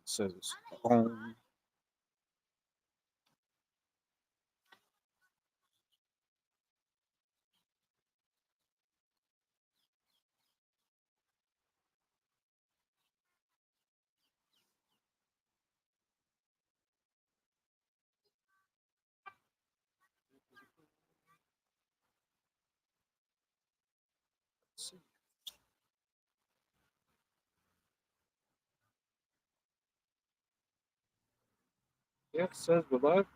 says it's on. Yeah, it says we're live.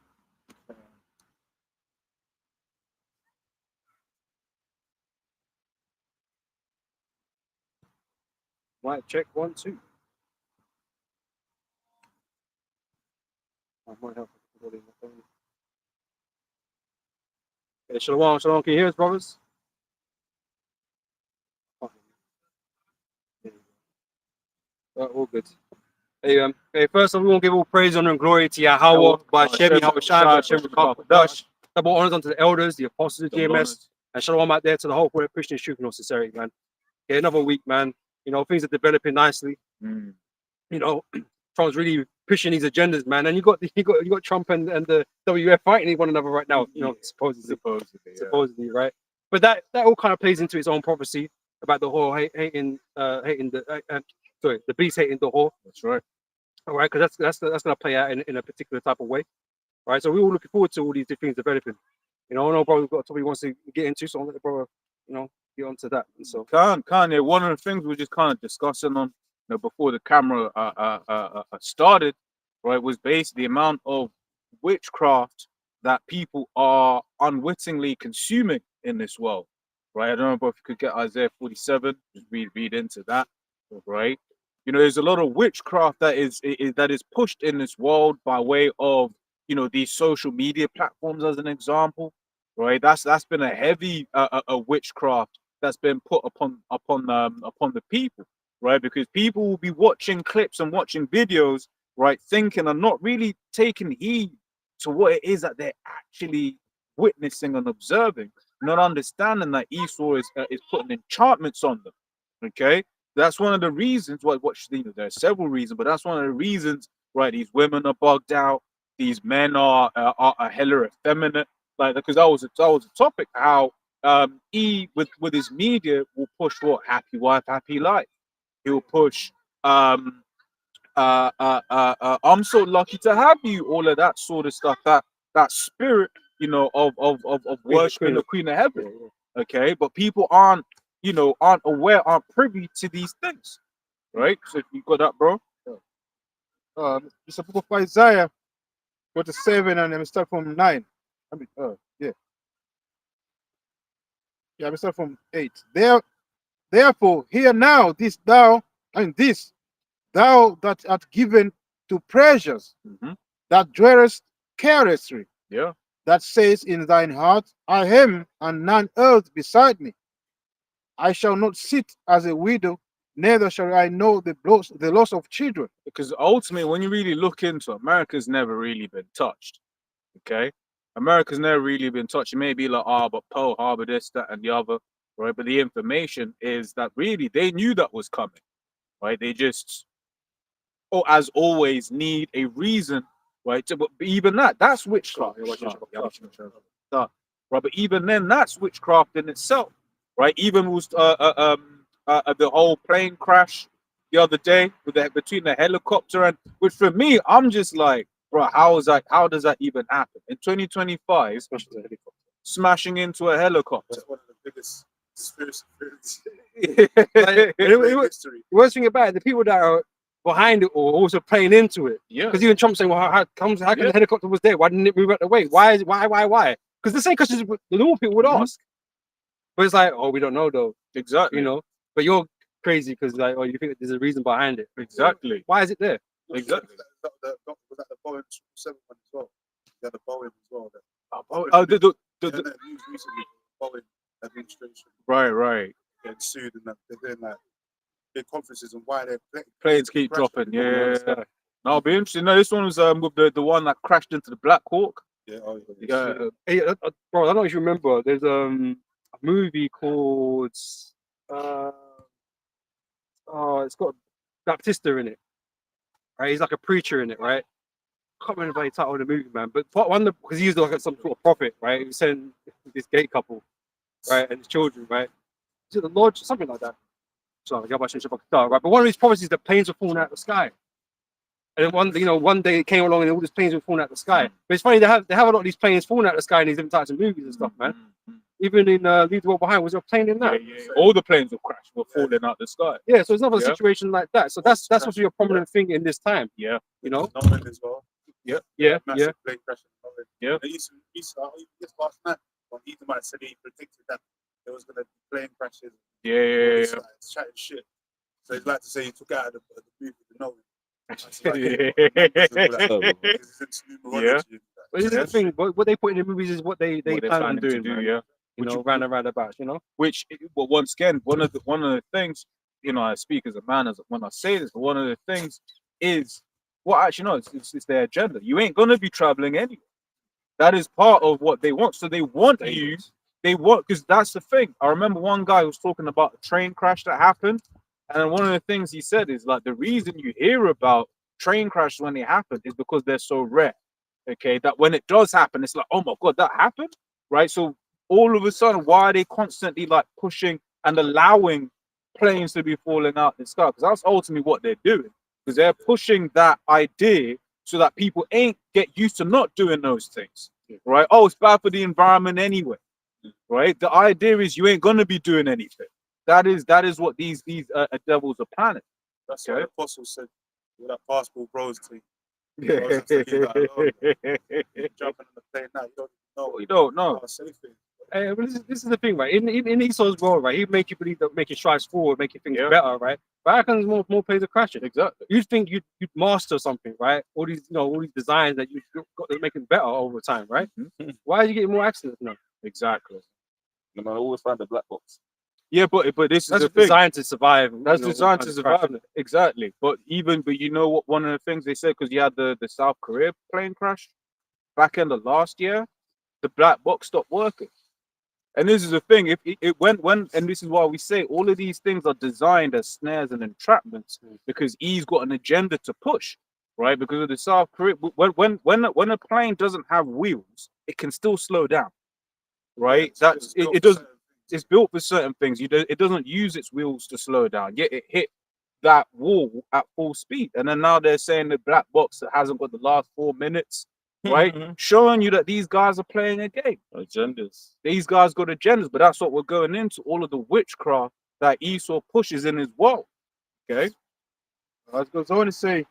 Might check 1, 2. I might have everybody on the phone. Hey, shalom, shalom. Can you hear us, brothers? Oh, there you go. All good. Hey, first of all, we want to give all praise, honor, and glory to Yahweh, Ba'Shem, Yahweh Shai, Ba'Shem, Ba'Kadash. Double honors unto the elders, the apostles of GMS, and shalom out there to the whole Christian truth and all sincerity, man. Okay, another week, man. You know, things are developing nicely. You know, Trump's really pushing these agendas, man. And you got Trump and the WF fighting one another right now. You know, supposedly, right? But that all kind of plays into its own prophecy about the whole hating the beast hating the whore. That's right. All right, because that's going to play out in a particular type of way, right? So we're all looking forward to all these things developing. You know, I know brother got a topic he wants to get into, so I'm going to brother, you know, get onto that. And so Kanye, one of the things we're just kind of discussing on, you know, before the camera started, right, was basically the amount of witchcraft that people are unwittingly consuming in this world, right? I don't know if you could get Isaiah 47, just read into that, right? You know, there's a lot of witchcraft that is pushed in this world by way of, you know, these social media platforms, as an example, right? That's been a heavy a witchcraft that's been put upon the people, right? Because people will be watching clips and watching videos, right, thinking and not really taking heed to what it is that they're actually witnessing and observing, not understanding that Esau is putting enchantments on them. Okay, that's one of the reasons. You know, there are several reasons, but that's one of the reasons, right? These women are bugged out. These men are hella effeminate. Like, because that was a topic, how he with his media will push what happy wife, happy life. He'll push I'm so lucky to have you, all of that sort of stuff, that spirit, you know, of worshiping the Queen of Heaven. Okay, but people aren't, you know, aren't aware, aren't privy to these things, right? So you got that, bro? It's a book of Isaiah 47, and we start from 9. I mean, we start from 8. Therefore, hear now this thou that art given to pleasures, that dwellest carelessly, that says in thine heart, I am, and none else beside me. I shall not sit as a widow, neither shall I know the loss of children. Because ultimately, when you really look into it, America's never really been touched. Okay, America's never really been touched. It may be like, but Pearl Harbor, this, that, and the other, right? But the information is that really they knew that was coming, right? They just, as always, need a reason, right? But even that's witchcraft. Right, but even then, that's witchcraft in itself, right? Even was the whole plane crash the other day with between the helicopter and, which for me, I'm just like, bro, how does that even happen in 2025? Smashing into a helicopter. That's one of the biggest conspiracy theories. The worst thing about it, the people that are behind it or also playing into it. Yeah. Because even Trump saying, well, how come the helicopter was there? Why didn't it move out the way? Why? Because the same questions the normal people would ask. But it's like, oh, we don't know though. Exactly. You know, but you're crazy because like, oh, you think there's a reason behind it. Exactly. Why is it there? Exactly. Was that the Boeing 7 one as well? Yeah, the Boeing as well. The news recently, Boeing administration. Right. Getting sued, and they're doing like big conferences on why their planes keep dropping. Yeah. No, it'll be interesting. No, this one was with the one that crashed into the Black Hawk. Yeah. Hey, bro, I don't know if you remember. There's a movie called it's got Baptista in it. right? He's like a preacher in it, right? I can't remember the title of the movie, man. But part one, because he's like some sort of prophet, right? He was sending this gay couple, right, and his children, right? Is it the Lord, something like that? So right? But one of these prophecies, the planes were falling out of the sky. And then one day it came along and all these planes were falling out of the sky. But it's funny, they have a lot of these planes falling out of the sky in these different types of movies and stuff, man. Even in Leave the World Behind, was there a plane in that? Yeah. All the planes were crashed, were falling out the sky. Yeah, so it's another situation like that. So that's what's a prominent thing in this time. Yeah. You know? Nolan as well. Yeah. Massive plane crash in Nolan. Yeah. They used to just last night when Edomite said he predicted that there was going to be plane crashes. Yeah. Chatting shit. So he'd like to say he took out of the movie the Nolan. Yeah. But this is the thing, what they put in the movies is what they plan on doing, do, man. yeah. You know, round and round about, you know. Which, well, once again, one of the things, you know, I speak as a man, as when I say this, but one of the things is, well, actually, no, it's their agenda. You ain't gonna be traveling anyway. That is part of what they want. So they want you. They want, because that's the thing. I remember one guy was talking about a train crash that happened, and one of the things he said is like the reason you hear about train crashes when they happen is because they're so rare. Okay, that when it does happen, it's like, oh my god, that happened, right? So all of a sudden, why are they constantly like pushing and allowing planes to be falling out in the sky? Because that's ultimately what they're doing. Because they're pushing that idea so that people ain't get used to not doing those things, right? Oh, it's bad for the environment anyway, right? The idea is you ain't gonna be doing anything. That is what these devils are planning. That's what the apostle said with that passport bros thing. Yeah. Jumping on the plane now, you don't know. But this is the thing, right? In Esau's world, right? He make you believe that making strides forward, making things better, right? But how comes more planes are crashing? Exactly. You think you'd master something, right? All these designs that you've got to make it better over time, right? Mm-hmm. Why are you getting more accidents now? Exactly. No man, always find the black box. Yeah, but this That's is the thing. designed to survive. That's designed to survive. Exactly. But you know what? One of the things they said, because you had the South Korea plane crash back in the last year, the black box stopped working. And this is the thing. If it went and this is why we say all of these things are designed as snares and entrapments because he's got an agenda to push, right? Because of the South Korea, when a plane doesn't have wheels, it can still slow down, right? It does. It's built for certain things. It doesn't use its wheels to slow down. Yet it hit that wall at full speed. And then now they're saying the black box that hasn't got the last 4 minutes, right? Showing you that these guys are playing a game. Agendas. These guys got agendas, but that's what we're going into. All of the witchcraft that Esau pushes in his world. Okay. I was going to say,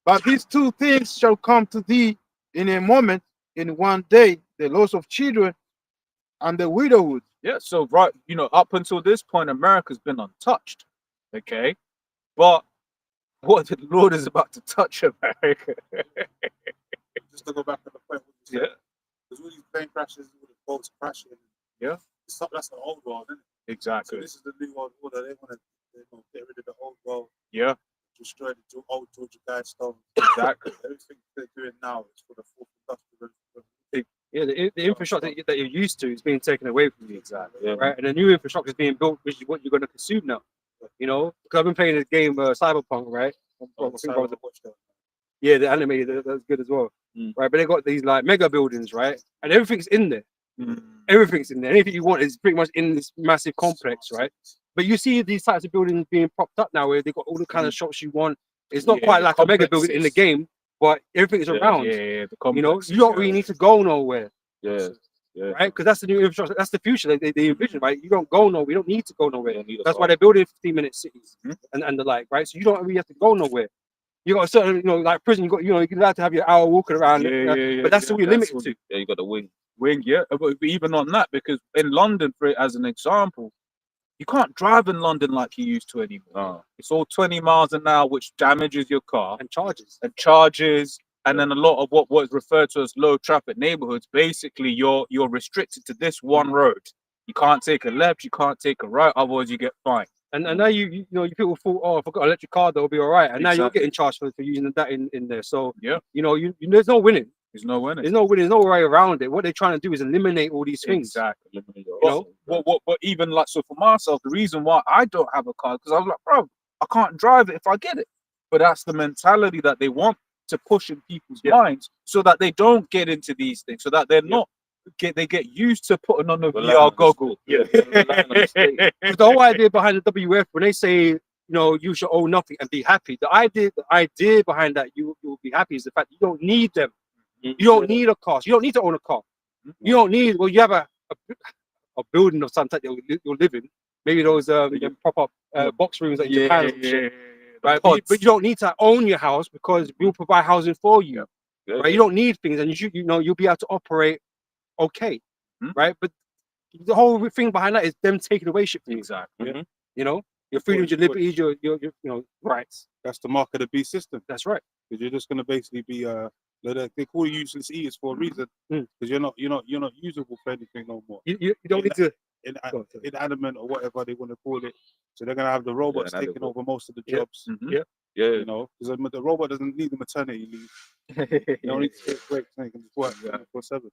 but these two things shall come to thee in a moment, in one day, the loss of children and the widowhood. Yeah, so right, up until this point, America's been untouched. Okay. But what the Lord is about to touch America. Just to go back to the point, because all these plane crashes, all the boats crashing, that's the old world, isn't it? Exactly. So this is the new world order. They want to get rid of the old world. Yeah. Destroy the old Georgia Guidestone. Exactly. Everything they're doing now is for the fourth industrial. Yeah, the infrastructure that you're used to is being taken away from you. Exactly. Right, and the new infrastructure is being built, which is what you're going to consume now. You know, because I've been playing this game, Cyberpunk, right? Yeah, the animated, that's good as well, right? But they got these like mega buildings, right? And everything's in there. Everything's in there. Anything you want is pretty much in this massive complex, right? But you see these types of buildings being propped up now, where they got all the kind of shops you want. It's not quite like a mega building in the game, but everything is around. Yeah, you know, you don't really need to go nowhere. Yeah. Right, because that's the new infrastructure. That's the future they envision, right? You don't go nowhere. We don't need to go nowhere. That's why they're building 15-minute cities and the like, right? So you don't really have to go nowhere. You got a certain, like prison. You got, you're allowed to have your hour walking around. But that's all you're limited to. Yeah, you got the wing. Yeah. But even on that, because in London, as an example, you can't drive in London like you used to anymore. It's all 20 miles an hour, which damages your car and charges. And then a lot of what was referred to as low traffic neighborhoods, basically you're restricted to this one road. You can't take a left, you can't take a right, otherwise you get fined. And now you people thought, oh, if I got an electric car, that'll be all right. And now you're getting charged for using that in there. So there's no winning. There's no winning. There's no winning. There's no way around it. What they're trying to do is eliminate all these things. Exactly. But even like, so for myself, the reason why I don't have a car, because I was like, bro, I can't drive it if I get it. but that's the mentality that they want to push in people's Yeah. minds, so that they don't get into these things, so that they're Yeah. not they get used to putting on the Relying VR on the goggle. state. Yeah, relying on the state. Because the whole idea behind the WF, when they say, you know, you should own nothing and be happy, the idea behind that you will be happy is the fact that you don't need them. You don't need a car. You don't need to own a car. You don't need. Well, you have a building of some type you'll live in. Maybe those them pop-up box rooms that in Japan, and shit, right? But you don't need to own your house because we'll provide housing for you. Yeah. Right? You don't need things, and you know you'll be able to operate okay, Mhm. right? But the whole thing behind that is them taking away shit from you. Exactly. Mhm. You know, your freedoms, your liberties, your you know rights. That's the mark of the beast system. That's right. Because you're just gonna basically be they call you useless eaters for a reason. Mm. Because you're not usable for anything no more. You don't need to. Inanimate or whatever they want to call it. So they're gonna have the robots taking inanimate. over most of the Yeah. jobs. Mhm. Yeah. Yeah. You know, because the robot doesn't need the maternity leave. You don't need to take breaks. They can just work 24/7.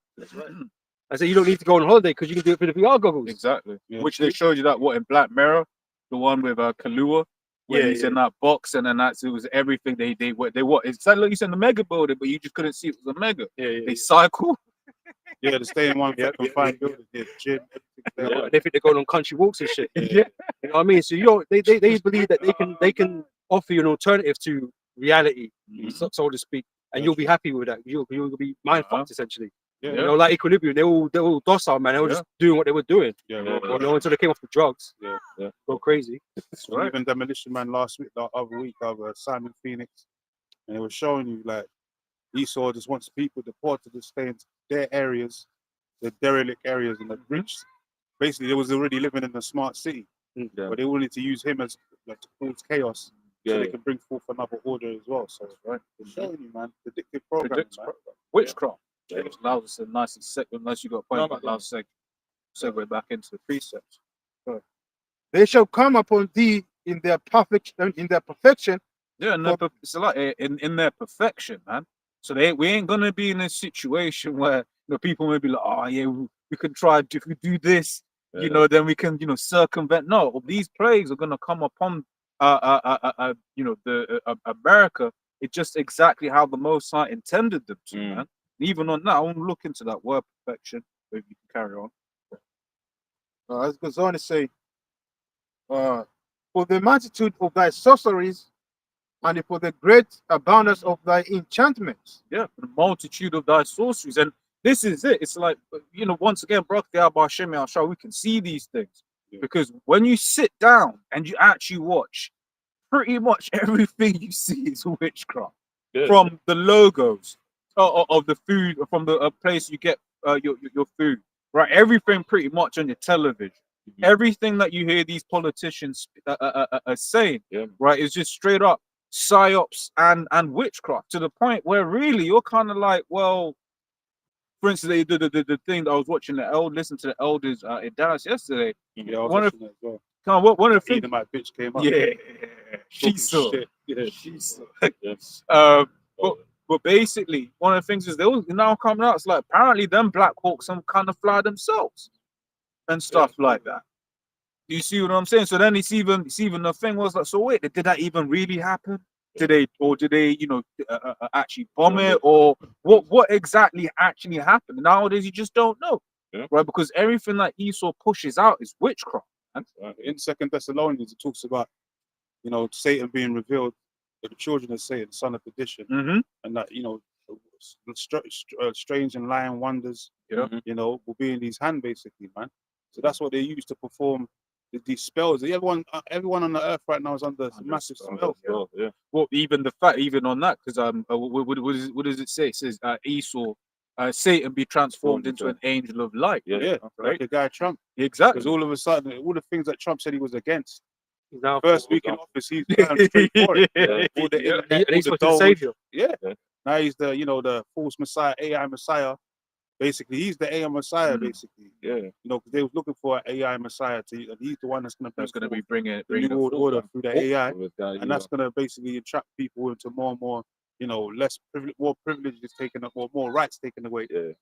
I say you don't need to go on holiday because you can do it for the VR goggles. Exactly. Yeah. Which they showed you that what in Black Mirror, the one with Kahlua, where Yeah, he's yeah. in that box, and then it was everything they what it's like you said the mega building, but you just couldn't see it was a mega. Yeah, They cycle. Yeah, to stay in one Yeah, confined yeah, building, yeah, gym, everything there. Yeah. They think they're going on country walks and shit. Yeah. You know what I mean? So you don't. They believe that they can offer you an alternative to reality, so to speak, and you'll be happy with that. You'll be mind fucked essentially. Yeah, You know, like Equilibrium, they're all docile, man. They were just doing what they were doing. yeah, Yeah. You know, until they came off the drugs, yeah. go crazy. So even Demolition Man last week, the other week, of Simon Phoenix, and it was showing you like Esau just wants people deported to stay in their areas, the derelict areas, and the rich. Basically, they was already living in a smart city, Yeah. but they wanted to use him as like to cause chaos, so Yeah. they can bring forth another order as well. So Right. it's showing you, man, predictive programming, man. Witchcraft. Yeah. Which allows us a nice segue, unless you got a point, No, but no. allows segue back into the precepts. They shall come upon thee in their perfection. Yeah, and it's like in their perfection, man. So we ain't gonna be in a situation where people may be like, oh yeah, we can try if we do this, Yeah. then we can circumvent. No, these plagues are gonna come upon America. It's just exactly how the Most High intended them to, man. Even on that, I want to look into that word perfection. If you can carry on. It goes on to say, for the multitude of thy sorceries and for the great abundance of thy enchantments. Yeah, for the multitude of thy sorceries. And this is it. It's like, once again, Baruch the Abba Hashem Yahshua, we can see these things. Yeah. Because when you sit down and you actually watch, pretty much everything you see is witchcraft. Yeah. From the logos of the food, from the place you get your food, right? Everything pretty much on your television. Mhm. Everything that you hear these politicians are saying, Yeah. right, is just straight up psyops and witchcraft, to the point where really you're kind of like, well, for instance, the thing that I was watching listen to the elders in Dallas yesterday. Yeah, I was One of- watching that as well. Kind of one of the things, My bitch came up. yeah, she talking saw, shit. yeah, she saw. Yes. But basically, one of the things is they was now coming out. It's like apparently them Black Hawks some kind of fly themselves and stuff like that. You see what I'm saying? So then it's even the thing was like, so wait, did that even really happen? Did they actually bomb it, or what exactly actually happened? Nowadays you just don't know, Yeah. right? Because everything that Esau pushes out is witchcraft. In Second Thessalonians, it talks about, Satan being revealed, that the children of Satan, son of perdition, Mm-hmm. and that, strange and lying wonders, Yeah. will be in his hand, basically, man. So that's what they use to perform these spells. Everyone on the earth right now is under massive spell. Yeah. Well, even the fact, even on that, because what does it say? It says Esau, Satan be transformed into an angel of light. Yeah. Yeah, Right. like the guy Trump. Exactly. Because all of a sudden, all the things that Trump said he was against, Now, first week in office, he's going straight for it. Yeah. All the Yeah. internet, and he's all supposed the to Doge. save you. Yeah. Yeah. Now he's the false Messiah, AI Messiah. Basically, he's the AI Messiah, Mhm. basically. Yeah. Because they was looking for an AI Messiah, and he's the one that's going That's going to to be bringing the new world order through the AI, With this guy, and that's going to basically attract people into more and more, less privilege, more privileges taken up, more rights taken away, Yeah.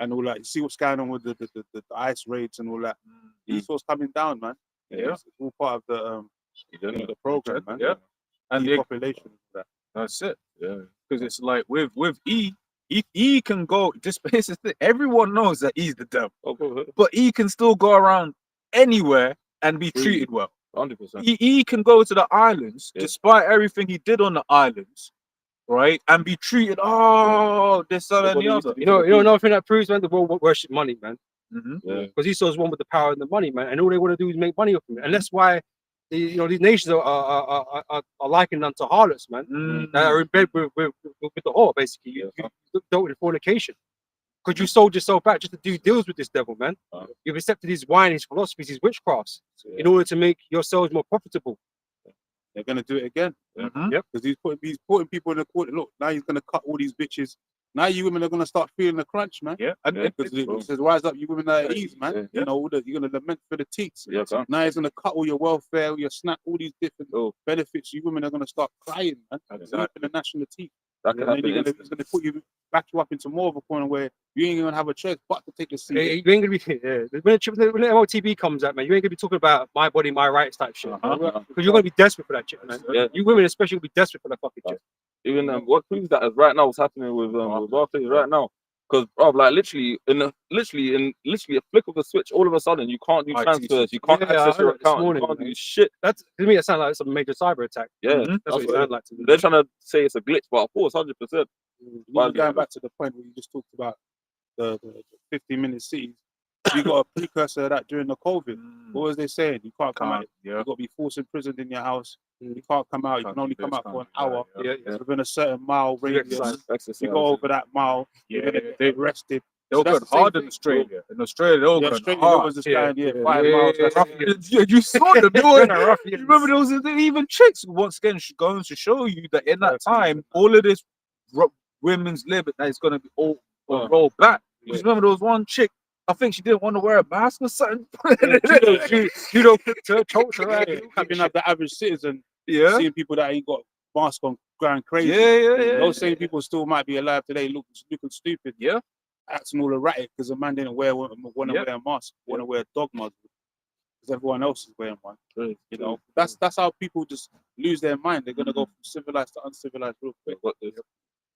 and all that. You see what's going on with the ICE raids and all that. Mm. Esau's coming down, man. Yeah. It's all part of the Yeah. the program, man. Yeah. And the, population. that's it. Yeah. Because it's like with E can go. Just basically, everyone knows that he's the devil, Oh, go ahead. but he can still go around anywhere and be Really? treated well. 100%. He can go to the islands, Yeah. despite everything he did on the islands, right, and be treated. Oh, this, that, and Nobody the used to other. be You know, Filipino. another thing that proves, man, the world worship money, man. Yeah. Because Esau's one with the power and the money, man, and all they want to do is make money off him, and that's why these nations are likened unto harlots, man, that are in bed with the whore, basically. You dealt with fornication because you sold yourself out just to do deals with this devil, man. You've accepted his wine, his philosophies, his witchcrafts in order to make yourselves more profitable. They're gonna do it again. Yep. Because he's putting people in the court. Look, now he's gonna cut all these bitches. Now you women are gonna start feeling the crunch, man. Yeah, and Because he says, rise up, you women are at ease, man. Yeah. You know, you're gonna lament for the teats. Yeah, son. Now he's gonna cut all your welfare, your SNAP, all these different benefits. You women are gonna start crying, man. Weeping the national teeth. That can And then happen. he's gonna put you back you up into more of a corner where you ain't gonna have a choice but to take the seat. You ain't gonna be when the MOTB comes out, man. You ain't gonna be talking about my body, my rights type shit. Because you're gonna be desperate for that shit, man. Yeah. You women especially will be desperate for that fucking shit. Even what proves that is right now what's happening with Barclays right now. Because like literally in a flick of a switch, all of a sudden you can't do IT transfers, you can't Yeah, I access your heard it this account, morning, you can't man. do shit. That's to me, that sounds like some major cyber attack. Yeah, That's what it sounds like to me. they're trying to say it's a glitch, but of course, 100%. Even going back to the point where you just talked about the 15-minute cities, you got a precursor of that during the COVID. What was they saying? You can't come out. Yeah. You got to be forced imprisoned in your house. You can't come out. You can only come out for an hour Yeah. within a certain mile radius. Exercise. You go over that mile, you're Yeah, gonna get arrested. They were So going that's the same hard in thing. Australia. In Australia, they were Yeah, going Australia, there hard. was this Yeah, guy, yeah, yeah, 5 miles. Yeah, you saw them. They were, Ruffians. you remember there was even chicks once again going to show you that in that time, all of this women's liberty that is going to be all rolled back. Because remember there was one chick, I think she didn't want to wear a mask or something. Judo chokes her out. Even like the average citizen, Yeah. seeing people that ain't got mask on going crazy. Yeah. Those same people still might be alive today, looking stupid. Yeah. Acting all erratic because a man didn't want to wear a mask, want to wear a dog mask because everyone else is wearing one. You know, that's how people just lose their mind. They're gonna go from civilized to uncivilized real quick.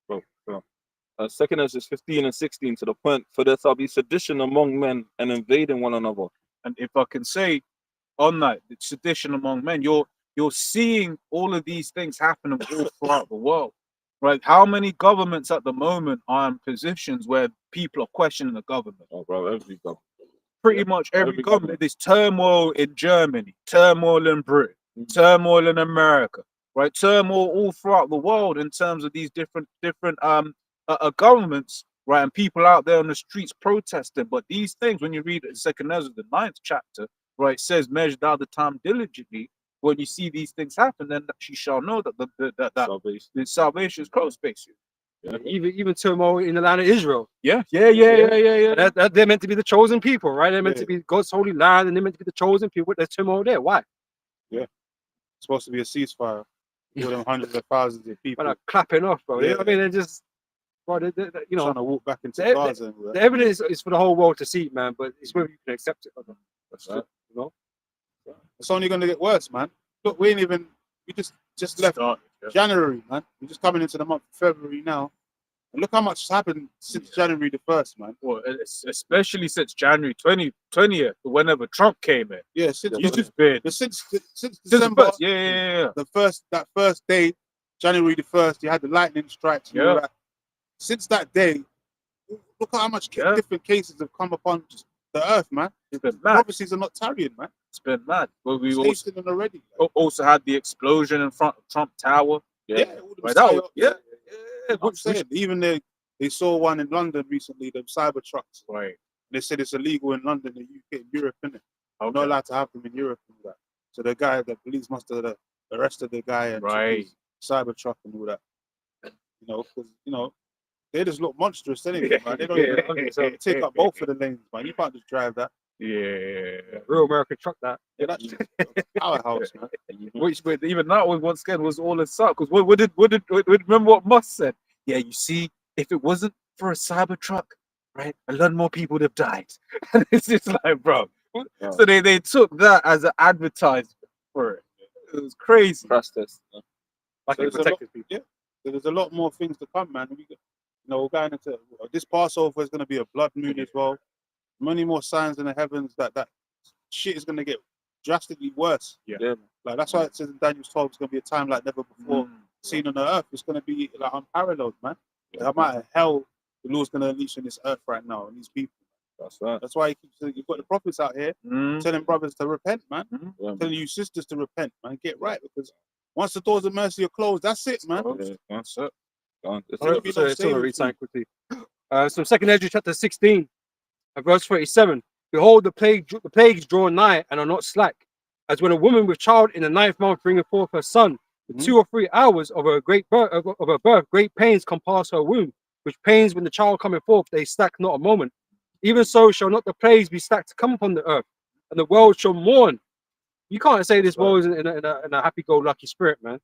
Bro. Second Ezra 15 and 16 to the point, for there shall be sedition among men and invading one another. And if I can say on that, the sedition among men, you're seeing all of these things happening all throughout the world. Right? How many governments at the moment are in positions where people are questioning the government? Oh, bro, every government. Pretty much every every government. There's turmoil in Germany, turmoil in Britain, turmoil in America, right? Turmoil all throughout the world in terms of these different governments, right? And people out there on the streets protesting. But these things, when you read it, Second Ezra, the 9th chapter, right, says, "Measure thou the time diligently." When you see these things happen, then she shall know that the salvation is close, basically. Yeah. Even turmoil in the land of Israel. Yeah. They're meant to be the chosen people, right? They're meant to be God's holy land, and they're meant to be the chosen people. There's turmoil there. Why? It's supposed to be a ceasefire. All them hundreds of thousands of people But are clapping off, bro. You know what I mean? They're just, bro, you know, trying to walk back into the- Gaza. And all the that. evidence is for the whole world to see, man. But it's whether you can accept it or not. That's right. You know? It's only going to get worse, man. Look, we just left January, man. We're just coming into the month of February now. And look how much has happened since January the 1st, man. Well, especially since January 20th, whenever Trump came in. Yeah, since He's just been since since the December, first, yeah. that first day, January the 1st, you had the lightning strikes. And all that. Since that day, look at how much different cases have come upon the earth, man. It's been mad. Prophecies are not tarrying, man. It's been mad. Well, we It's hastening already. also had the explosion in front of Trump Tower. All them Right, that was- psyops. yeah. I'm saying, even they saw one in London recently, them cyber trucks. Right. They said it's illegal in London, the UK, in Europe, innit? Okay. Not allowed to have them in Europe and that. So the police must have arrested the guy and took Right. his cyber truck and all that. You know, because they just look monstrous anyway, man. They don't even take up both of the lanes, man. You can't just drive that. Yeah. Real American truck that. Yeah, that's a powerhouse, man. Which, but even that was once again was all a suck. Because what did remember what Musk said? Yeah, you see, if it wasn't for a cyber truck, right, a lot more people would have died. And it's just like, bro. Yeah. So they took that as an advertisement for it. It was crazy. Crash test. like So it there's a lot, protected people. yeah. So there's a lot more things to come, man. We're going into this Passover is going to be a blood moon as well. Many more signs in the heavens that shit is going to get drastically worse. Yeah. Like that's why it says in Daniel's 12 it's going to be a time like never before seen on the earth. It's going to be like unparalleled, man. The amount of hell the Lord's going to unleash on this earth right now and these people. That's right. That's why he keeps saying, you've got the prophets out here telling brothers to repent, man. Telling you sisters to repent, man. Get right, because once the doors of mercy are closed, that's it, man. Yeah, that's it. It's All right, it. so- So read something quickly. So 2 Ezra chapter 16, verse 37. Behold, the plagues draw nigh and are not slack, as when a woman with child in the 9th month bringeth forth her son. For 2 or 3 hours of her birth, great pains compass her womb, which pains when the child cometh forth, they slack not a moment. Even so shall not the plagues be slack to come upon the earth, and the world shall mourn. You can't say this world is in a happy-go-lucky spirit, man.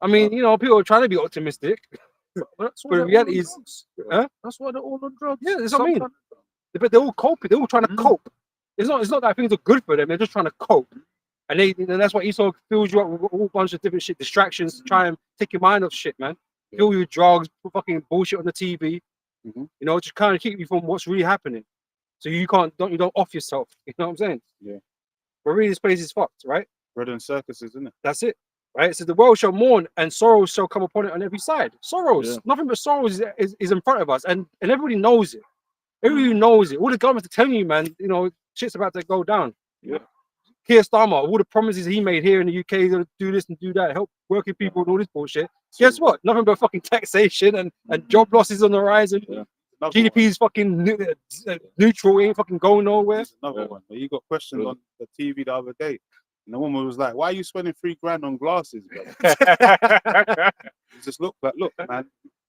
I mean, you know, people are trying to be optimistic, but the reality is, That's why they're all on drugs. yeah, that's what I mean. But they're all coping. They're all trying to cope. It's not that things are good for them. They're just trying to cope, and that's why Esau fills you up with a whole bunch of different shit, distractions to try and take your mind off shit, man. Fill you with drugs, put fucking bullshit on the TV. You know, just kind of keep you from what's really happening, so you don't off yourself. You know what I'm saying? Yeah. But really, this place is fucked, right? Bread and circuses, isn't it? That's it, right? It says the world shall mourn and sorrows shall come upon it on every side. Sorrows, nothing but sorrows is in front of us, and everybody knows it. Everybody knows it. All the governments are telling you, man. You know, shit's about to go down. Yeah. Keir Starmer, all the promises he made here in the UK, he's gonna do this and do that, help working people and all this bullshit. Guess what? Nothing but fucking taxation and job losses on the horizon. Yeah. Another GDP is fucking neutral, ain't fucking going nowhere. There's another one. You got questioned on the TV the other day, and the woman was like, "Why are you spending $3,000 on glasses, bro?" Just look, man.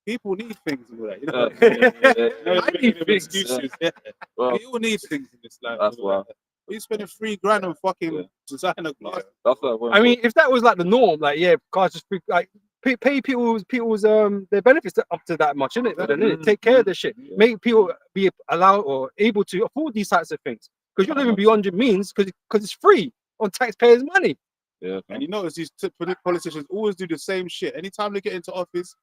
People need things and all that. You know, I need things. excuses. Well, We all need things in this life. that's why. You spending $3,000 on fucking designer glasses. That's what I mean, if that was like the norm, like guys just like pay people's their benefits up to that much, innit? Take care of their shit. Make people be allowed or able to afford these types of things, because you're living beyond your means because it's free on taxpayers' money. Yeah. And you notice these politicians always do the same shit. Anytime they get into office,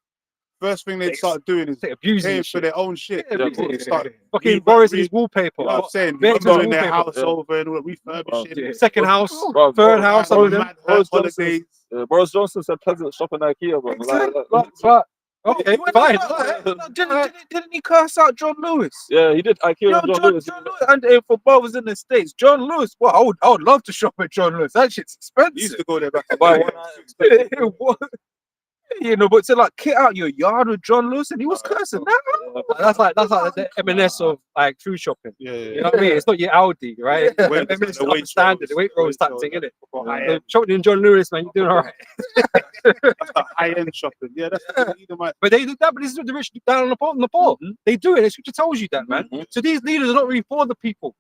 first thing they start doing is They abusing paying shit. for their own shit. Yeah, abusing They it. start Fucking Boris and his wallpaper. You know what I'm saying? Vehicles Redoing their wallpaper. house over and all that, refurbishing. Second house, Bro, third house, some of them. Mad Boris holidays. Boris Johnson said peasants shop in IKEA, bro. But okay, fine. Didn't he curse out John Lewis? Yeah, he did IKEA Yo, and John Lewis. John Lewis, and for brothers in the States, John Lewis. Well, I would love to shop at John Lewis. That shit's You used expensive. to go there back in Buy the one day. What? You know, but to like kit out your yard with John Lewis, and he was cursing that. That's like the M&S of like food shopping. Yeah, You know what I mean? It's not your Audi, right? Yeah. Wait, M&S is the Waitrose. standard, the Waitrose type Waitrose, thing, innit? high-end. Shopping in John Lewis, man, you're doing all right. High-end shopping. Yeah, that's the Edomite. But they do that, but this is what the rich do down on the poor. They do it. The scripture tells you that, man. So these leaders are not really for the people,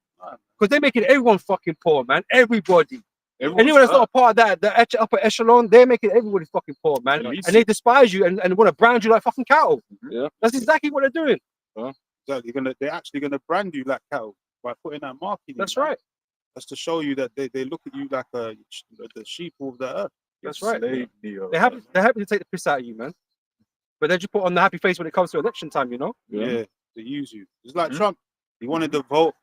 because they're making everyone fucking poor, man. Everybody. Anyone that's not a part of that, the upper echelon, they're making everybody fucking poor, man. And they despise you and want to brand you like fucking cattle. Yeah. That's exactly what they're doing. Exactly. They're actually gonna brand you like cattle by putting that mark in you. That's man. right. That's to show you that they look at you like the sheep of the earth. That's right. Slave They're happy to take the piss out of you, man. But they just put on the happy face when it comes to election time, you know? Yeah, they use you. It's like Trump. He wanted to vote,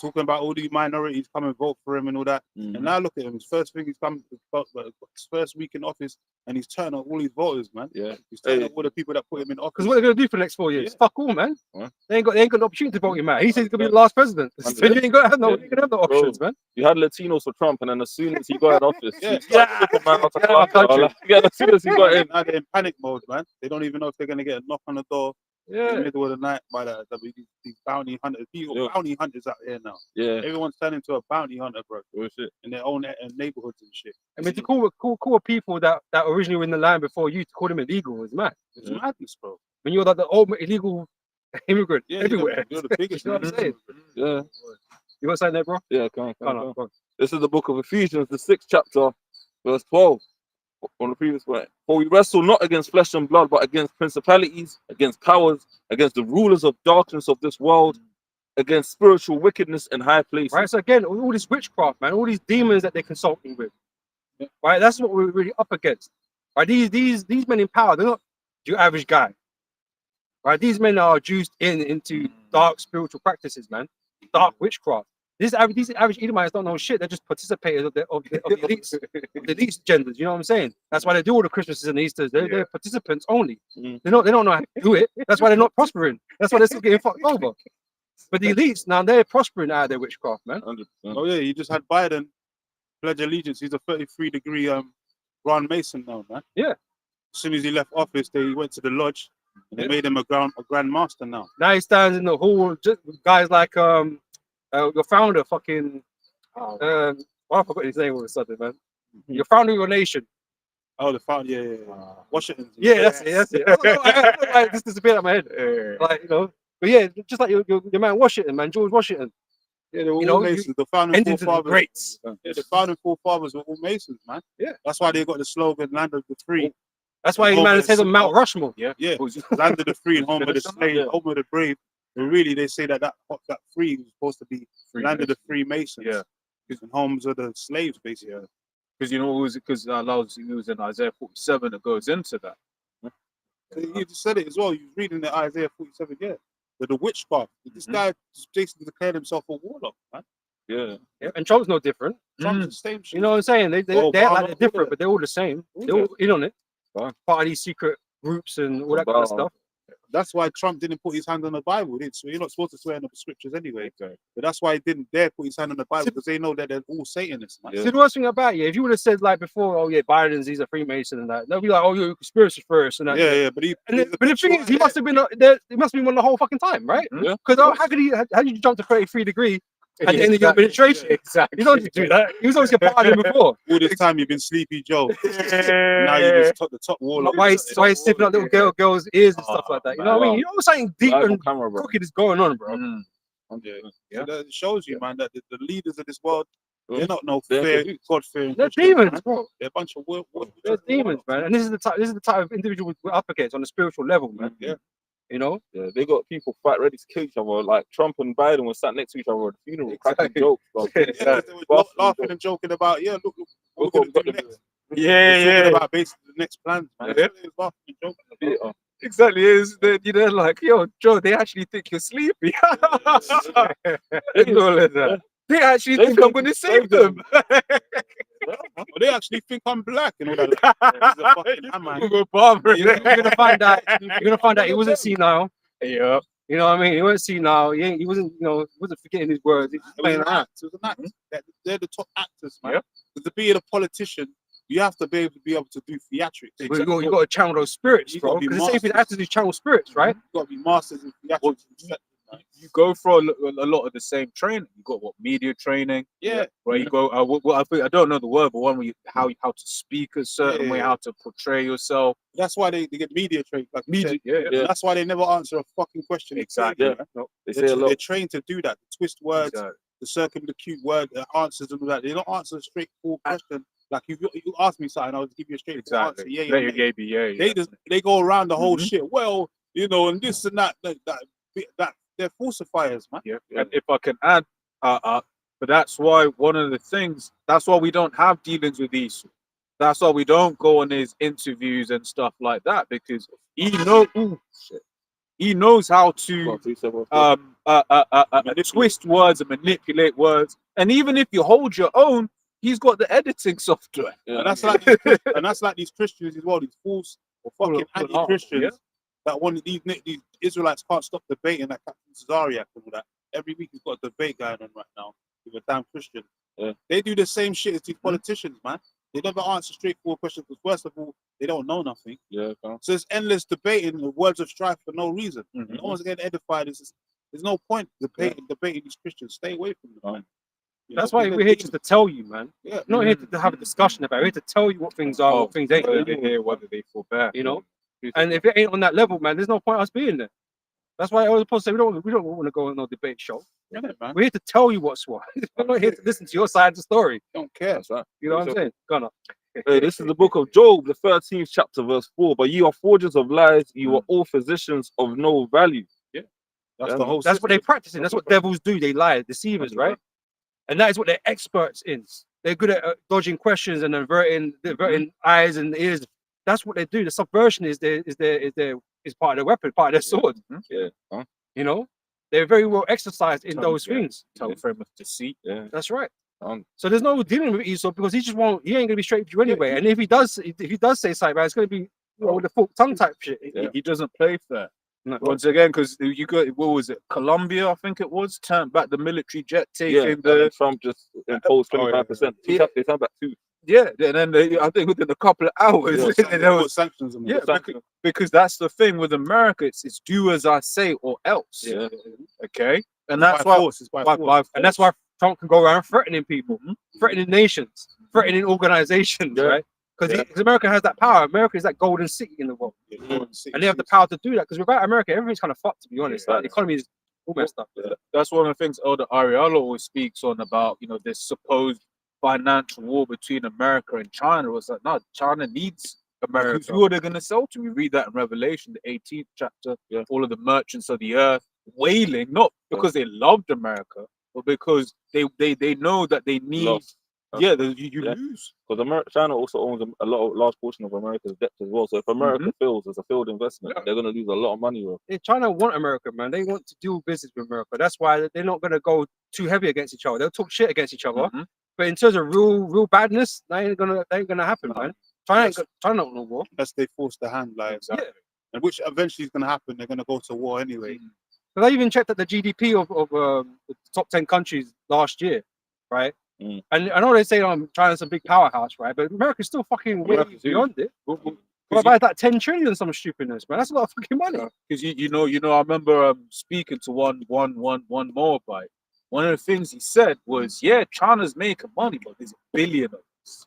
talking about all these minorities come and vote for him and all that. And now look at him. His first thing he's come, his first week in office, and he's turning on all his voters, man. Yeah. He's turning on all the people that put him in office. Because what they're going to do for the next 4 years? Fuck all, man. Huh? They ain't got an opportunity to vote him out. He said he's going to be the last president. So you ain't going to have no, you can have no options, man. You had Latinos for Trump, and then as soon as he got in office, Yeah. As soon as he got in, Now they're in panic mode, man. They don't even know if they're gonna get a knock on the door in the Yeah. middle of the night by these bounty hunters. People, bounty hunters out here now. yeah, Everyone's turning into a bounty hunter, bro, oh, shit. in their own neighborhoods and shit. I mean, to call people that originally were in the land before you, to call them illegal is mad. It's madness, bro. When you're like the ultimate illegal immigrant everywhere. You're the biggest. You know what I'm saying? Yeah, You got something there, bro? yeah, Go on. This is the book of Ephesians, the 6th chapter, verse 12. On the previous point, for we wrestle not against flesh and blood, but against principalities, against powers, against the rulers of darkness of this world, against spiritual wickedness in high places. Right. So again, all this witchcraft, man, all these demons that they're consulting with, right? That's what we're really up against. Right? These men in power, they're not your average guy. Right? These men are juiced into dark spiritual practices, man. Dark witchcraft. These average Edomites don't know shit. They're just participators of the elites, of the elite genders. You know what I'm saying? That's why they do all the Christmases and Easters. They're participants only. Mm. They don't know how to do it. That's why they're not prospering. That's why they're still getting fucked over. But the elites now they're prospering out of their witchcraft, man. 100%. Oh yeah, you just had Biden pledge allegiance. He's a 33-degree Grand Mason now, man. Yeah. As soon as he left office, they went to the lodge and they Yeah. made him a Grand Master now. Now he stands in the hall, just with guys like your founder, fucking I forgot his name all of a sudden, man. Your founder of your nation. Oh, the founder, yeah. Washington. Yeah, that's it. I don't know why this disappeared out of my head. Like, you know, but yeah, just like your man Washington, man, George Washington. Yeah, they were You all know, Masons. The founding Ended to the forefathers. greats. Yeah, the founding forefathers were all Masons, man. Yeah. That's why they got the slogan "Land of the Free." That's why he man says on Mount Rushmore. Yeah, land of the free and home of the slave, Yeah. home of the brave. But really, they say that free was supposed to be land of the Freemasons. Yeah. And homes of the slaves, basically. Because you know, because it was in Isaiah 47 that goes into that. So you just said it as well. You was reading the Isaiah 47, yeah. But the witchcraft. This guy basically declared himself a warlock, man. Yeah. Yeah, and Trump's no different. Trump's the same shit. You know what I'm saying? They Oh, act like Obama, they're different, all but they're all the same. All They're all in on it. Fine. Part of these secret groups and all that kind of stuff. That's why Trump didn't put his hand on the Bible. So you're not supposed to swear on the scriptures anyway. But that's why he didn't dare put his hand on the Bible, because they know that they're all Satanists, man. Yeah. See, the worst thing about you, if you would have said like before, oh yeah, Biden's he's a Freemason and that, they'll be like, oh, you're a conspiracy first and that. Yeah, but he. And but the thing is, he must have been there. He must have been one the whole fucking time, right? Yeah. Because how did you jump to 33 degree at the end of your administration? Exactly. You don't just do that. He was always getting part of him before. All this time you've been Sleepy Joe. Now you just took the top wall. Why he's snipping up little girls' ears and stuff like that. You know what I mean? You know something deep Live on and camera, bro. crooked is going on, bro. So that shows you, man, that the leaders of this world, Yeah. they're not no They're fear, cahoots. God-fearing. They're Christians, demons, man. bro. They're a bunch of They're demons, man. And this is the type of individual we're up against on a spiritual level, man. Yeah. You know? Yeah, they got people fight ready to kill each other. Like Trump and Biden were sat next to each other at the funeral, cracking Exactly. jokes, bro. Yeah, they were laughing and joking about, look, Look we're what gonna we've do got to next. do. They're talking about basically the next plans, man. Yeah. That's what they was laughing and joking about. Yeah. Exactly. Is that you know, like, yo, Joe, they actually think you're sleepy. And all of that. They actually They think I'm think going to you save saved them. Well, they actually think I'm black and all that. He's a fucking hammer. We're barbering. You're gonna find out. You're gonna find out he wasn't senile. Yeah. You know what I mean? He wasn't senile. He wasn't. You know, he wasn't forgetting his words. He was It was playing an around. act. It was an act. They're the top actors, man. Yep. Because to be a politician, you have to be able to do theatrics. But you got to channel those spirits, You bro. gotta be Because the same thing masters. actors do channel spirits, right? You've got to be masters in theatrics. You go for a lot of the same training. You got media training. Yeah. Where you go, I don't know the word, but one where how to speak a certain way, Yeah. how to portray yourself. That's why they get media trained. Like you said. Yeah. Yeah. That's why they never answer a fucking question. Exactly. Yeah. Man. They They're, say a lot. they're trained to do that. The twist words, Exactly. the circumlocute word, the answers and all that. They don't answer a straightforward question. Like you ask me something, I'll give you a straightforward answer. Exactly. Yeah, yeah, Yeah. They go around the whole Mhm. shit. Well, and this and that they're falsifiers, man. Yeah. And if I can add, but that's why one of the things, that's why we don't have dealings with Esau. That's why we don't go on his interviews and stuff like that, because he knows how to twist words and manipulate words. And even if you hold your own, he's got the editing software. Yeah. And that's like these Christians as well, these false or fucking Full of anti-Christians yeah. that want these Israelites can't stop debating that Captain Zariak and all that. Every week he's got a debate going on right now with a damn Christian. Yeah. They do the same shit as these politicians, man. They never answer straightforward questions because first of all, they don't know nothing. Yeah. So it's endless debating and words of strife for no reason. Mhm. No one's getting edified. There's no point debating these Christians. Stay away from them, man. You That's know, why because we're they're here just to tell you, man. Yeah. We're not here to have a discussion about it. We're here to tell you what things are, what things ain't. Whether they hear, whether they forbear. You know? And if it ain't on that level, man, there's no point us being there. That's why I was supposed to say we don't want to go on no debate show. Yeah, man. We're here to tell you what's what. We're not here to listen to your side of the story. Don't care. That's right. You know what I'm saying? Go on. Hey, this is the book of Job, the 13th chapter, verse 4. But you are forgers of lies, you are all physicians of no value. That's Yeah, the whole. That's what they system. practice in. That's what devils do. They lie, deceivers, right? And that is what they're experts in. They're good at dodging questions and averting eyes and ears That's what they do. The subversion is part of their weapon, part of their sword. Yeah. Huh? You know, they're very well exercised in Totally, those yeah. things. Frame of deceit. Yeah. That's right. Um, So there's no dealing with Esau because he just won't. He ain't gonna be straight with you anyway. And if he does say something, man, it's gonna be with the forked tongue type shit. He doesn't play fair. No. Once again, because you got, what was it, Colombia, I think it was, turned back the military jet, taking yeah. the Trump just imposed 25%. Yeah. They turned back 2. yeah, and then I think within a couple of hours, Yeah. there Put was sanctions on them. yeah, because that's the thing with America, it's do as I say or else. Yeah. Okay, and By that's why, force, it's by force. And that's why Trump can go around threatening people, threatening nations, threatening organizations, Yeah. right? Because America has that power. America is that golden city in the world, and they have the power to do that. Because without America, everything's kind of fucked, to be honest. Like, the economy is all messed up. that's one of the things Elder Ariella always speaks on about, you know, this supposed financial war between America and China. Was like, no, China needs America. Who are they going to sell to? We read that in Revelation, the 18th chapter. Yeah. All of the merchants of the earth wailing, not because they loved America, but because they know that they need. Lost. Yeah, you Yeah. lose. Because China also owns a large portion of America's debt as well. So if America fails as a failed investment, they're going to lose a lot of money. Bro. China want America, man. They want to do business with America. That's why they're not going to go too heavy against each other. They'll talk shit against each other, but in terms of real badness, that ain't gonna happen, man. China don't know war. Unless they force the hand, like, Exactly. and which eventually is going to happen. They're going to go to war anyway. Because I even checked at the GDP of the top 10 countries last year, right? Mm. And I know they say China's a big powerhouse, right? But America's still fucking way America's huge. beyond it. What about that 10 trillion some stupidness, man? That's a lot of fucking money. Because you know, I remember speaking to one Moabite. One of the things he said was, "Yeah, China's making money, but there's a billion of us.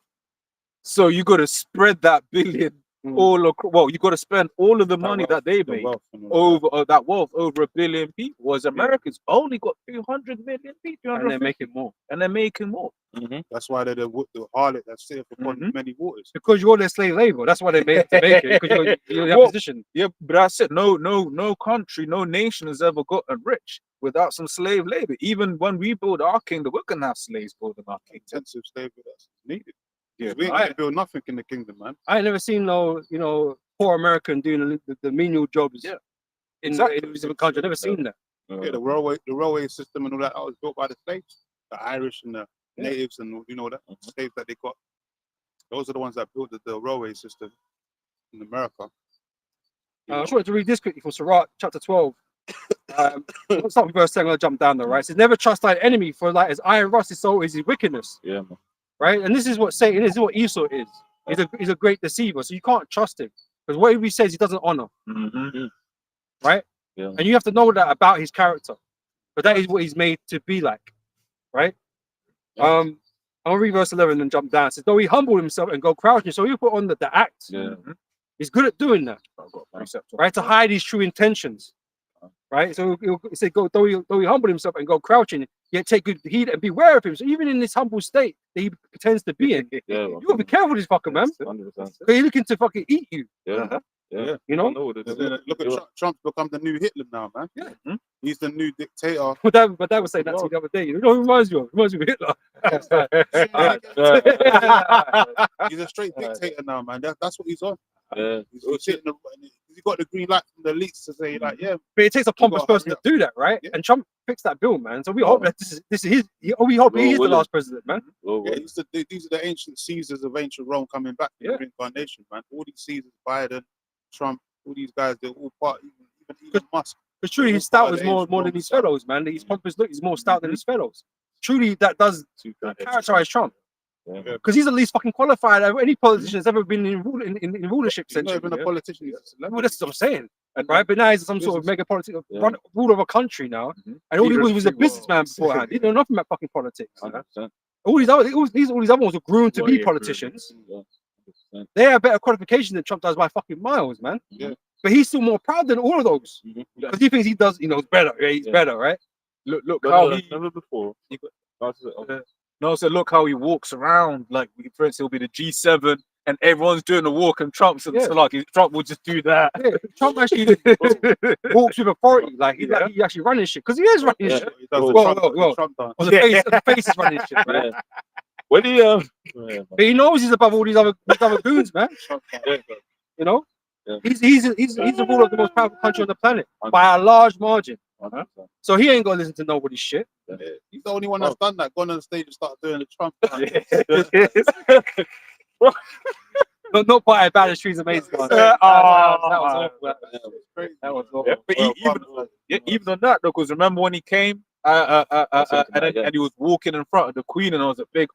So you got to spread that billion all across. Well, you got to spend all of the money that they The make wealth and all over that wealth over 1 billion people. Whereas America's only got 200 million people, And they're making more. and they're making more. that. That's why they're the harlot that sitteth upon many waters. Because you're their slave labor. That's why they made it to make it. Because you're in that Well, position. Yeah, but that's it. No country, no nation has ever gotten rich without some slave labor. Even when we build our kingdom, we're gonna have slaves building our kingdom. Intensive slavery that's needed. Yeah, We ain't gonna build nothing in the kingdom, man. I ain't never seen no, poor American doing the menial jobs. Yeah. In Exactly. a different country. I've never seen that. Yeah, the railway system and all that was built by the slaves, the Irish and the natives, and that slaves that they got. Those are the ones that built the railway system in America. I just wanted to read this quickly from Sirach chapter 12. Let's start with verse 10. I'm gonna jump down there, right? It says, "Never trust thine enemy, for like as iron rust, so is his wickedness." Yeah, man. Right? And this is what Satan is. This is what Esau is. He's a great deceiver. So you can't trust him because whatever he says, he doesn't honor. Right? Yeah. And you have to know that about his character, but that is what he's made to be like. Right? I'll read verse 11 and jump down. It says, "Though he humbled himself and go crouching," so you put on the act. Yeah. He's good at doing that. Right? To hide his true intentions. Right? So it said, though he humbled himself and go crouching, yet take good heed and beware of him. So even in this humble state that he pretends to be in, Yeah, you gotta be careful with this fucker, man. 100%. Because he's looking to fucking eat you. Yeah. Yeah. You know? I know what it is. Look at Trump's become the new Hitler now, man. Yeah. He's the new dictator. But that was saying that to me the other day. You know who reminds you of? Reminds you of Hitler. He's a straight dictator now, man. That's what he's on. Yeah. He's got the green light from the elites to say, like, yeah, But it takes a pompous gotta person hurry to do that, right? Yeah. And Trump fixed that bill, man. So we hope that this is his. We hope he is the Willing. last president, man. Well, yeah, these are the ancient Caesars of ancient Rome coming back in Yeah. the reincarnation, man. All these Caesars, Biden, Trump, all these guys, they're all part, even Musk. Because truly, his stout is more than his fellows, man. His pompous look is more stout than his fellows. Truly, that does characterize Trump. Yeah. Because he's the least fucking qualified of any politician that's ever been in rulership. He's not Essentially, even a politician. He's a well, celebrity. that's what I'm saying, right? But now he's some sort of mega politics, rule of a country now, and all he was a businessman beforehand. He didn't know nothing about fucking politics. 100%. Oh, All these other ones were groomed to be politicians. Yeah. 100%. They have better qualification than Trump does by fucking miles, man. Yeah. But he's still more proud than all of those because he thinks he does, better. Yeah, he's better, right? Look But how he. never before. No, so look how he walks around. Like, for instance, he'll be the G7 and everyone's doing the walk, and Trump's so like Trump will just do that. Yeah, Trump actually walks with authority, like he actually running shit because he is running Yeah. shit. He does the Well. Trump dance. Well, the face is running shit, right? Yeah. When he But he knows he's above all these other goons, man. You know, Yeah. he's the ruler of the most powerful country on the planet by a large margin. So he ain't gonna listen to nobody's shit. Yeah. He's the only one that's done that. Gone on the stage and started doing the Trump. Not quite as bad as Trees Amazing. That was awful. That was awful. Yeah, but even on that though, because remember when he came, and he was walking in front of the Queen, and I was a big,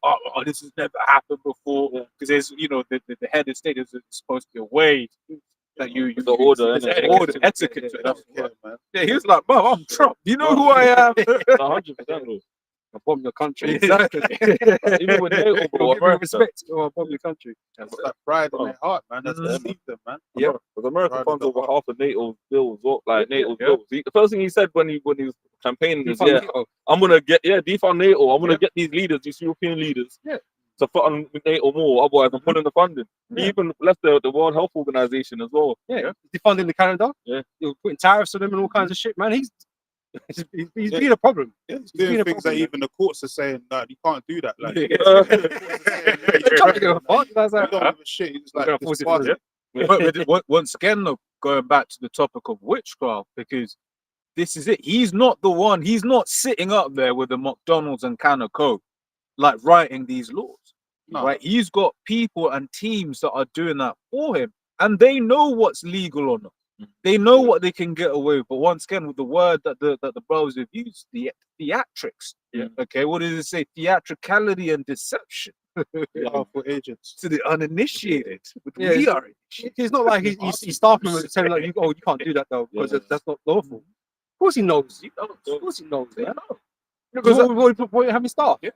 this has never happened before, because there's, the head of state is supposed to be away. That you The order, there's innit? order, etiquette. Yeah, man. Yeah, he was like, "Mom, I'm Trump. You know who I am." 100%, bro. I bomb your country. Exactly. Even with NATO, Don't bro, give me respect. Or I bomb your country. That's that pride in their heart, man. That's deceived them, man. Yeah. Because America Right, funds the over heart. half of NATO's bills, like NATO's Yeah. bills. The first thing he said when he was campaigning is, Defund "Yeah, NATO. I'm gonna defund NATO. I'm gonna Yeah. get these leaders, these European leaders, Yeah. to fund NATO more. Otherwise, I'm pulling the funding." He even left the World Health Organization as well. Yeah, he's defunding the Canada. Yeah. You're putting tariffs on them and all kinds of shit, man. He's been a problem. Yeah, he's been doing a things problem, that even the courts are saying that you can't do that. Like, I don't give a fuck. That's you like, don't give a shit. You just We're like gonna force just it pass through. it. But once again, though, going back to the topic of witchcraft, because this is it. He's not the one. He's not sitting up there with the McDonald's and Canada Code, like writing these laws. No. Right? He's got people and teams that are doing that for him, and they know what's legal or not. They know what they can get away with. But once again, with the word that the brothers have used, the theatrics. Yeah. Okay. What does it say? Theatricality and deception Powerful agents. to the uninitiated. But Yeah, we are. it's not like he's staff members telling like, you can't do that though because that's not lawful. Of course he knows. Of course he knows. They Man. know. Because what having staff. Yeah.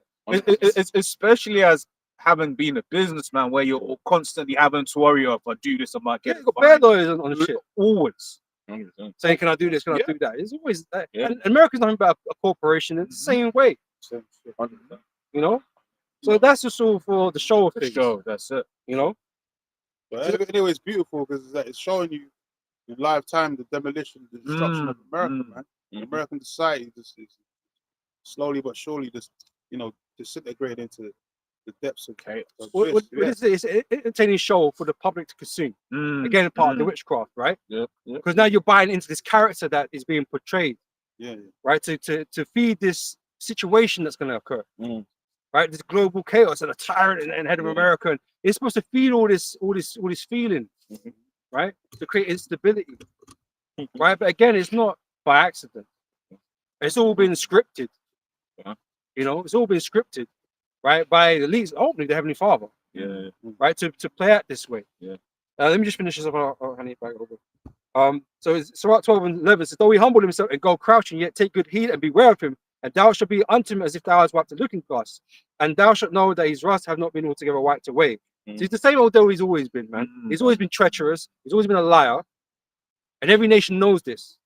Especially as having been a businessman where you're compconstantly having to worry if I do this, I might Yeah, get you got bad lawyers on the shit. always. 100%. Saying, can I do this? Can I Yeah. do that? It's always that. Yeah. And America's nothing but a corporation. It's the same way, 100%. you know. So that's just all for the show of things, Show, that's it. you know. But anyway, it's beautiful because it's showing you in live time the demolition, the destruction of America, man. American society just is slowly but surely just disintegrating into the depths of Okay. It's an entertaining show for the public to consume. Again, part of the witchcraft, right? Yeah. Because now you're buying into this character that is being portrayed, yeah. right? To feed this situation that's going to occur, Mm. right? This global chaos and a tyrant and head of America. And it's supposed to feed all this feeling, right? To create instability, right? But again, it's not by accident. It's all been scripted. You know, it's all been scripted, right? By at least hopefully the Heavenly Father, Yeah. right? To play out this way. Yeah. Let me just finish this off. I'll hand it back over. So it's Sirach 12 and 11 says, though he humble himself and go crouching, yet take good heed and beware of him. And thou shalt be unto him as if thou hast wiped a looking glass. And thou shalt know that his rust have not been altogether wiped away. So he's the same old devil he's always been, man. He's always been treacherous. He's always been a liar. And every nation knows this,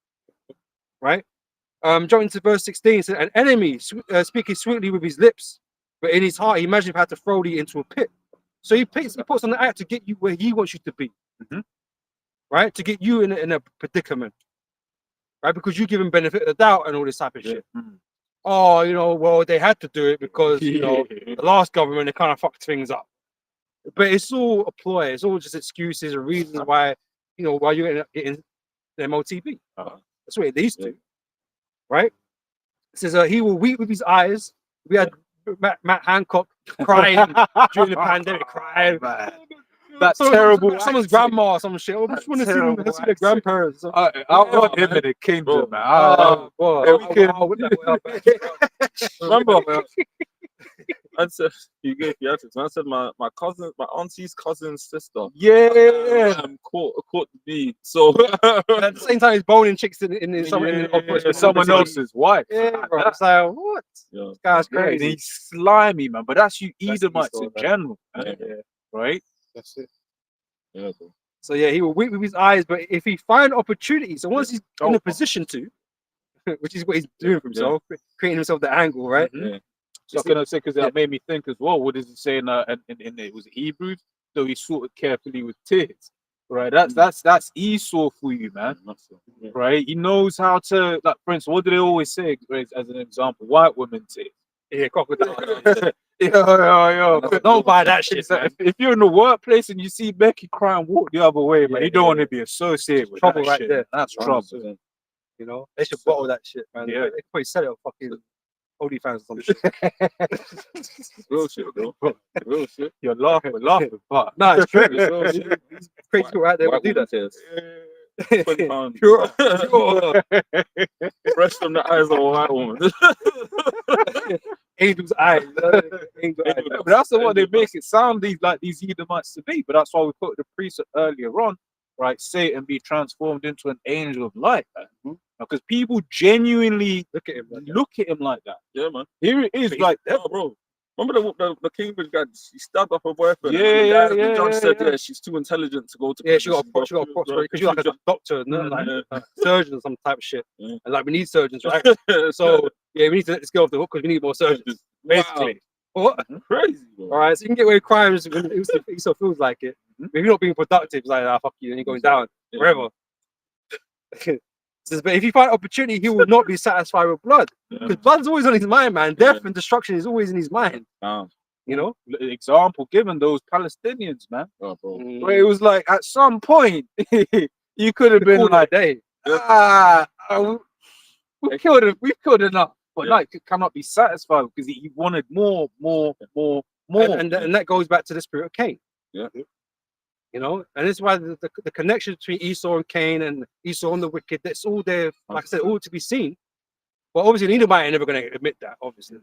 right? Jumping to verse 16, it says, an enemy speaking sweetly with his lips, but in his heart he imagined how to throw thee into a pit. So he puts on the act to get you where he wants you to be, right? To get you in a predicament, right? Because you give him benefit of the doubt and all this type of shit. Oh, well, they had to do it because the last government they kind of fucked things up. But it's all a ploy. It's all just excuses and reasons why you're getting the MOTB. That's what it leads to, right? It says he will weep with his eyes. We had Matt Hancock crying during the pandemic, crying. That terrible someone's grandma or some shit. I just want to see their grandparents. I want him in the kingdom, man. Remember, I said you gave the answers. I said my cousin, my auntie's cousin's sister. Yeah. Caught me. So at the same time, he's boning chicks in someone else's wife. Yeah, bro. It's like, what? Yeah. This guy's crazy. He's slimy, man. But that's you Edomites Esau, in man. general, man. Right? That's it. Yeah, bro. So yeah, he will weep with his eyes, but if he find opportunity, so once he's in a position to, which is what he's doing for himself, creating himself the angle, right? Yeah. So I can say because that made me think as well. What does it say in it was Hebrews? So he sought it carefully with tears, right? That's Esau for you, man. Yeah. Right? He knows how to, like, for instance, what do they always say? As an example, white women tears. Yeah, crocodile. Yo. Don't buy that shit, So man. if you're in the workplace and you see Becky crying, walk the other way, man. Yeah, You don't yeah, want to be associated with Trouble that right shit. there. That's Right. trouble. You know, they should bottle that shit, man. Yeah. They probably sell it on fucking OnlyFans or some shit. Real shit, bro. Real shit. You're laughing, but Nah, it's true. Real shit. Crazy people out there White will do woman that. tears. £20. Pure. Fresh from the eyes of a white woman. Angel's eyes. Angel's eyes. but that's the what they make it sound these Edomites to be. But that's why we put the precept earlier on, right? Satan be transformed into an angel of light, because people genuinely Look at him. Man. look at him like that. Yeah, man. Here it is, like Oh, bro. Remember the Cambridge guy? She stabbed up her boyfriend. Yeah, and the judge said, yeah. she's too intelligent to go to. Yeah, she got a prison. because you're like a doctor, no? Like a surgeon or some type of shit. Yeah. And like we need surgeons, right? So yeah, we need to let this go off the hook because we need more surgeons. Basically. What? Crazy, bro. All right, so you can get away with crimes when it still feels like it. If you're not being productive, it's like, fuck you, and you're going down forever. Says, but if you find opportunity, he will not be satisfied with blood. Because blood's always on his mind, man. Death and destruction is always in his mind. You know? Example given those Palestinians, man. Oh, bro. Where it was like at some point you could have been All like, day. we've killed enough. But like it cannot be satisfied because he wanted more. And that goes back to the spirit of Cain. Yeah. You know, and this is why the connection between Esau and Cain and Esau and the wicked, that's all there, like I said, all to be seen. But obviously, the Edomite ain't never going to admit that, obviously.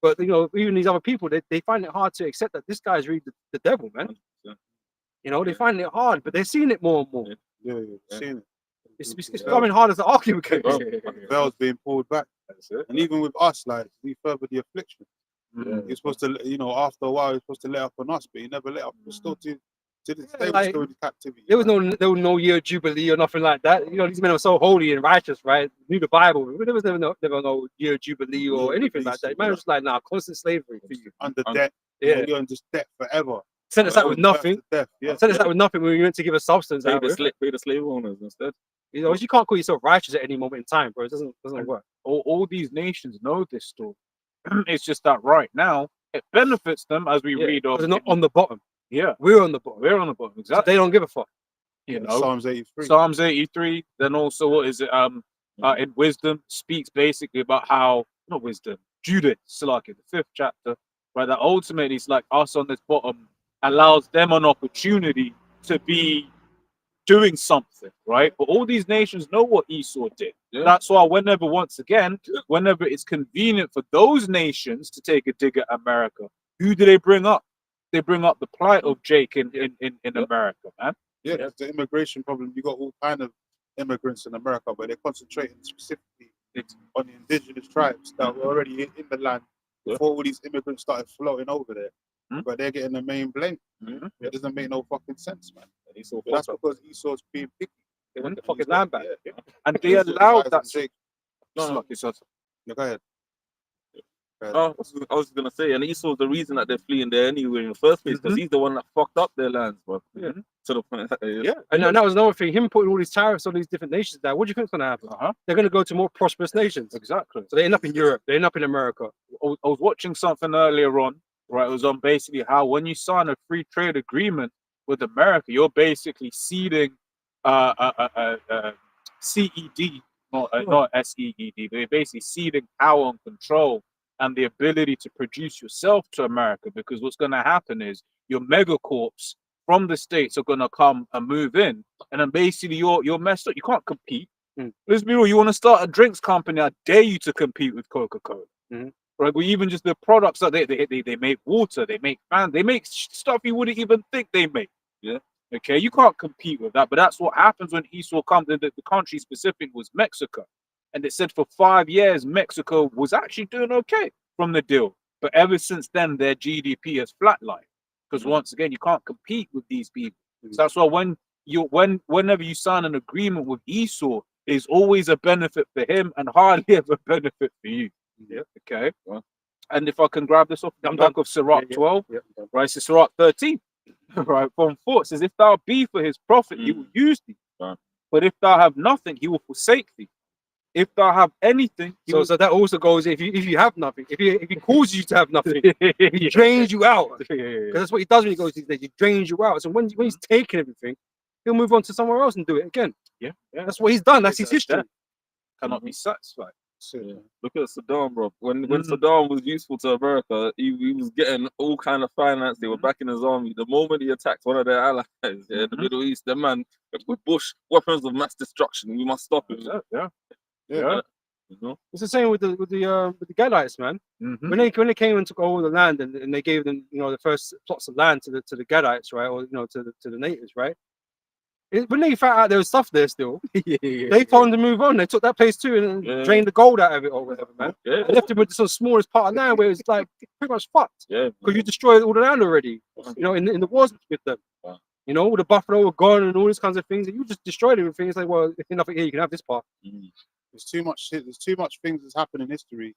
But, you know, even these other people, they find it hard to accept that this guy's really the devil, man. Yeah. You know, they find it hard, but they're seeing it more and more. Yeah, seen it. It's becoming harder to argue with Cain. Veil's being pulled back. And even with us, like, we further the affliction. You're supposed to, you know, after a while, you're supposed to let up on us, but you never let up. We're still to this day, we're still in captivity. There was no year of jubilee or nothing like that. You know, these men were so holy and righteous, right? Knew the Bible. There was never no year of jubilee or anything like that. Man was like, nah, constant slavery for you. Under debt. Yeah. You're in just debt forever. Sent us out with nothing. Death, yeah. Sent us out with nothing when we went to give a substance. Pay Out with. the slave owners instead. You know, you can't call yourself righteous at any moment in time, bro. It doesn't work. All these nations know this story. It's just that right now it benefits them as we read They're on. not on the bottom. Yeah, We're on the bottom. we're on the bottom. So Exactly. they don't give a fuck. You know, Psalms 83. Psalms 83. Then also, what is it? In Wisdom speaks basically about how not wisdom, Judith, Salaki, the 5th chapter, right? That ultimately it's like us on this bottom allows them an opportunity to be doing something, right? But all these nations know what Esau did. Yeah. That's why whenever it's convenient for those nations to take a dig at America, who do they bring up? They bring up the plight of Jake in America, man. Yeah, that's the immigration problem. You got all kind of immigrants in America, but they're concentrating specifically on the indigenous tribes that were already in the land before all these immigrants started floating over there. But they're getting the main blame. It doesn't make no fucking sense, man. But that's because Esau's being picky. They want the fucking land back. And they allowed that. No. Yeah, go ahead. I was gonna say, and Esau's the reason that they're fleeing there anyway in the first place, because he's the one that fucked up their lands, bro. To the point that And that was another thing. Him putting all these tariffs on these different nations down. What do you think's going to happen? They're going to go to more prosperous nations. Exactly. So they end up in Europe. They end up in America. I was watching something earlier on, right? It was on basically how when you sign a free trade agreement with America, you're basically ceding CED, not SEED, but you're basically ceding power and control and the ability to produce yourself to America, because what's going to happen is your megacorps from the States are going to come and move in, and then basically you're messed up. You can't compete. Let's be real. You want to start a drinks company, I dare you to compete with Coca-Cola. Right? But even just the products that they make water, they make fans, they make stuff you wouldn't even think they make. Yeah. Okay, you can't compete with that. But that's what happens when Esau comes. The country specific was Mexico. And it said for 5 years, Mexico was actually doing okay from the deal. But ever since then, their GDP has flatlined. Because once again, you can't compete with these people. So that's why whenever you sign an agreement with Esau, there's always a benefit for him and hardly ever a benefit for you. Yeah. Okay. And if I can grab this off the back of Sirach 12, right? So Sirach 13, right? From 4 it says, if thou be for his profit, he will use thee. But if thou have nothing, he will forsake thee. if thou have anything, he So, will- so that also goes if you have nothing, if he causes you to have nothing, he drains you out. Because that's what he does when he goes these days. He drains you out. So when he's taking everything, he'll move on to somewhere else and do it again. yeah, That's what he's done. That's his history. cannot be satisfied. Yeah. Look at Saddam, bro. When Mhm. Saddam was useful to America, he was getting all kind of finance. They were backing his army. The moment he attacked one of their allies, in the Middle East, the man with Bush weapons of mass destruction. We must stop him. Yeah. You know? It's the same with the Gadites, man. Mhm. When they came and took over the land and they gave them the first plots of land to the Gadites, right, or to the natives, right. When they found out there was stuff there still, they told them to move on. They took that place too and drained the gold out of it or whatever, man. Yeah. They left it with the smallest part of land where it's like pretty much fucked Yeah. because you destroyed all the land already. In the wars with them. Wow. All the buffalo were gone and all these kinds of things. And you just destroyed everything. It's like, well, if nothing here, you can have this part. There's too much shit. There's too much things that's happened in history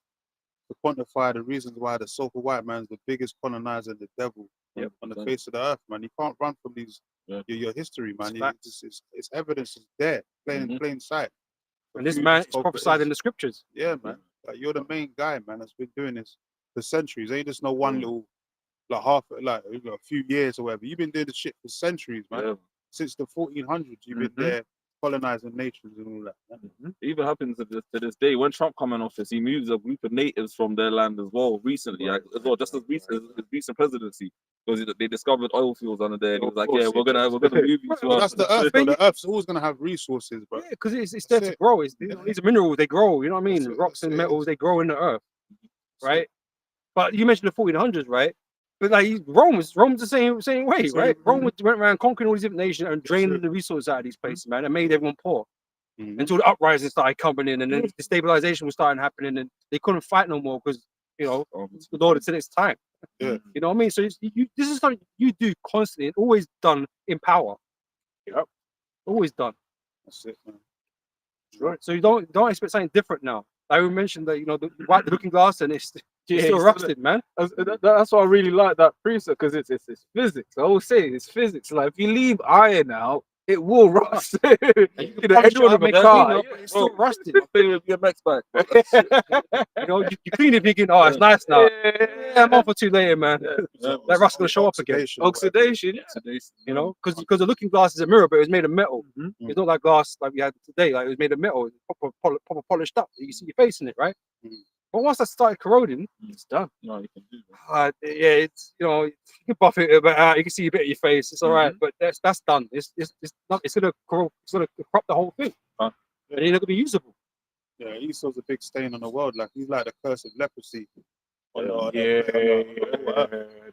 to quantify the reasons why the so-called white man's the biggest colonizer and the devil on the face of the earth, man. You can't run from these your history, man. It's evidence is there, plain in plain sight. And this man is prophesied in the scriptures. Yeah, man. Like, you're the main guy, man, that's been doing this for centuries. Ain't just no one little a few years or whatever. You've been doing this shit for centuries, man. Yeah. Since the 1400s, you've been there colonizing nations and all that. Man. It even happens to this day. When Trump come in office, he moves a group of natives from their land as well. Recently, as well, just as recent as his recent presidency, because they discovered oil fields under there. And he was like, "Yeah, we're gonna move you to." Well, that's the earth. Bro. The earth's always gonna have resources, bro. Yeah, because it's there to grow. These are minerals, they grow. You know what I mean? Rocks and metals, they grow in the earth, right? But you mentioned the 1400s, right? But like Rome's the same way, right? Rome went around conquering all these different nations and draining the resources out of these places, man, and made everyone poor. Until the uprising started coming in, and then the stabilization was starting happening, and they couldn't fight no more because the Lord had said it's time. Yeah. You know what I mean? So this is something you do constantly, and always done in power. Yep. Always done. That's it, man. Right. So you don't expect something different now. Like we mentioned that the looking glass and it's still rusted, man. That's why I really like that precept, because it's physics. I always say it's physics. Like if you leave iron out, it will rust. Everyone will car, it's still rusted. Your next back. You clean it, thinking, oh, it's nice now. Yeah, a month or two later, man, that rust's gonna show up again. Oxidation. Because the looking glass is a mirror, but it was made of metal. It's not like glass like we had today. Like it was made of metal, proper polished up. You see your face in it, right? But once that started corroding, it's done. No, you can do it's you can buff it a bit out. You can see a bit of your face. It's all right, but that's done. It's gonna corrode. It's gonna corrupt the whole thing. And it's not gonna be usable. Yeah, Esau's a big stain on the world. Like he's like the curse of leprosy.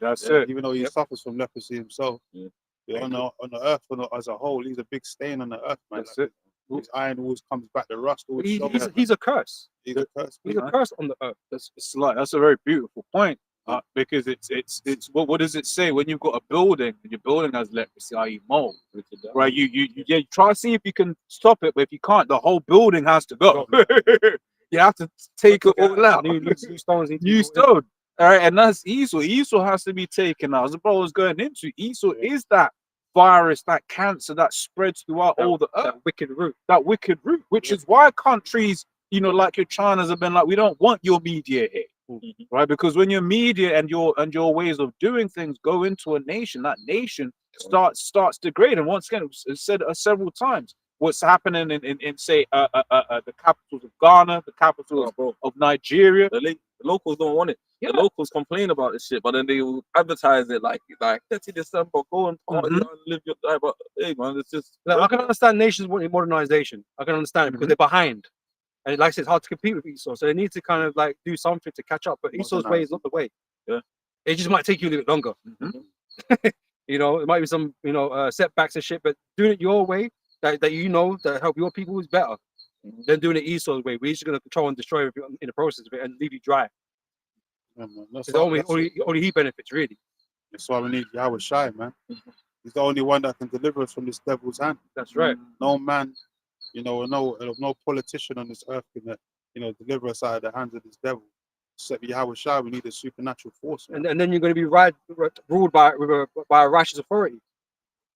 That's it. Even though he suffers from leprosy himself, on the earth as a whole, he's a big stain on the earth, man. That's it. His iron always comes back to rust. He's a curse. He's a curse. He's a curse on the earth. That's a very beautiful point. Because it's what does it say when you've got a building and your building has leprosy, i.e. mold, right? You try to see if you can stop it, but if you can't, the whole building has to go. You have to take it all out. New stones. New stone. All right, and that's Esau. Esau has to be taken out. As the brother was going into, Esau is that virus, that cancer that spreads throughout all the earth. That wicked root, which is why countries, like your China's have been like, we don't want your media here, right? Because when your media and your ways of doing things go into a nation, that nation starts degrading. Once again, it's said several times. What's happening in say the capitals of Ghana, the capitals of Nigeria. The locals don't want it. Yeah. The locals complain about this shit, but then they will advertise it like 30 December, go and party and live your life. But hey, man, it's just. I can understand nations wanting modernization. I can understand it because they're behind, and like I said, it's hard to compete with Esau. So they need to kind of like do something to catch up. But Esau's way is not the way. Yeah, it just might take you a little bit longer. It might be some setbacks and shit, but doing it your way that help your people is better than doing it Esau's way. We're just gonna control and destroy everything in the process of it and leave you dry. Because only he benefits, really. That's why we need Yahweh Shai, man. He's the only one that can deliver us from this devil's hand. That's right. No man, no politician on this earth can, deliver us out of the hands of this devil. Except Yahweh Shai, we need a supernatural force. And then you're going to be ruled by a righteous authority.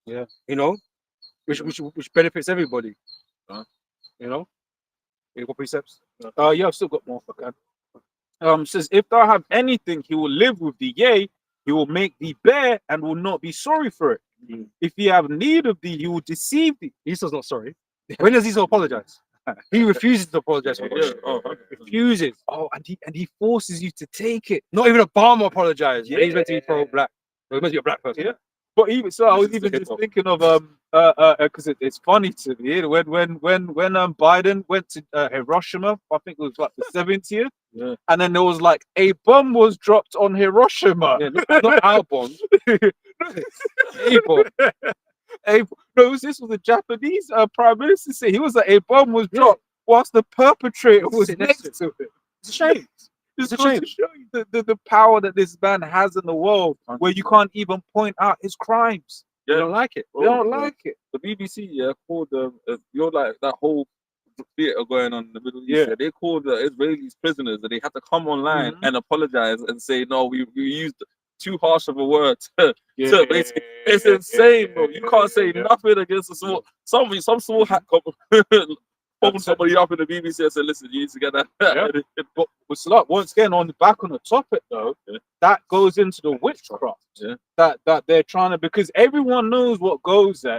Yeah. Which benefits everybody. You got precepts? Yeah, I've still got more if I can. Says if thou have anything, he will live with thee, yea, he will make thee bear and will not be sorry for it. Mm. If he have need of thee, he will deceive thee. Esau's not sorry. When does Esau apologize? He refuses to apologize for Yeah. it. Oh, Refuses. Oh, and he forces you to take it. Not even Obama apologized. Yeah. Yeah. He's meant to be pro-black. He's meant to be a black person. Yeah. But even so, I was This is even the just hip-hop. thinking of because it's funny to me when Biden went to Hiroshima. I think it was like the 70th. Yeah. And then there was like a bomb was dropped on Hiroshima. Yeah, not our bomb. A bomb. No, this was the Japanese prime minister. Say he was like a bomb was dropped whilst the perpetrator was Sit next next to it. It's a shame. It's a goes shame. to show you the power that this man has in the world, where you can't even point out his crimes. You Yeah. don't like it. They don't like it. The BBC, called like that whole theater going on in the Middle East. Yeah. Yeah, they called the Israelis prisoners, and they had to come online Mhm. and apologize and say, no, we used too harsh of a word. Yeah, So basically, it's insane, bro. You can't say nothing against a small, some small hack phone somebody up in the BBC and said, listen, you need to get that. Yeah. But it's like once again on the topic though, that goes into the witchcraft. Yeah. That they're trying to, because everyone knows what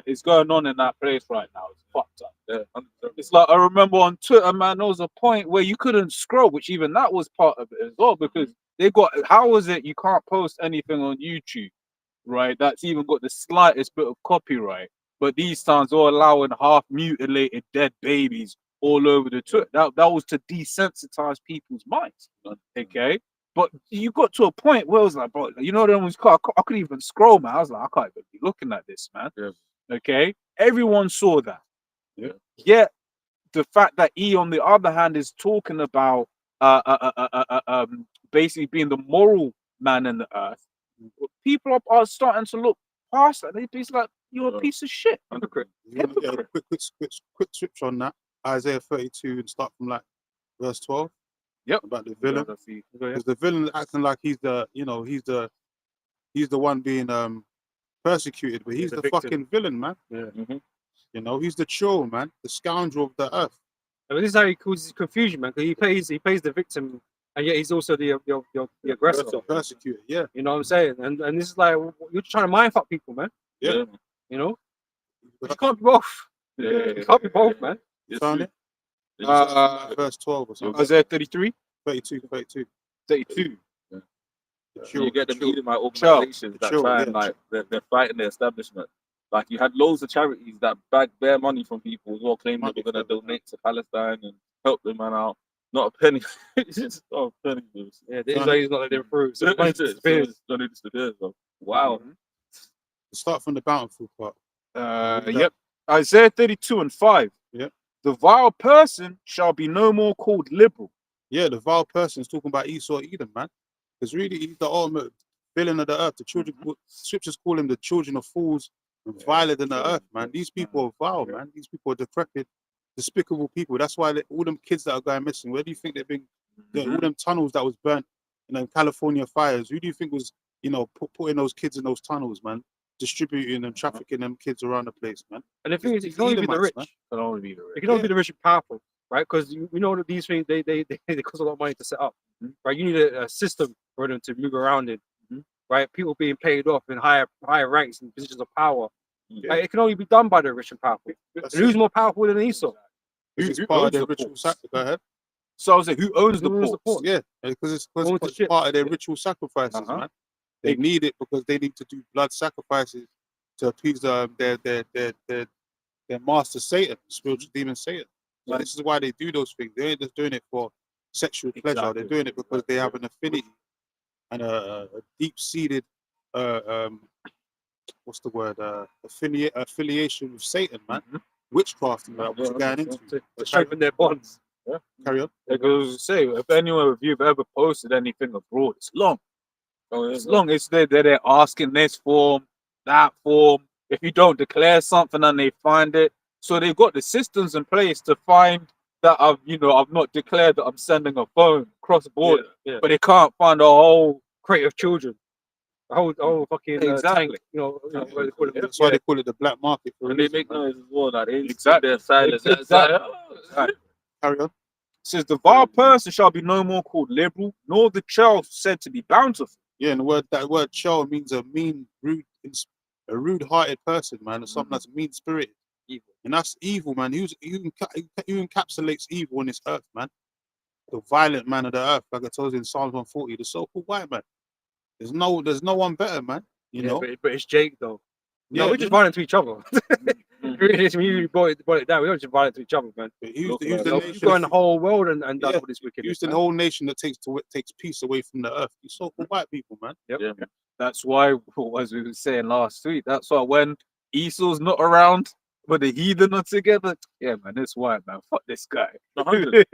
is going on in that place right now. It's fucked up. Yeah, 100%. It's like I remember on Twitter, man, there was a point where you couldn't scroll, which even that was part of it as well, because they got, how was it you can't post anything on YouTube, right? That's even got the slightest bit of copyright. But these times are allowing half mutilated dead babies all over the Twitter. That was to desensitize people's minds. Okay. But you got to a point where it was like, bro, you know, there was I couldn't even scroll, man. I was like, I can't even be looking at this, man. Yeah. Okay. Everyone saw that. Yeah. Yet the fact that he, on the other hand, is talking about basically being the moral man in the earth, people are starting to look past that. They're like, you're a piece of shit. Hypocrite. You want to get a quick switch on that? Isaiah 32 and start from like verse 12. Yep. About the villain. Yeah. Because the villain acting like he's the one being persecuted, but he's the the victim. fucking villain, man. Yeah. Mhm. You know, he's the troll, man, the scoundrel of the earth. I mean, this is how he causes confusion, man. Because he plays the victim, and yet he's also the aggressor. Persecuted, yeah. You know what I'm saying? And this is like you're trying to mind fuck people, man. Yeah. You know, but you can't be both. Yeah. You can't be both, man. Yes, Found you- it? Verse 12 or something. Isaiah 33, 32. 32. The You troll, get the them troll. Edomite organizations that Sure, try yeah. and like they're fighting the establishment. Like you had loads of charities that bag bare money from people as well, claiming they were going to donate to Palestine and help them man out. Not a penny. It's just not a penny. Yeah, the Israelis not letting them through. So money disappears. Money disappears, bro. Wow. Start from the bountiful part. Yep. Isaiah 32 and 5. Yep. The vile person shall be no more called liberal. Yeah, the vile person is talking about Esau Edom, man. Because really, he's the ultimate villain of the earth. The children, scriptures call him the children of fools and viler than the earth, man. These people are vile, man. These people are decrepit, despicable people. That's why all them kids that are going missing, where do you think they've been? All them tunnels that was burnt in them California fires, who do you think was, putting those kids in those tunnels, man? Distributing and trafficking them kids around the place, man. And the thing is, it can only be the Edomites, rich. man. Can only be the It can only be the rich and powerful, right? Because we know that these things they cost a lot of money to set up, right? You need a system for them to move around in, right? People being paid off in higher ranks and positions of power. Yeah. Right? It can only be done by the rich and powerful. That's And who's more powerful than Esau? It's who part of owns their the ritual ports? sacrifice. Go ahead. So I was like, who owns the Who owns the ports? ports? Yeah, because it's Owns the ship. part of their ritual sacrifices, Uh-huh. man. They need it because they need to do blood sacrifices to appease their master Satan, spiritual demon Satan. So Right. this is why they do those things. They ain't just doing it for sexual pleasure. Exactly. They're doing it because they have an affinity and a deep-seated what's the word? Affiliation with Satan, man. Witchcraft, man. What you're going into. To strengthen their bonds. Carry on. Like I was say, if anyone of you have ever posted anything abroad, it's long. Oh, yeah, As long as they're asking this form, that form. If you don't declare something and they find it, so they've got the systems in place to find that I've not declared that I'm sending a phone cross border, Yeah. but they can't find a whole. Crate of children. The whole fucking Exactly. tank, what they call it. That's why they call it the black market. For a And they reason, make man. noise as well. Like they Exactly. their silence. Exactly. Like, Carry on. says the vile person shall be no more called liberal, nor the child said to be bountiful. Yeah, and that word "chel" means a mean, a rude-hearted person, man, or something that's mean-spirited. Evil. And that's evil, man. Who encapsulates evil on this earth, man? The violent man of the earth, like I told you in Psalms 140, the so-called white man. There's no one better, man. You know. but it's Jake though. No, Yeah, we're just violent to each other. Really, when you boil it down, we're just violent to each other, man. But Look, who's the man, You've nation? gone the whole world and done Yeah, all this wickedness. Who's the man. whole nation that takes peace away from the earth? You so-called white people, man. Yep. Yeah. That's why, as we were saying last week, that's why when Esau's not around, but the heathen are together, yeah, man, this white man, fuck this guy. 100.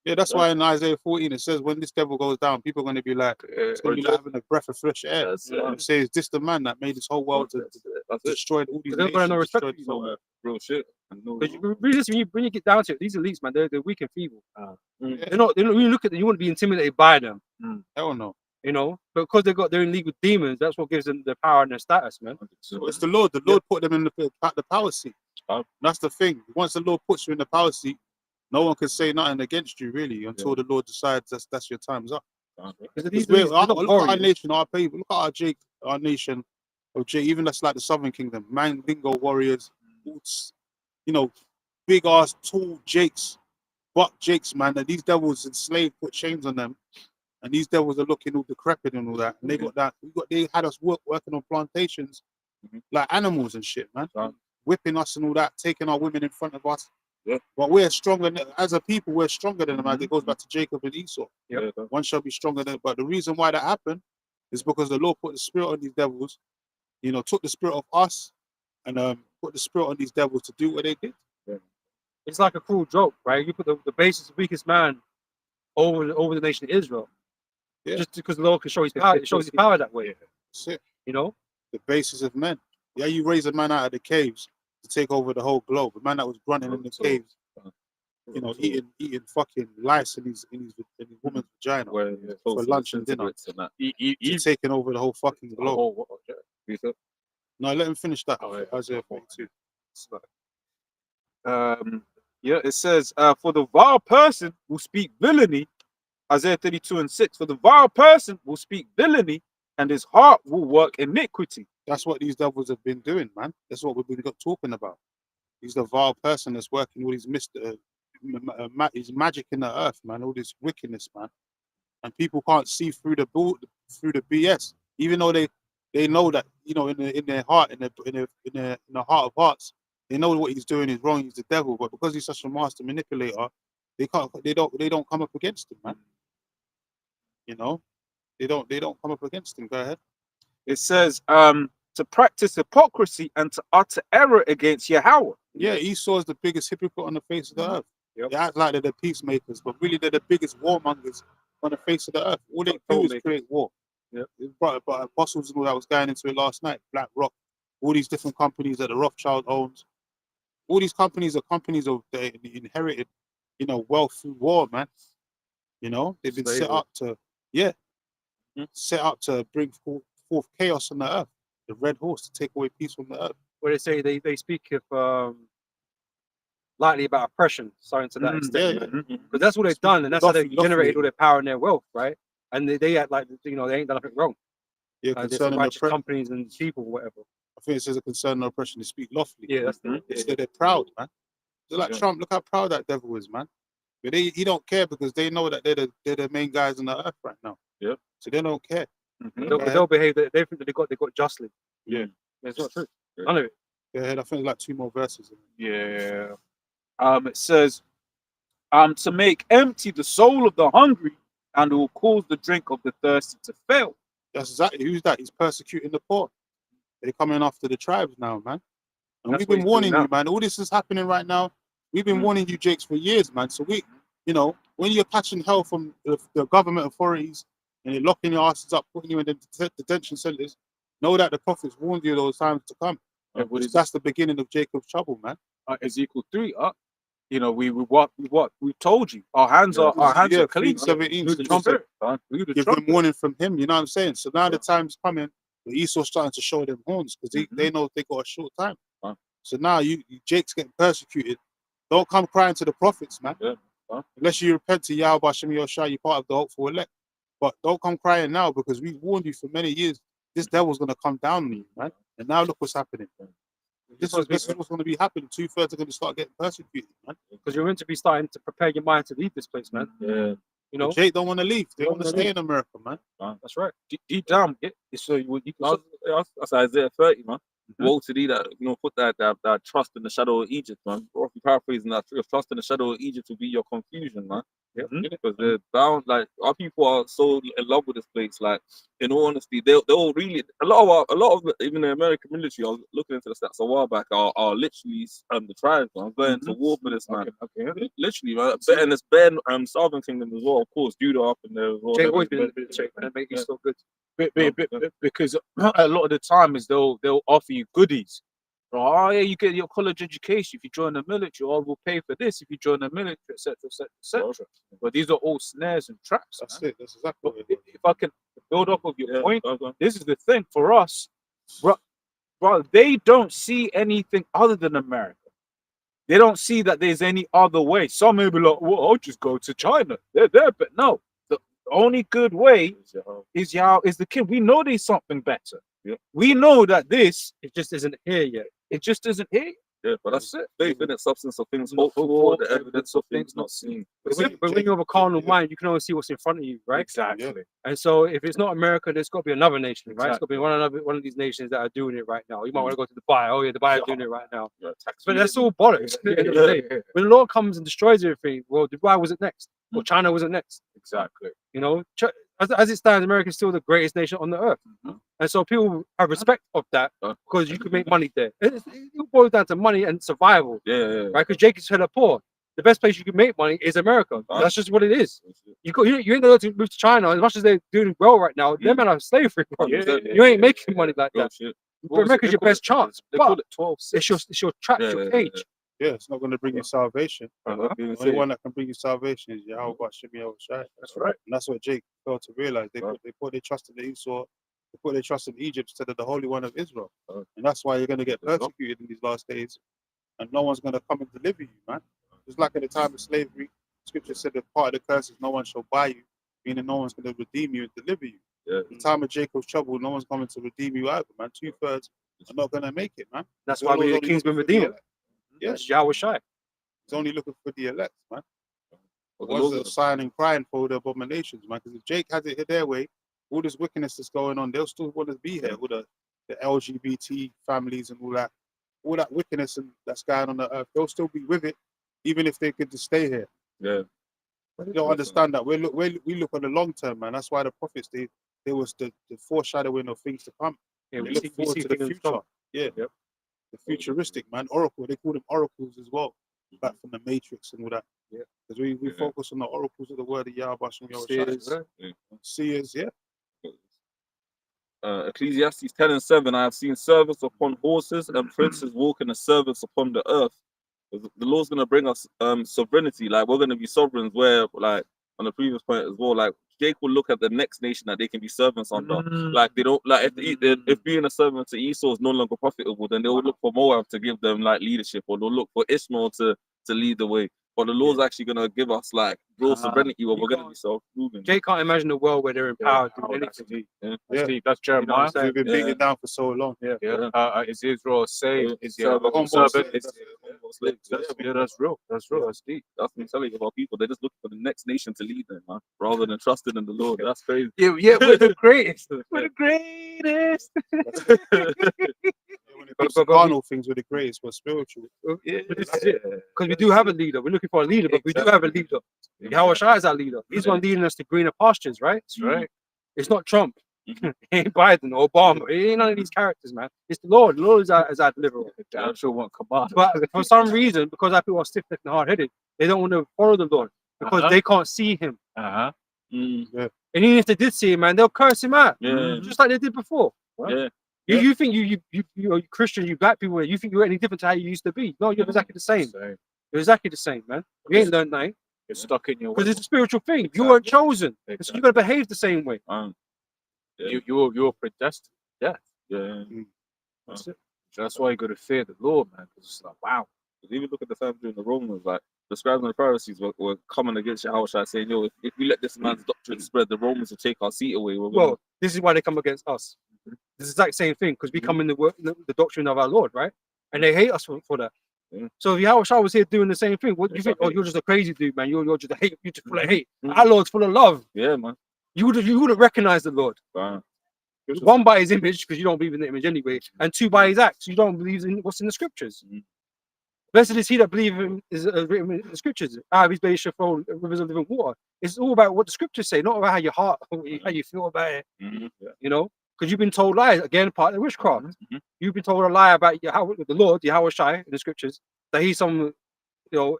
Yeah, that's why in Isaiah 14 it says when this devil goes down, people are going to be like, it's going to be like having a breath of fresh air. That's It says, is this the man that made this whole world to it. destroy all these They've got no nations? respect destroyed for you the no whole more. earth? Real shit. And no- But when you get down to it, these elites, man, they're weak and feeble. Mm. They're not. When you look at them, you want to be intimidated by them, Hell no. you know. But because they're in league with demons, that's what gives them the power and the status, man. So it's the Lord. The Lord put them in the power seat. Oh. That's the thing. Once the Lord puts you in the power seat, no one can say nothing against you, really, until the Lord decides that's your time's up. Because these Look elites, at they're not our warriors. nation, our people. Look at our nation of Jake. Even that's like the Southern Kingdom, Mandingo warriors, boots, you know, big ass tall Jakes, buck Jakes, man. And these devils enslaved, put chains on them, and these devils are looking all decrepit and all that. And they got that. They had us working on plantations like animals and shit, man. Whipping us and all that, taking our women in front of us. Yeah. But we're stronger as a people. We're stronger than them. As it goes back to Jacob and Esau. Yeah. One shall be stronger than. But the reason why that happened is because the Lord put the spirit on these devils. You know, took the spirit of us and put the spirit on these devils to do what they did. It's like a cruel joke, right? You put the basis, weakest man over the nation of Israel, Yeah. just because the Lord can show his power. It shows his power that way, That's it. you know. The basis of men. Yeah, you raise a man out of the caves to take over the whole globe. A man that was grunting in the caves, you know, eating fucking lice in his woman's vagina for lunch and dinner. He's taking over the whole fucking globe. No, let him finish that. Isaiah 42. Yeah, it says, for the vile person will speak villainy, Isaiah 32:6. For the vile person will speak villainy, and his heart will work iniquity. That's what these devils have been doing, man. That's what we've been talking about. He's the vile person that's working all these he's magic in the earth, man. All this wickedness, man. And people can't see through the BS, even though they know that, you know, in their heart, in the heart of hearts, they know what he's doing is wrong. He's the devil, but because he's such a master manipulator, they don't come up against him, man. You know, they don't come up against him. Go ahead. It says, to practice hypocrisy and to utter error against Yahweh. Yeah, Esau is the biggest hypocrite on the face of the earth. Yep. They act like they're the peacemakers, but really they're the biggest warmongers on the face of the earth. All they do is create war. Yep. But Apostles and all that was going into it last night. BlackRock, all these different companies that the Rothschild owns. All these companies are companies of they inherited, you know, wealth through war, man. You know, they've been set up to, set up to bring forth chaos on the earth. The red horse to take away peace from the earth. Where they say they speak of lightly about oppression, something to that extent. Yeah. Because that's what they've done, and that's how they Lawfully. generated all their power and their wealth, right? And they act like, you know, they ain't done nothing wrong. Yeah, There's some concerning righteous oppression. companies and people, whatever. I think it says a concern of oppression. They speak lawfully. Yeah, that's the They're proud, man. They're like Trump. Look how proud that devil is, man. But he don't care because they know that they're the main guys on the earth right now. Yeah. So they don't care. They'll behave. They think that they got justly. Yeah. It's not true. None of it. Yeah, I think like 2 more verses. Yeah. It says, to make empty the soul of the hungry, and it will cause the drink of the thirsty to fail. That's exactly who's that. He's persecuting the poor. They're coming after the tribes now, man. And That's we've what been he's warning doing you, man. All this is happening right now. We've been warning you, Jakes, for years, man. So you know, when you're catching hell from the government authorities and they're locking your asses up, putting you in the detention centers, know that the prophets warned you those times to come. That's the beginning of Jacob's trouble, man. Ezekiel 3, you know, we told you. Our hands are clean. 17. Blew the trumpet. Give them warning from him, you know what I'm saying? So now the time's coming, but Esau's starting to show them horns because they know they got a short time. So now Jake's getting persecuted. Don't come crying to the prophets, man. Unless you repent to Yahweh Shem Yoshai, you're part of the hopeful elect. But don't come crying now, because we warned you for many years. This devil's going to come down on you, man. And now look what's happening. This is what's going to be happening. 2/3 are going to start getting persecuted, man. Because you're meant to be starting to prepare your mind to leave this place, man. Yeah. You know, Jake don't want to leave. They Don't want to wanna stay leave. in America, man. that's right. Deep down, so you can That's Isaiah 30, man. Mhm. Woe to thee that put that trust in the shadow of Egypt, man. Roughly paraphrasing that, your trust in the shadow of Egypt will be your confusion, man. Yeah. Because they're bound, like our people are so in love with this place. Like, in all honesty, they'll really a lot of even the American military. I was looking into the stats a while back. Are literally the tribes, man, going to war for this, man. Okay. Literally, man. And it's Ben Southern Kingdom as well, of course. Judah up in there as well. Jake always been in the military, man. Make you Yeah. so good. Because a lot of the time is they'll offer you goodies. Oh yeah, you get your college education if you join the military, or we'll pay for this if you join the military, etc., etc., etc. But these are all snares and traps. That's man. it. That's exactly But what it is. if I can build up of your point, Okay. this is the thing for us, bro. They don't see anything other than America. They don't see that there's any other way. Some may be like, well, I'll just go to China. They're there, but no. The only good way is the kid. We know there's something better. Yeah. We know that this, It just isn't here yet. it just isn't here. Yeah, but that's it. Faith in it, substance of things Not hoped for, hoped the for, evidence of things not seen. But when you have a carnal mind, you can only see what's in front of you, right? Exactly. And so if it's not America, there's got to be another nation, right? It's got to Exactly. be one of these nations that are doing it right now. You might want to go to Dubai. Oh yeah, Dubai is doing it right now. Yeah, tax But free. that's all bollocks. At the end of the day. When the Lord comes and destroys everything, well, Dubai wasn't next, or China wasn't next. Exactly. You know, as it stands, America is still the greatest nation on the earth, and so people have respect of that because you can make money there. It boils down to money and survival, Yeah. right? Because Jake is hella poor. The best place you can make money is America. That's just what it is. You ain't going to move to China as much as they're doing well right now. They're men are slavery. Bro. You ain't making money like that. But America's your best chance. They But call it 12. it's your trap, it's your cage. Yeah, it's not going to bring you salvation. The only one that can bring you salvation is Yahweh Shem Yoshai. That's right. And that's what Jake failed to realize. They put their trust in Esau. They put their trust in Egypt instead of the Holy One of Israel. And that's why you're going to get persecuted in these last days. And no one's going to come and deliver you, man. Just like at the time of slavery, Scripture said that part of the curse is no one shall buy you, meaning no one's going to redeem you and deliver you. Yeah. In the time of Jacob's trouble, no one's coming to redeem you either, man. 2/3 are not going to make it, man. That's why we're the kingsman redeemer. Yes, Yahweh Shai. he's only looking for the elect, man. Well, The ones that are sighing and crying for the abominations, man. Because if Jake has it their way, all this wickedness that's going on, they'll still want to be here with the LGBT families and all that wickedness that's going on the earth. They'll still be with it, even if they could just stay here. Yeah. But they don't understand that we look on the long term, man. That's why the prophets there was the foreshadowing of things to come. Yeah, They look forward to the things future. come. Yeah, the futuristic, man. Oracle, they call them oracles as well, back from the Matrix and all that. Yeah. Because we focus on the oracles of the word of Yahweh Shem Seers. Yoshai. Seers, yeah. Ecclesiastes 10:7. I have seen servants upon horses and princes walking as servants upon the earth. The Lord's gonna bring us sovereignty. Like, we're gonna be sovereigns. Where, like, on the previous point as well, like, Jake will look at the next nation that they can be servants under. Like, they don't like if being a servant to Esau is no longer profitable, then they will look for Moab to give them like leadership, or they'll look for Ishmael to lead the way. But the Lord's actually gonna give us like real sovereignty, where we're gonna be self-moving. Jake can't imagine a world where they're empowered to do anything. That's Jeremiah. We've been beaten down for so long. Is Israel saved? Is he a Servant, humble servant, servant? That's real. That's real. That's deep. That's what I'm telling you about people. They're just looking for the next nation to lead them, man, rather than trusting in the Lord. That's crazy. Yeah, we're the greatest. We're the greatest. When it comes to carnal things, we're the greatest, but spiritual. Because we do have a leader. We're looking for a leader, but we do have a leader. Yahweh Shai is our leader. He's one leading us to greener pastures, right? That's right. It's not Trump. It ain't Biden or Obama. It ain't none of these characters, man. It's the Lord. The Lord is our deliverer. I'm sure won't come out. But for some reason, because our people are stiff-necked and hard-headed, they don't want to follow the Lord because they can't see him. Uh-huh. And even if they did see him, man, they'll curse him out. Yeah. Just like they did before. Yeah. You think you're Christian, you black people, you think you're any different to how you used to be. No, you're exactly the same. You're exactly the same, man. You ain't learned nothing. You're stuck in your Because way. it's a spiritual thing. You weren't chosen. So Exactly. you got to behave the same way. You're predestined. Yeah. That's it. That's why you got to fear the Lord, man. Because it's like, wow. Even look at the time during the Romans, like the scribes and the Pharisees were coming against Yahushua, saying, "Yo, if we let this man's doctrine spread, the Romans will take our seat away." Well, this is why they come against us. This is the exact same thing because we come in the doctrine of our Lord, right? And they hate us for that. Yeah. So if Yahushua was here doing the same thing, what do you think? Oh, you're just a crazy dude, man. You're just a hate. You're just full of hate. Our Lord's full of love. Yeah, man. You wouldn't recognize the Lord. Wow. One, by his image, because you don't believe in the image anyway, and two, by his acts, you don't believe in what's in the scriptures. Blessed is he that believes in is written in the scriptures. Out of his belly shall flow rivers of living water. It's all about what the scriptures say, not about how your heart, how you feel about it. You know, because you've been told lies again, part of the witchcraft. You've been told a lie about how the Lord, Yahushua, in the scriptures, that he's some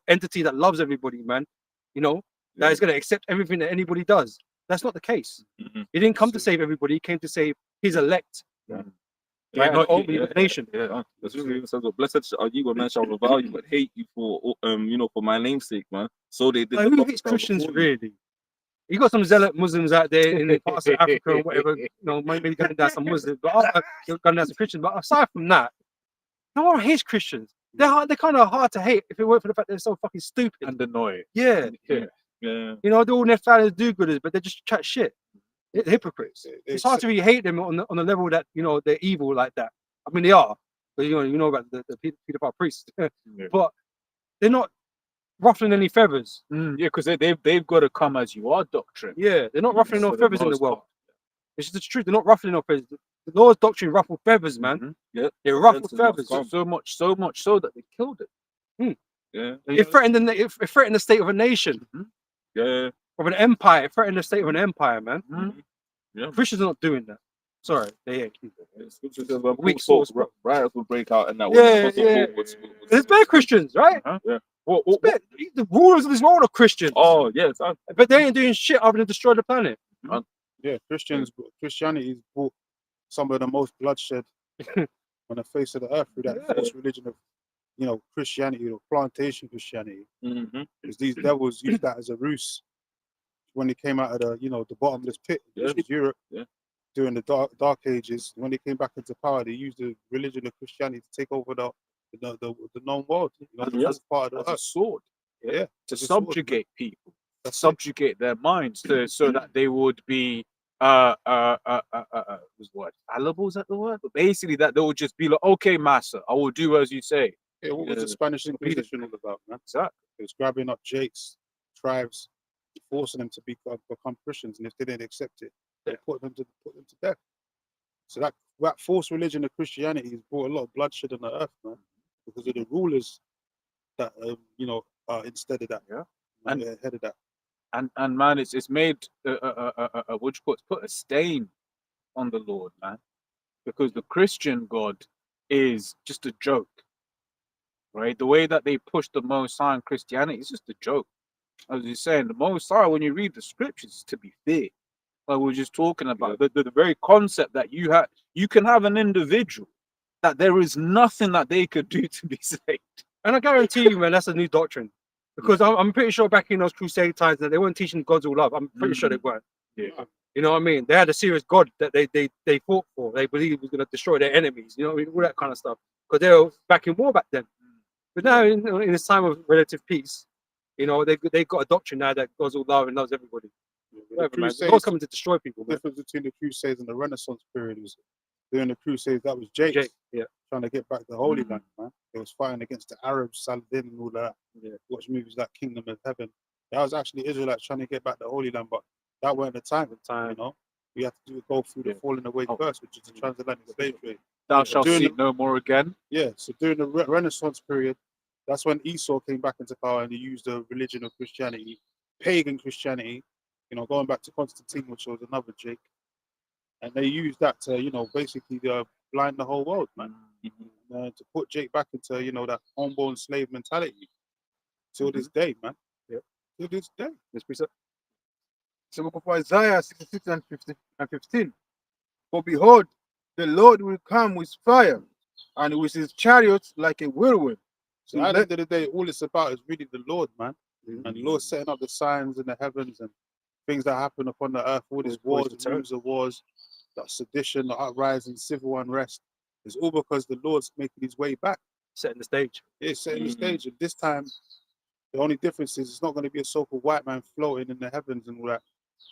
entity that loves everybody, man. You know, that is going to accept everything that anybody does. That's not the case. He didn't come to save everybody. He came to save his elect. Right, not only the nation. Yeah, that's what it says. Blessed are you when men shall revile you, but hate you for for my name's sake, man. So they did. Like, who hates Christians really? You got some zealot Muslims out there in the parts of Africa and whatever. Maybe gunning down some Muslims, but gunning down some Christians. But aside from that, no one hates Christians. They're kind of hard to hate if it weren't for the fact they're so fucking stupid and annoying. Yeah. Yeah. They're all their fathers do-gooders, but they just chat shit. They're hypocrites. It's hard to really hate them on the level that they're evil like that. I mean, they are, but you know about the pedophile priests, but they're not ruffling any feathers. Yeah, because they've got to come as you are doctrine. Yeah, they're not ruffling no feathers in the world. It's just the truth. They're not ruffling no feathers. The Lord's doctrine ruffled feathers, man. Yeah, they ruffled feathers so much so that they killed it. Yeah, it threatened the state of a nation. Yeah. Of an empire. It threatened the state of an empire, man. Yeah. Christians are not doing that. Sorry, they ain't. Scripture says when weak souls riots will break out, and that there's bad Christians, right? Yeah. The rulers of this world are Christians. Oh yes, but they ain't doing shit other than destroy the planet. Yeah, Christianity has brought some of the most bloodshed on the face of the earth through that false religion of Christianity or plantation Christianity. Because these devils used that as a ruse when they came out of the bottomless pit, which was Europe, during the dark ages. When they came back into power, they used the religion of Christianity to take over the known world. As part of the sword. Yeah, to subjugate people, to subjugate their minds, so that they would be was what fallible, is that the word? But basically that they would just be like, okay, master, I will do as you say. Yeah, what was the Spanish Inquisition all about, man? Exactly. It was grabbing up jakes, tribes, forcing them to become Christians, and if they didn't accept it, they put them to death. So that false religion of Christianity has brought a lot of bloodshed on the earth, man, because of the rulers that are instead of that, and ahead of that. And man, it's made put a stain on the Lord, man, because the Christian God is just a joke, right? The way that they push the Most High in Christianity is just a joke. As you're saying, the Most High, when you read the scriptures, is to be feared. Like we're just talking about the very concept that you can have an individual that there is nothing that they could do to be saved. And I guarantee you, man, that's a new doctrine. Because I'm pretty sure back in those crusade times that they weren't teaching God's all love. I'm pretty sure they weren't. Yeah. You know what I mean? They had a serious God that they fought for. They believed was going to destroy their enemies. You know what I mean? All that kind of stuff. Because they were back in war back then. But now, in this time of relative peace, they got a doctrine now that God's all love and loves everybody. God's coming to destroy people. The difference between the Crusades and the Renaissance period is during the Crusades, that was Jake trying to get back the Holy Land, man. They was fighting against the Arabs, Saladin, and all that. Watch movies like Kingdom of Heaven. That was actually Israelites trying to get back the Holy Land, but that weren't the time. We have to go through the falling away first, which is the transatlantic slave trade. Thou shalt see no more again. Yeah, so during the Renaissance period, that's when Esau came back into power and he used the religion of Christianity, pagan Christianity, going back to Constantine, which was another Jake. And they used that to, basically blind the whole world, man. To put Jake back into, that homeborn slave mentality. Till this day, man. Till this day. Yes, precept. So book of Isaiah 66 and 15. For behold, the Lord will come with fire, and with his chariots like a whirlwind. So at the end of the day, all it's about is really the Lord, man. And the Lord setting up the signs in the heavens and things that happen upon the earth, all these wars, rumors of wars, that sedition, the uprising, civil unrest. It's all because the Lord's making his way back. Setting the stage. Yeah, setting the stage. And this time, The only difference is it's not going to be a so-called white man floating in the heavens and all that,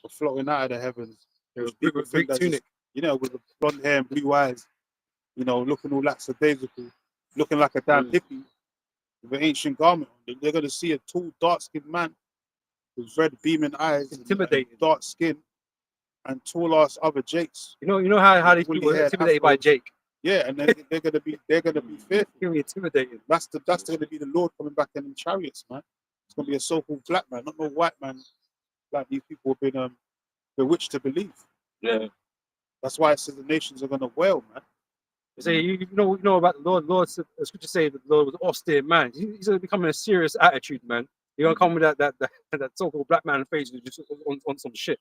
or floating out of the heavens. With People Greek think that's tunic. just, with the blonde hair and blue eyes, looking all lackadaisical, looking like a damn hippie with an ancient garment on. They're going to see a tall, dark-skinned man with red beaming eyes, Intimidating. and dark skin, and tall-ass other Jakes. You know how these Woolly people are haired intimidated by afros. Jake. Yeah, and then they're going to be fearful. You're intimidated. That's going to be the Lord coming back in them chariots, man. It's going to be a so-called black man, not no white man, like these people have been bewitched to believe. Yeah. That's why it says the nations are going to wail, man. Say you know about the Lord. Lord said, the scripture say that the Lord was an austere man. He's becoming a serious attitude, man. You're gonna come with that so-called black man face who's just on some shit.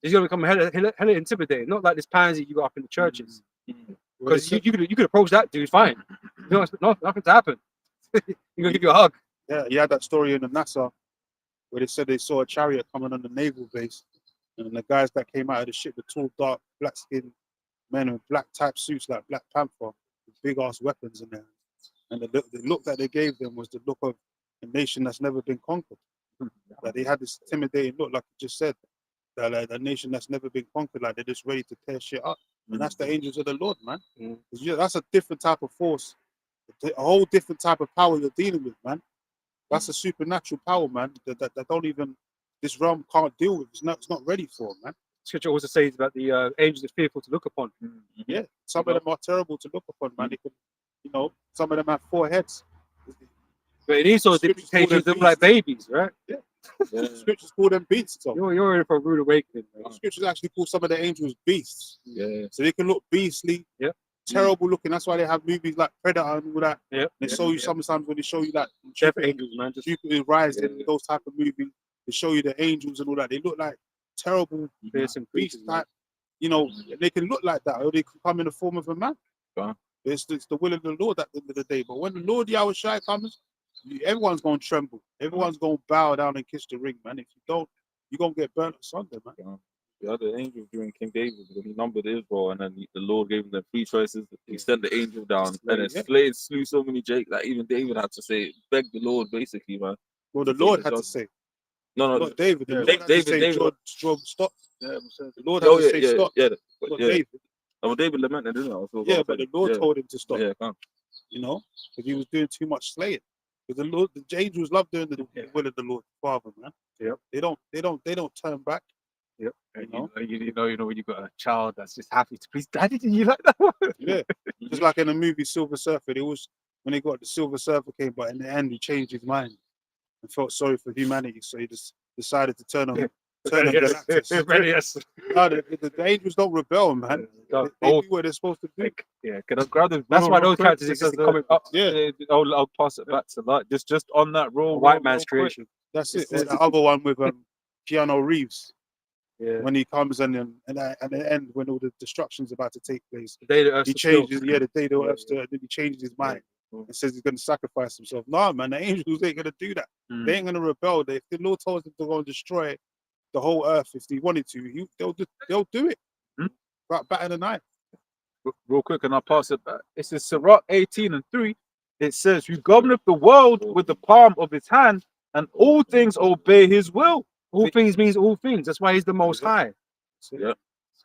He's gonna become hella intimidating, not like this pansy you got up in the churches. Because you could approach that dude fine. You don't expect nothing to happen. He's gonna give you a hug. Yeah, you had that story in the NASA where they said they saw a chariot coming on the naval base, and the guys that came out of the ship, the tall, dark, black-skinned men with black type suits like Black Panther, with big ass weapons in there. And the look that they gave them was the look of a nation that's never been conquered. That they had this intimidating look, like you just said, that like a nation that's never been conquered, like they're just ready to tear shit up. And that's the angels of the Lord, man. 'Cause that's a different type of force, a whole different type of power you're dealing with, man. That's a supernatural power, man. That don't even this realm can't deal with. It's not ready for, man. Scripture also says about the angels are fearful to look upon. Yeah, some of them are terrible to look upon, man. They can, some of them have 4 heads. But in Esau's Scriptures call dictations, them they're like babies, right? Yeah. Scriptures call them beasts. So. You're in for a rude awakening. Man. Scriptures actually call some of the angels beasts. Yeah. So they can look beastly, terrible looking. That's why they have movies like Predator and all that. Yeah. They show you sometimes when they show you that Death angels, man. Just Jupiter Rising, those type of movies. They show you the angels and all that. They look like terrible fearsome beast creatures, type. They can look like that, or they can come in the form of a man. It's the will of the Lord at the end of the day. But when the Lord Yahweh Shai comes, everyone's going to tremble. Everyone's going to bow down and kiss the ring, man. If you don't, you're going to get burnt asunder, man. The other angels during King David, when he numbered Israel, and then the Lord gave them 3 choices. He sent the angel down, and it slew so many Jake that even David had to say, beg the Lord, basically, man. Well, the Lord had to say. No, not David. The Lord had David, to say, David. George, stop. The Lord had to say, stop. Yeah. Not David. Oh, David lamented, didn't it? Yeah, but the Lord told him to stop. Yeah, come. Because he was doing too much slaying. Because the angels love doing the will of the Lord Father, man. Yep. They don't turn back. Yep. And you know when you got a child that's just happy to please daddy, did you like that one? Yeah. Just like in the movie Silver Surfer, when they got the Silver Surfer came, but in the end he changed his mind and felt sorry for humanity, so he just decided to turn on Galactus. No, the angels don't rebel, man. They do what they're supposed to do. Yeah, can I grab this? That's why those quick? characters exist in comic books. Yeah. I'll pass it back to that. Just on that role, A white man's creation. That's it. There's the other one with Keanu Reeves. Yeah. When he comes and at the end, when all the destruction's about to take place, The day the earth he stood still. changes. Yeah, the day the earth stood, and then he changes his mind and says he's going to sacrifice himself. No, man, the angels ain't going to do that. They ain't going to rebel. If the Lord told them to go and destroy the whole earth, if he wanted to, they'll do it. Right back in the night. real quick, and I'll pass it back. It says Sirach 18:3. It says, "Who governeth the world with the palm of his hand, and all things obey his will." All things means all things. That's why he's the Most High. Yeah.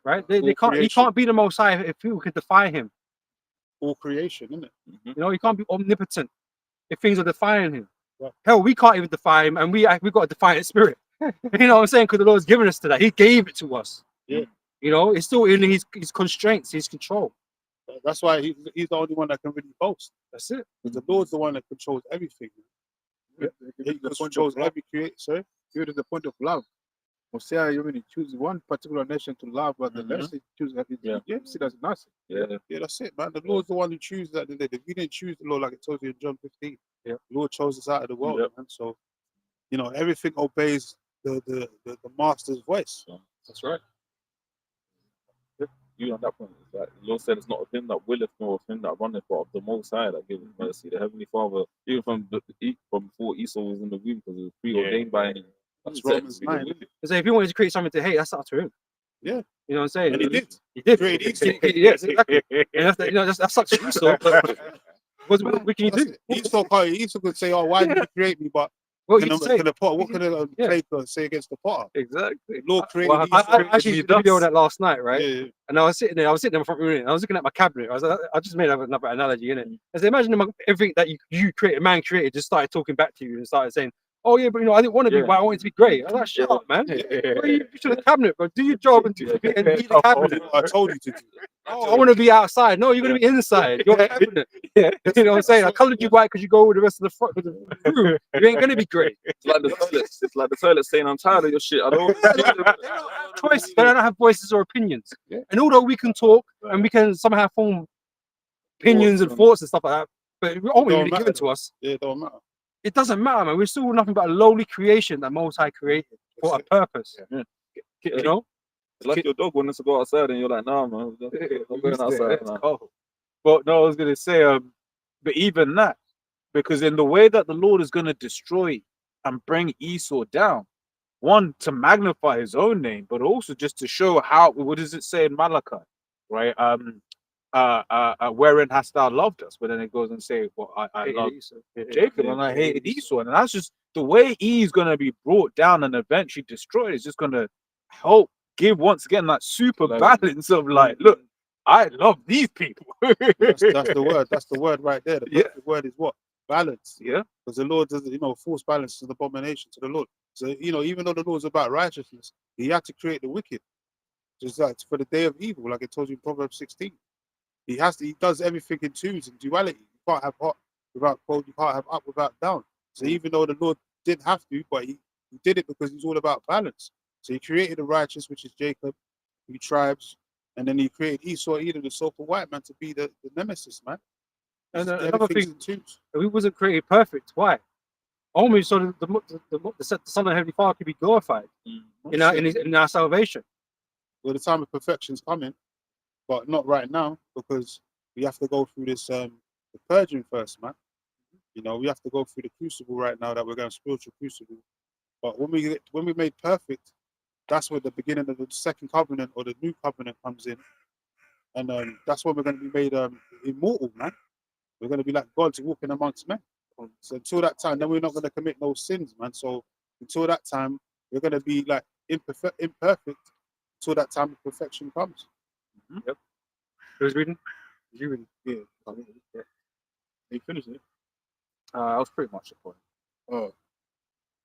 Right? They can't. He can't be the Most High if people can defy him. All creation, isn't it? You know, he can't be omnipotent if things are defying him. Right. Hell, we can't even defy him, and we got a defiant spirit. You know what I'm saying? Because the Lord's given us to that. He gave it to us. Yeah. You know, it's still in his constraints, his control. That's why he's the only one that can really boast. That's it. Because the Lord's the one that controls everything. He controls every creation. Sorry? Here is the point of love. Hosea, you really choose one particular nation to love, but the rest you choose see that's nothing. Yeah. Yeah, that's it, man. The Lord's the one who chooses that. If we didn't choose the Lord, like it told you in John 15, the Lord chose us out of the world, man. So, you know, everything obeys the master's voice. That's right. You on that point, it's like the Lord said, it's not of him that willeth, nor of him that runneth, but of the Most High that giveth mercy. The Heavenly Father, even from before Esau was in the womb, because it was preordained by him. That's Romans 9. Because if he wanted to create something to hate, that's up to him. Yeah. You know what I'm saying? And he did. He did. Created Esau. Yes, exactly. And that's such an Esau. What can you do? Esau could say, "Oh, why did you create me?" But What Can you the, say? can the potter, what can the Yeah. taker say against the potter? Exactly. The Lord created Well, these I things. actually did a video of that last night, right? Yeah, And I was sitting there in my front room, and I was looking at my cabinet. I just made another analogy in it. I said, imagine everything that you created, man created, just started talking back to you and started saying, "Oh yeah, but I didn't want to be Yeah. white. I wanted to be great." I was like, "Shut up, man! Where you to the cabinet, bro? Do your job and be the cabinet." I told you to do. Oh, I want to be outside. No, you're gonna be inside. You're a cabinet. Yeah. You know what I'm saying? I colored you white because you go with the rest of the front with the room. You ain't gonna be great. It's like the toilets. It's like the toilet saying, "I'm tired of your shit. I don't." They don't have choice. They don't have voices or opinions. And although we can talk and we can somehow form opinions and thoughts and stuff like that, but it won't really given to us. Yeah, it don't matter. It doesn't matter, man. We're still nothing but a lowly creation that Most High created for a purpose. Yeah. You know? It's like your dog wanting to go outside, and you're like, "Nah, man, I'm going outside." It's Man. cold. But no, I was gonna say, but even that, because in the way that the Lord is gonna destroy and bring Esau down, one to magnify his own name, but also just to show how. What does it say in Malachi, right? Wherein hast thou loved us? But then it goes and say, "Well, I love Jacob, and I hated Esau," and that's just the way he's gonna be brought down and eventually destroyed. Is just gonna help give once again that super balance of like, look, I love these people. That's the word. That's the word right there. The perfect word is what? Balance. Yeah. Because the Lord doesn't, false balance is an abomination to the Lord. So, even though the Lord's about righteousness, he had to create the wicked. Just like for the day of evil, like it told you in Proverbs 16. He does everything in twos and duality. You can't have hot without cold, you can't have up without down. So even though the Lord didn't have to, but he did it because he's all about balance. So he created the righteous, which is Jacob, the tribes, and then he created Esau, Edom, the so-called white man, to be the nemesis, man. And another Everything's thing, in twos. we wasn't created perfect. Why? Only so the Son of Heavenly Father could be glorified in our salvation. Well, the time of perfection's coming, but not right now, because we have to go through this the purging first, man. We have to go through the crucible right now, that we're going spiritual crucible. But when we made perfect, that's where the beginning of the second covenant or the new covenant comes in, and that's when we're going to be made immortal, man. We're going to be like gods walking amongst men. So until that time, then we're not going to commit no sins, man. So until that time, we're going to be like imperfect until that time of perfection comes. Yep. Who's reading? You read. Yeah. He finished it. That was pretty much the point. Oh.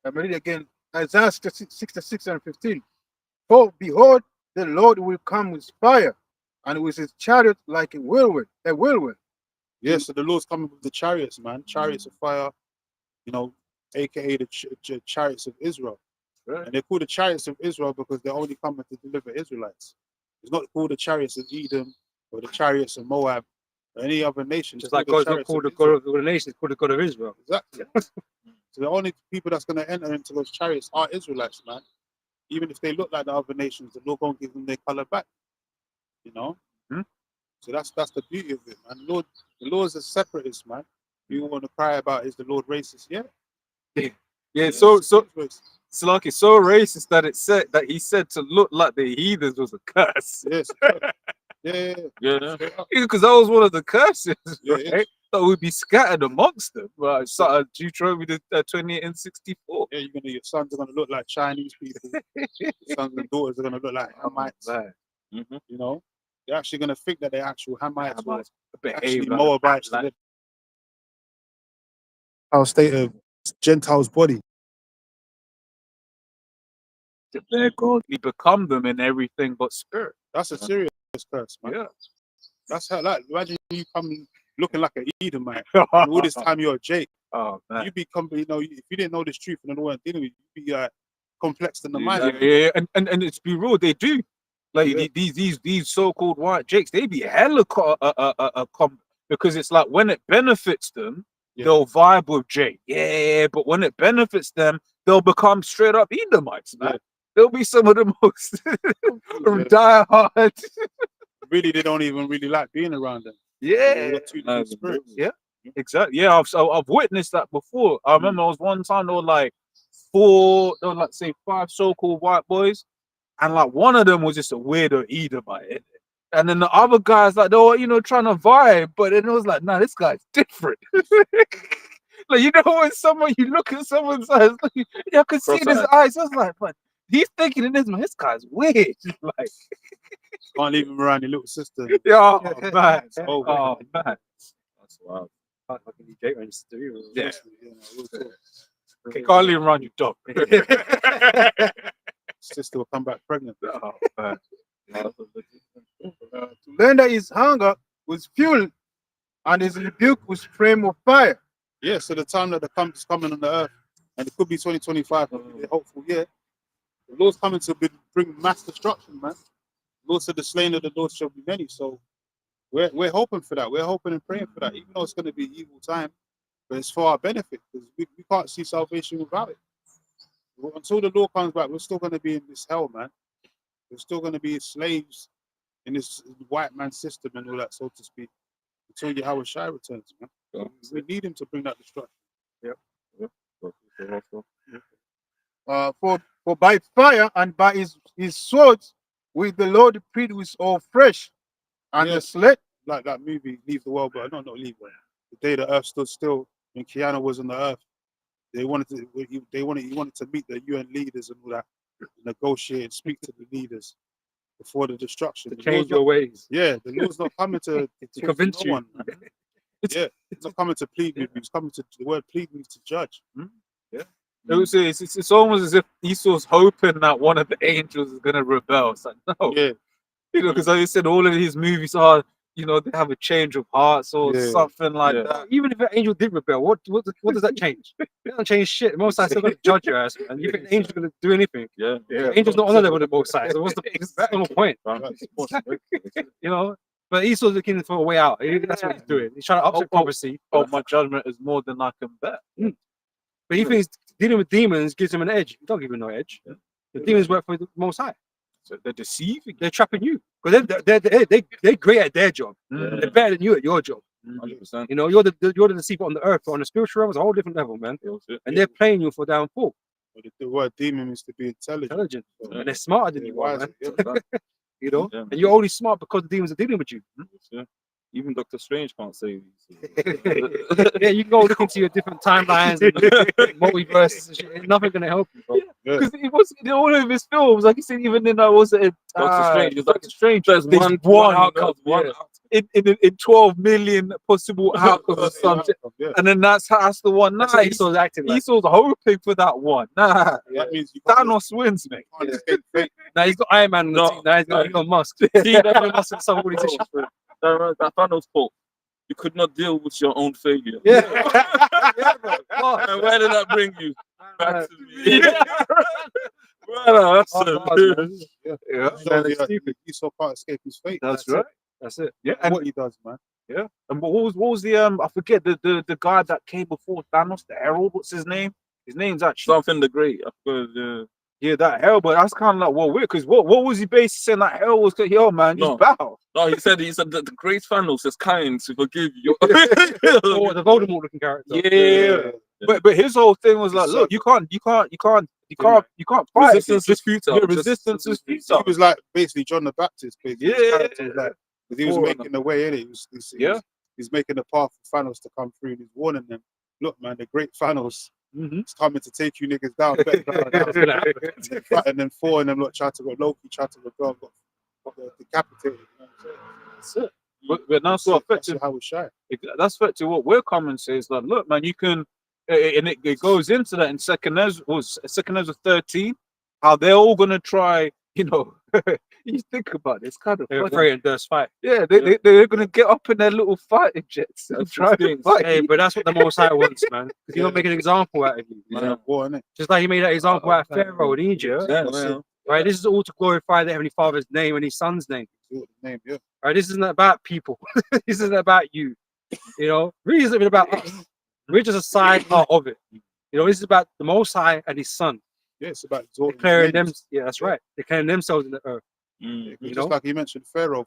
I'm reading again. Isaiah 66 and 15. For behold, the Lord will come with fire, and with his chariot like a whirlwind. Yeah, so the Lord's coming with the chariots, man. Chariots of fire, aka the chariots of Israel. Right. And they're called the chariots of Israel because they're only coming to deliver Israelites. It's not called the chariots of Edom or the chariots of Moab or any other nation. Just like God's not called the God of the nation, it's called the God of Israel. Exactly. So the only people that's going to enter into those chariots are Israelites, man. Even if they look like the other nations, the Lord won't give them their color back. So that's the beauty of it, man. The Lord's a separatist, man. You want to cry about is the Lord racist? Yeah. Yeah, so racist. Slaki, so racist that he said to look like the heathens was a curse. Yes. Yeah. Because that was one of the curses, Yeah, right? yes. That would be scattered amongst them. Right? So, Deuteronomy 28 and 64. Yeah, your sons are gonna look like Chinese people. Your sons and daughters are gonna look like Hamites. Right. They're actually gonna think that they're actual Hamites or actually Behave like Moabites. like- Our state of Gentiles' body. they're God. We become them in everything but spirit. That's a serious curse, man. Yeah. That's how. Like, imagine you come looking like an Edomite, and all this time you're a Jake. Oh man. You become, if you didn't know this truth and no one dealing with you, you'd be complexed in the mind. Yeah. And it's be real, they do. Like these so-called white jakes, they be hella because it's like when it benefits them, they'll vibe with Jake. Yeah, but when it benefits them, they'll become straight up Edomites, man. Yeah. They'll be some of the most diehard. Really, they don't even really like being around them. Yeah. They got two different spirits. Yeah. Exactly. Yeah, I've witnessed that before. I remember there was one time there were like say 5 so-called white boys, and like one of them was just a weirdo Edomite. And then the other guys, like, they were, trying to vibe, but then it was like, nah, this guy's different. Like, you know, when someone, you look at someone's eyes, like, you can see in his eyes. I was like, but he's thinking in his mind, this guy's weird. Like, Can't leave him around your little sister. oh man, It's over. oh man. That's wild. Fucking DJ and stuff. Yeah. We'll talk. Can't leave him around your dog. Sister will come back pregnant. Oh man. To render his hunger with fuel and his rebuke with flame of fire. Yeah, so the time that the camp is coming on the earth, and it could be 2025, could be a hopeful year. The Lord's coming to bring mass destruction, man. The Lord said the slain of the Lord shall be many. So we're hoping for that. We're hoping and praying for that, even though it's going to be evil time, but it's for our benefit because we can't see salvation without it. Until the Lord comes back, we're still going to be in this hell, man. We're still going to be slaves in this white man system and all that, so to speak, until Yahweh Shai returns, man. We need him to bring that destruction. For by fire and by his swords will the Lord plead with all flesh, and Yeah. the slate. Like that movie, Leave the World, but not Leave. The day the earth stood still, when Keanu was on the earth, he wanted to meet the UN leaders and all that, negotiate and speak to the leaders before the destruction. To The change Lord's your not- ways. Yeah, the Lord's not coming to convince no you. one, man. Yeah, it's not coming to plead with you. It's coming to the word plead means to judge. It's almost as if Esau's hoping that one of the angels is gonna rebel. It's like, no, Yeah, you know, because like you said, all of his movies are, you know, they have a change of hearts or Yeah. something like Yeah. that. Even if an angel did rebel, what does that change? It doesn't change shit. Most Most still going to judge your ass, and you think the angel's going to do anything? Yeah. The angel's not on the level of both sides. So what's the no point? that's You know. But Esau's looking for a way out. That's what he's doing. He's trying to upset prophecy. Oh, my judgment is more than I can bear. But he thinks dealing with demons gives him an edge. He don't give him no edge. The demons work for the Most High. So they're deceiving. They're trapping you because they're great at their job. Mm. They're better than you at your job. 100%. You know, you're the deceiver on the earth, but on the spiritual realm, it's a whole different level, man. And they're playing you for downfall. the word demon means to be intelligent. Intelligent, So, and they're smarter than yeah, you are, wise, man. yeah. You know, Yeah. and you're only smart because the demons are dealing with you. Yeah. Even Doctor Strange can't save you. Yeah, you can go look into your different timelines and multiverses and shit. Ain't nothing gonna help you, bro. Yeah. Because it was in all of his films, like you said, even in Doctor Strange. Doctor Strange. There's There's one one outcome. One yeah. outcome. in 12 million possible outcomes or something, Yeah. and then that's the one. Nah, That's what Esau's acting like. Esau's hoping for that one. Nah, That means you can't, Thanos wins, mate. can't escape fate. Now he's got Iron Man on the No, team. Now he's got no. Elon Musk. See, Elon Musk and some of these issues. That Thanos fault. You could not deal with your own failure. Yeah. Yeah, bro. And where did that bring you? Back to me. Yeah. Well, that's Yeah. Yeah. So Esau can't escape his fate. That's right. That's it. Yeah, And and what he does, man. and what was the I forget the guy that came before Thanos, the Herald. What's his name? His name's actually something the great. I forgot, yeah, that Herald. But that's kind of like weird because what was he basically saying that Herald was? Yo, man, just No. bow. no, he said that the great Thanos is kind to forgive you. Or the Voldemort looking character. Yeah. But his whole thing was like, look, you can't fight. Resistance is futile. Yeah, resistance is futile. He was like basically John the Baptist. Basically. His Yeah. character was like, 'cause he was Forerunner. making the way in it. He's making the path for Thanos to come through. And he's warning them, look, man, the great Thanos is coming to take you niggas down. And then four of them tried to go Loki, tried to go got decapitated. You know what I'm saying? That's it. But that's what affected. How we shine. That's affected what we're coming to is like, look, man, you can, and it goes into that in Second Ezra 13, how they're all gonna try, you know. You think about it, it's kind of They're funny. afraid and there's fight. Yeah, they're gonna get up in their little fighting jets and try to fight. Hey, but that's what the Most High wants, man. Because you're making an example out of you. Man, war, innit? Just like he made that example out of Pharaoh in Egypt. Yeah, That's man. Right? This is all to glorify the Heavenly Father's name and his son's name. The name, yeah. Right? This isn't about people. This isn't about you. You know, really isn't even about us. We're just a side part of it. You know, this is about the Most High and his son. Yeah, it's about exalting Declaring the them, names. yeah, that's right. Declaring themselves in the earth. Mm. You Just know? like you mentioned, Pharaoh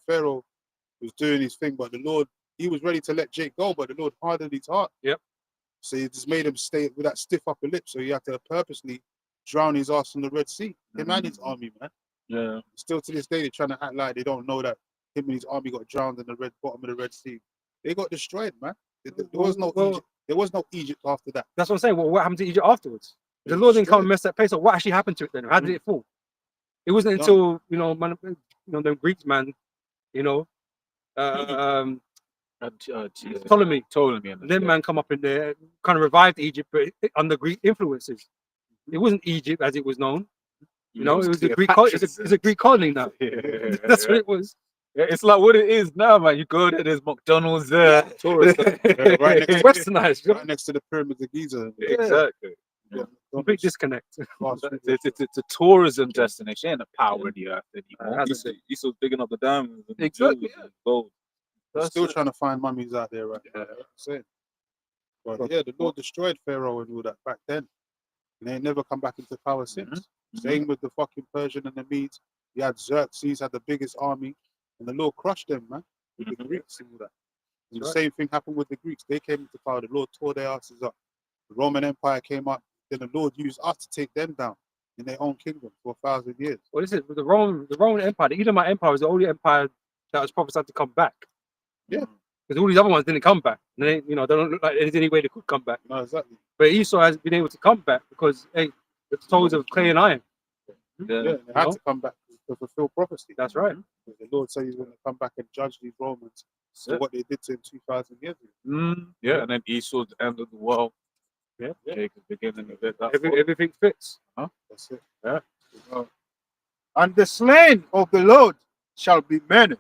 was doing his thing, but the Lord, he was ready to let Jake go, but the Lord hardened his heart. Yep. So he just made him stay with that stiff upper lip. So he had to purposely drown his ass in the Red Sea. Him and his army, man. Yeah. Still to this day, they're trying to act like they don't know that him and his army got drowned in the bottom of the Red Sea. They got destroyed, man. There was no Well, Egypt. There was no Egypt after that. That's what I'm saying. Well, what happened to Egypt afterwards? The Lord didn't come and mess that place up. What actually happened to it then? How did it fall? It wasn't until the Greeks, man, you know, Ptolemy, and then man come up in there, kind of revived Egypt, but under Greek influences. It wasn't Egypt as it was known. You know, it was a Greek. It's a Greek colony now. That's what it was. Yeah, it's like what it is now, man. You go there, there's McDonald's there. Tourist. Right next to, Westernized. You know? right next to the pyramids of Giza. Exactly. Yeah. Big disconnect. It's a tourism destination, ain't a power of the earth anymore. Esau's digging up the diamonds. And Exactly, jewels and gold. We're still trying to find mummies out there, right? Yeah. But yeah, the Lord destroyed Pharaoh and all that back then. And they ain't never come back into power since. Same with the fucking Persian and the Medes. You had Xerxes had the biggest army, and the Lord crushed them, man, with the Greeks and all that. And the same thing happened with the Greeks. They came into power. The Lord tore their asses up. The Roman Empire came up. Then the Lord used us to take them down in their own kingdom for 1,000 years. Well, this is the Roman Empire. The Edomite Empire was the only empire that was prophesied to come back. Yeah. Because all these other ones didn't come back. And they, they don't look like there's any way they could come back. No, exactly. But Esau has been able to come back because, hey, the toes of clay and iron. Yeah, they had to come back to fulfill prophecy. That's right. The Lord said he's going to come back and judge these Romans for what they did to him 2,000 years ago. Yeah, and then Esau's the end of the world. Yeah. Jacob's beginning of it. Everything fits. That's it. Yeah. And the slain of the Lord shall be many.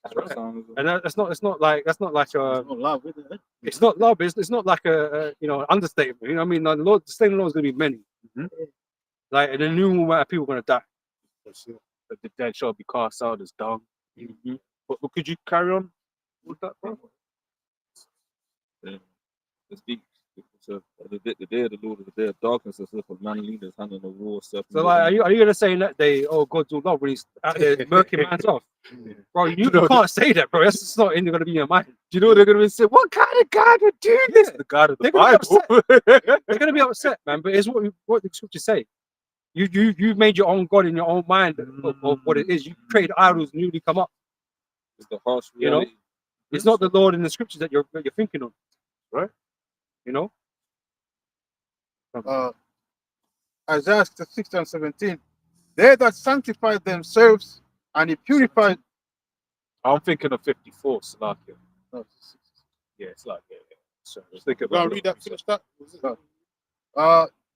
That's right. And that's not like It's not love, is it? it's not love. It's not like a understatement. You know what I mean? Like, the slain of the Lord is going to be many. Like, and a new amount of people are going to die. That's it. But the dead shall be cast out as dung. But could you carry on with that, bro? It's deep. So the day of the Lord is the day of darkness, as if a man leaders hand on the war. So like, are you going to say in that day, oh, God's all love when he's out there murking man's off? Bro, you can't say that, bro. That's just not going to be in your mind. Do you know what they're going to say? What kind of God would do this? The God of the Bible. They're going to be upset, man. But it's what the scriptures say. You've made your own God in your own mind of what it is. You created idols newly come up. It's the harsh reality. You know, it's not the Lord in the scriptures that you're thinking of, right? You know. Isaiah 6 and 17. They that sanctify themselves and he purified. I'm thinking of 54, Salakia. Yeah, it's like, yeah. So let's think Go about and read that, finish that.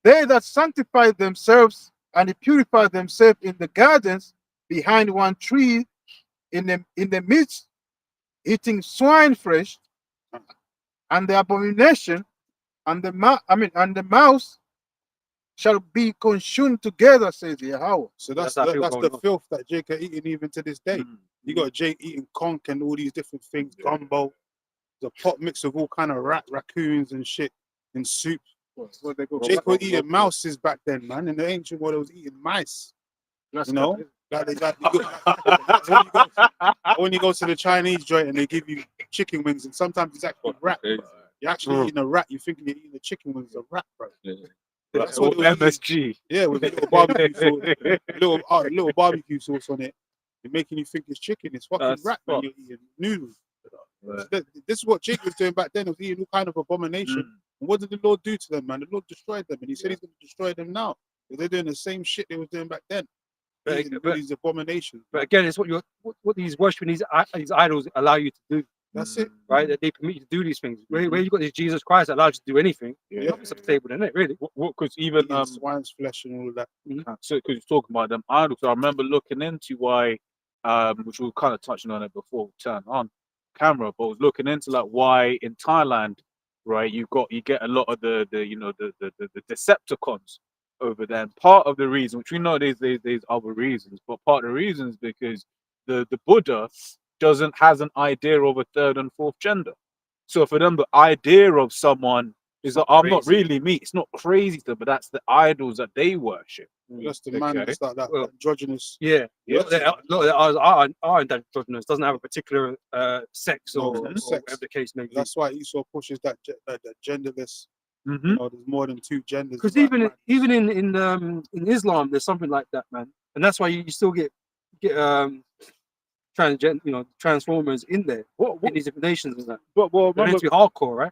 They that sanctify themselves and he purified themselves in the gardens behind one tree in the midst, eating swine flesh, and the abomination and the mouse shall be consumed together, says Yahweh. So that's how people the going on. filth that Jake are eating even to this day. You got Jake eating conch and all these different things, gumbo, the pot mix of all kind of raccoons and shit in soup. Jake was eating mouses back then, man. In the ancient world, it was eating mice. You know, when you go to the Chinese joint and they give you chicken wings, and sometimes it's actually rat. You're actually eating a rat. You think you're eating a chicken wings, a rat, bro. That's what MSG. Yeah, with a little barbecue sauce, little barbecue sauce on it. You're making you think it's chicken. It's fucking rat, man. You're eating noodles. This is what Jake was doing back then. He was eating all kind of abomination. And what did the Lord do to them, man? The Lord destroyed them, and he said he's going to destroy them now. They're doing the same shit they was doing back then. These abominations. But again, it's what these worshiping these idols allow you to do. That's it. Right? That they permit you to do these things. Where you got this Jesus Christ that allows you to do anything. Yeah. It's unstable, isn't it? Really? Because even swine's flesh and all of that. so because you're talking about them idols, I remember looking into why, which we were kind of touching on it before we turned on camera, but I was looking into like why in Thailand, right, you get a lot of the Decepticons over there. And part of the reason, which we know there's other reasons, but part of the reason is because the Buddha has an idea of a third and fourth gender. So for them, the idea of someone is that I'm not really me. It's not crazy to them, but that's the idols that they worship. That's the man that's like that androgynous. Yeah. Look, are androgynous. Doesn't have a particular sex or whatever the case may be. That's why Esau pushes that genderless. You know, there's more than two genders. Because even in Islam, there's something like that, man. And that's why you still get transformers in there What? in these different nations and that. Well, They're meant remember, to be hardcore, right?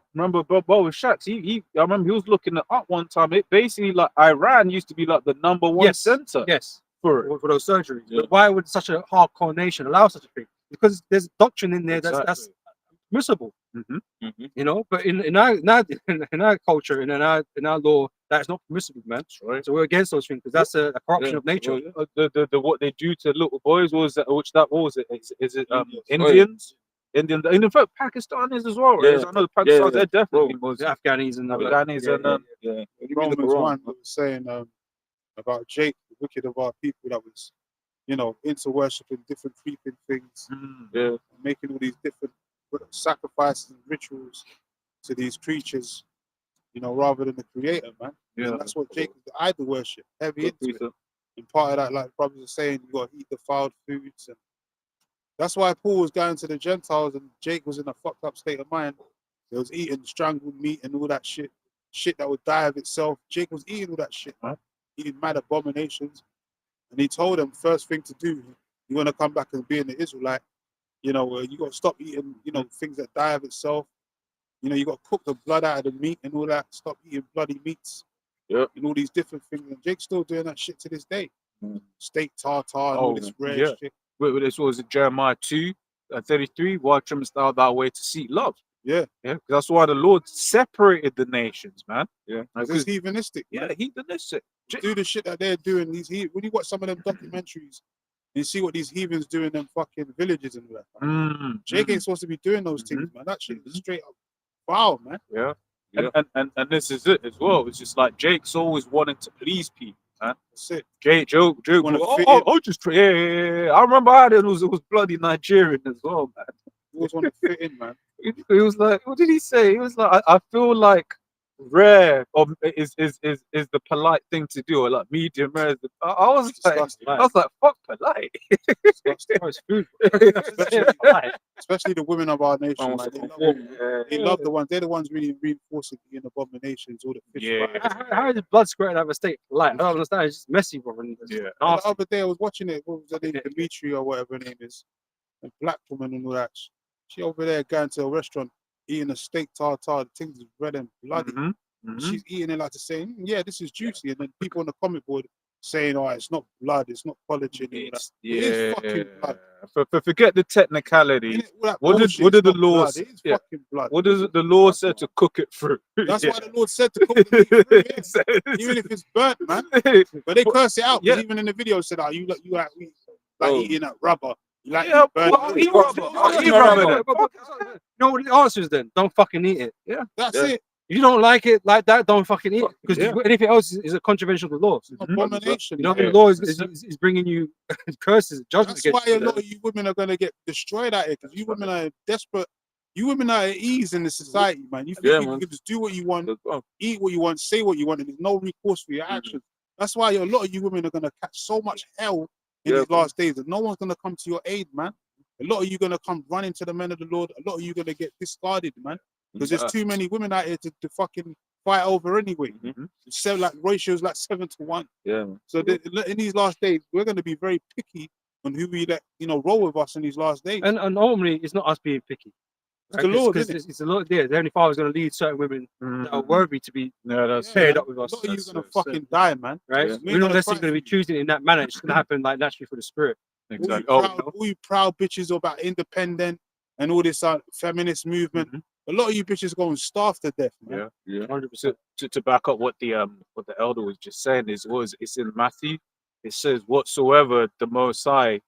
Bo with Shax, I remember he was looking it up one time. It basically like Iran used to be like the #1 center Yes, for it. for those surgeries. Yeah. But why would such a hardcore nation allow such a thing? Because there's doctrine in there that's Exactly. permissible, Mhm. But in our culture and in our law, that's not permissible, man. Right. So we're against those things because that's a corruption Yeah. of nature. Well, The what they do to little boys was that what was it? Is it Indians. Indians? And in fact, Pakistanis as well. Right? Yeah. I know the Pakistanis Yeah. they're definitely Bro. The Muslim. Afghanis and Afghanis yeah, and Yeah. What do you mean the Romans Quran? 1 that was saying about Jake, the wicked of our people, that was, into worshiping different creeping things, Yeah. making all these different sacrifices and rituals to these creatures, rather than the creator, man. Yeah. And that's what Jake is, the idol worship, heavy Good into it. precept. And part of that, like brothers are saying, you got to eat defiled foods. And that's why Paul was going to the Gentiles and Jake was in a fucked up state of mind. He was eating strangled meat and all that shit that would die of itself. Jake was eating all that shit, man. Eating mad abominations. And he told them, first thing to do, you want to come back and be an Israelite, you got to stop eating, things that die of itself. You got to cook the blood out of the meat and all that. Stop eating bloody meats. Yep. And all these different things. And Jake's still doing that shit to this day. Mm. Steak tartare and all this rare yeah. shit. Wait, this was it Jeremiah 2:33. Watch them start that way to seek love. Yeah. Yeah, 'cause that's why the Lord separated the nations, man. Yeah. Because it's heathenistic. Yeah, heathenistic. Do the shit that they're doing. When you watch some of them documentaries, you see what these heathens do in them fucking villages and all that. Mm, Jake ain't supposed to be doing those things, man. That shit is straight up foul, man. Yeah. Yeah. And this is it as well. It's just like Jake's always wanting to please people, man. That's it. Jake, Wanna oh, fit oh, in. oh, just yeah. I remember how it was bloody Nigerian as well, man. You always want to fit in, man. He was like, what did he say? He was like, I feel like rare is the polite thing to do, or like medium rare. I was It's like, disgusting. fuck polite. It's food. Especially the women of our nation. Oh, man. my They love the ones. They're the ones really reinforcing the abominations, all the fish Yeah. fries. How is blood squirting out of a state? Like, I don't understand. It's just messy, bro. And it's Yeah. The nasty. other day I was watching it. What was her name? Yeah. Dimitri or whatever her name is. A black woman and all that. She over there going to a restaurant eating a steak tartare. The things is red and bloody. Mhm, mhm. She's eating it like to say, yeah, this is juicy. And then people on the comment board saying, oh, it's not blood, it's not collagen. And all that. It is fucking blood. Forget the technicality. Innit? All that What did- bullshit what is did the not law blood. say? It is Yeah. fucking blood. What does the Lord said to cook it through? That's Yeah. why the Lord said to cook the meat through, yeah. Exactly. Even if it's burnt, man. But they curse it out. 'Cause Yeah. even in the video said, oh, you like Oh. eating that rubber. You like Yeah, eating burnt well, meat. he rubber. No, He no, rubber no, then. but you know what the answer is then? Don't fucking eat it. That's Yeah. it. If you don't like it like that, don't fucking eat it. Because Yeah. anything else is a contravention of the law. Abomination. You know, man. the law is bringing you curses, judgment That's why against a lot of you women are gonna get destroyed out here because you women are desperate. You women are at ease in the society, man. You think Yeah, you man. can just do what you want, That's wrong. eat what you want, say what you want, and there's no recourse for your actions. That's why a lot of you women are gonna catch so much hell in Yeah, these last days that no one's gonna come to your aid, man. A lot of you gonna come running to the men of the Lord. A lot of you gonna get discarded, man, because there's too many women out here to fucking fight over anyway. So like ratios like 7-1. Yeah, man. So in these last days, we're going to be very picky on who we let roll with us in these last days. And normally it's not us being picky. It's the Lord, because isn't it? it's the Lord. Yeah, the Heavenly Father is going to lead certain women that are worthy to be Yeah, that's paired man. up with A us. lot of you That's going to it. fucking die, man. Right? Yeah. We're not gonna necessarily fight going to be for you. choosing it in that manner. It's going to happen like naturally for the Spirit. exactly. All you proud bitches about independent and all this feminist movement. A lot of you bitches going to starve to death, man. Yeah. Yeah. 100%. To back up what the elder was just saying it's in Matthew. It says whatsoever the Most High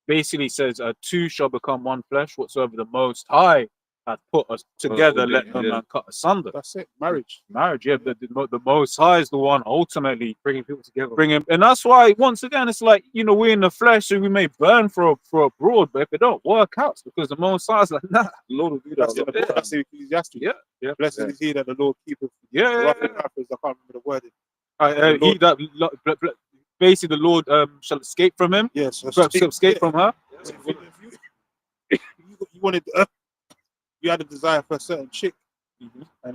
basically says two shall become one flesh. Whatsoever the Most High hath put us together, let no yeah. man cut asunder. That's it. Marriage. Marriage, yeah. The Most High is the one ultimately Bringing people together. and that's why once again it's like we're in the flesh, so we may burn for abroad, but if it don't work out, it's because the Most High is like nah. The Lord will do That's that. in the book. That's in Ecclesiastes. Yeah. Blessed is he that the Lord keepeth. Yeah. Rough and paraphrase, I can't remember the wording. He that basically the Lord shall escape from him. Yes. Shall escape from her. So if you wanted, you had a desire for a certain chick, and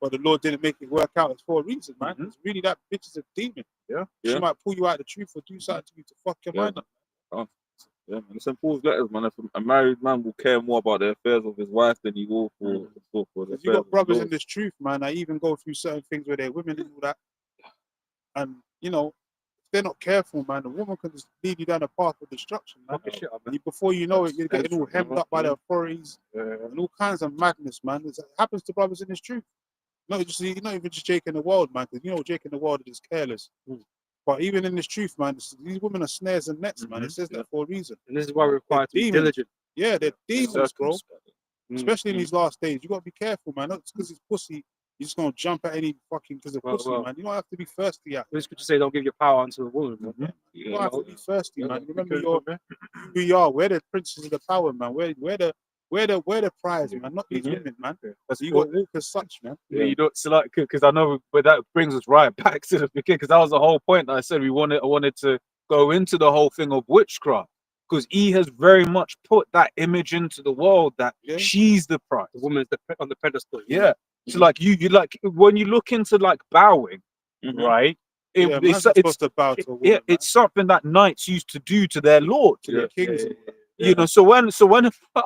but the Lord didn't make it work out. It's for a reason, man. It's really that bitch is a demon. Yeah. She Yeah. might pull you out of the truth or do something to you to fuck your Yeah. mind up. Yeah, man. It's in Paul's letters, man. If a married man will care more about the affairs of his wife than he will for the affairs You got of brothers his in this truth, man. I even go through certain things with their women and all that. And you know, if they're not careful, man, the woman can just lead you down a path of destruction, man. Fuck your shit up, man. And before you know it, you're getting all hemmed up by the authorities Yeah. and all kinds of madness, man. It happens to brothers in this truth. Not not even just Jake in the world, man. Because you know Jake in the world is careless. But even in this truth, man, these women are snares and nets, man. It says that for a reason. And this is why we're required to be demons. diligent. Yeah, they're demons, bro. Mm, Especially in these last days, you gotta be careful, man. Not because it's pussy, you're just gonna jump at any fucking because of pussy, man. You don't have to be thirsty out. The scripture say, "Don't give your power unto the woman." Man. You don't have to be thirsty, man. Remember Because- who we are. We're the princes of the power, man. We're the prize, man. Not these women, man. That's You got to walk as such, man. Yeah, you don't. So like, because I know, but that brings us right back to the beginning. Because that was the whole point that I said I wanted to go into the whole thing of witchcraft. Because he has very much put that image into the world that Yeah. she's the prize. The woman's on the pedestal. Yeah. So like you like when you look into like bowing, Mhm. right? Yeah, man's not supposed to bow to a woman, yeah, man. it's something that knights used to do to their lord. To the kings. You know, so when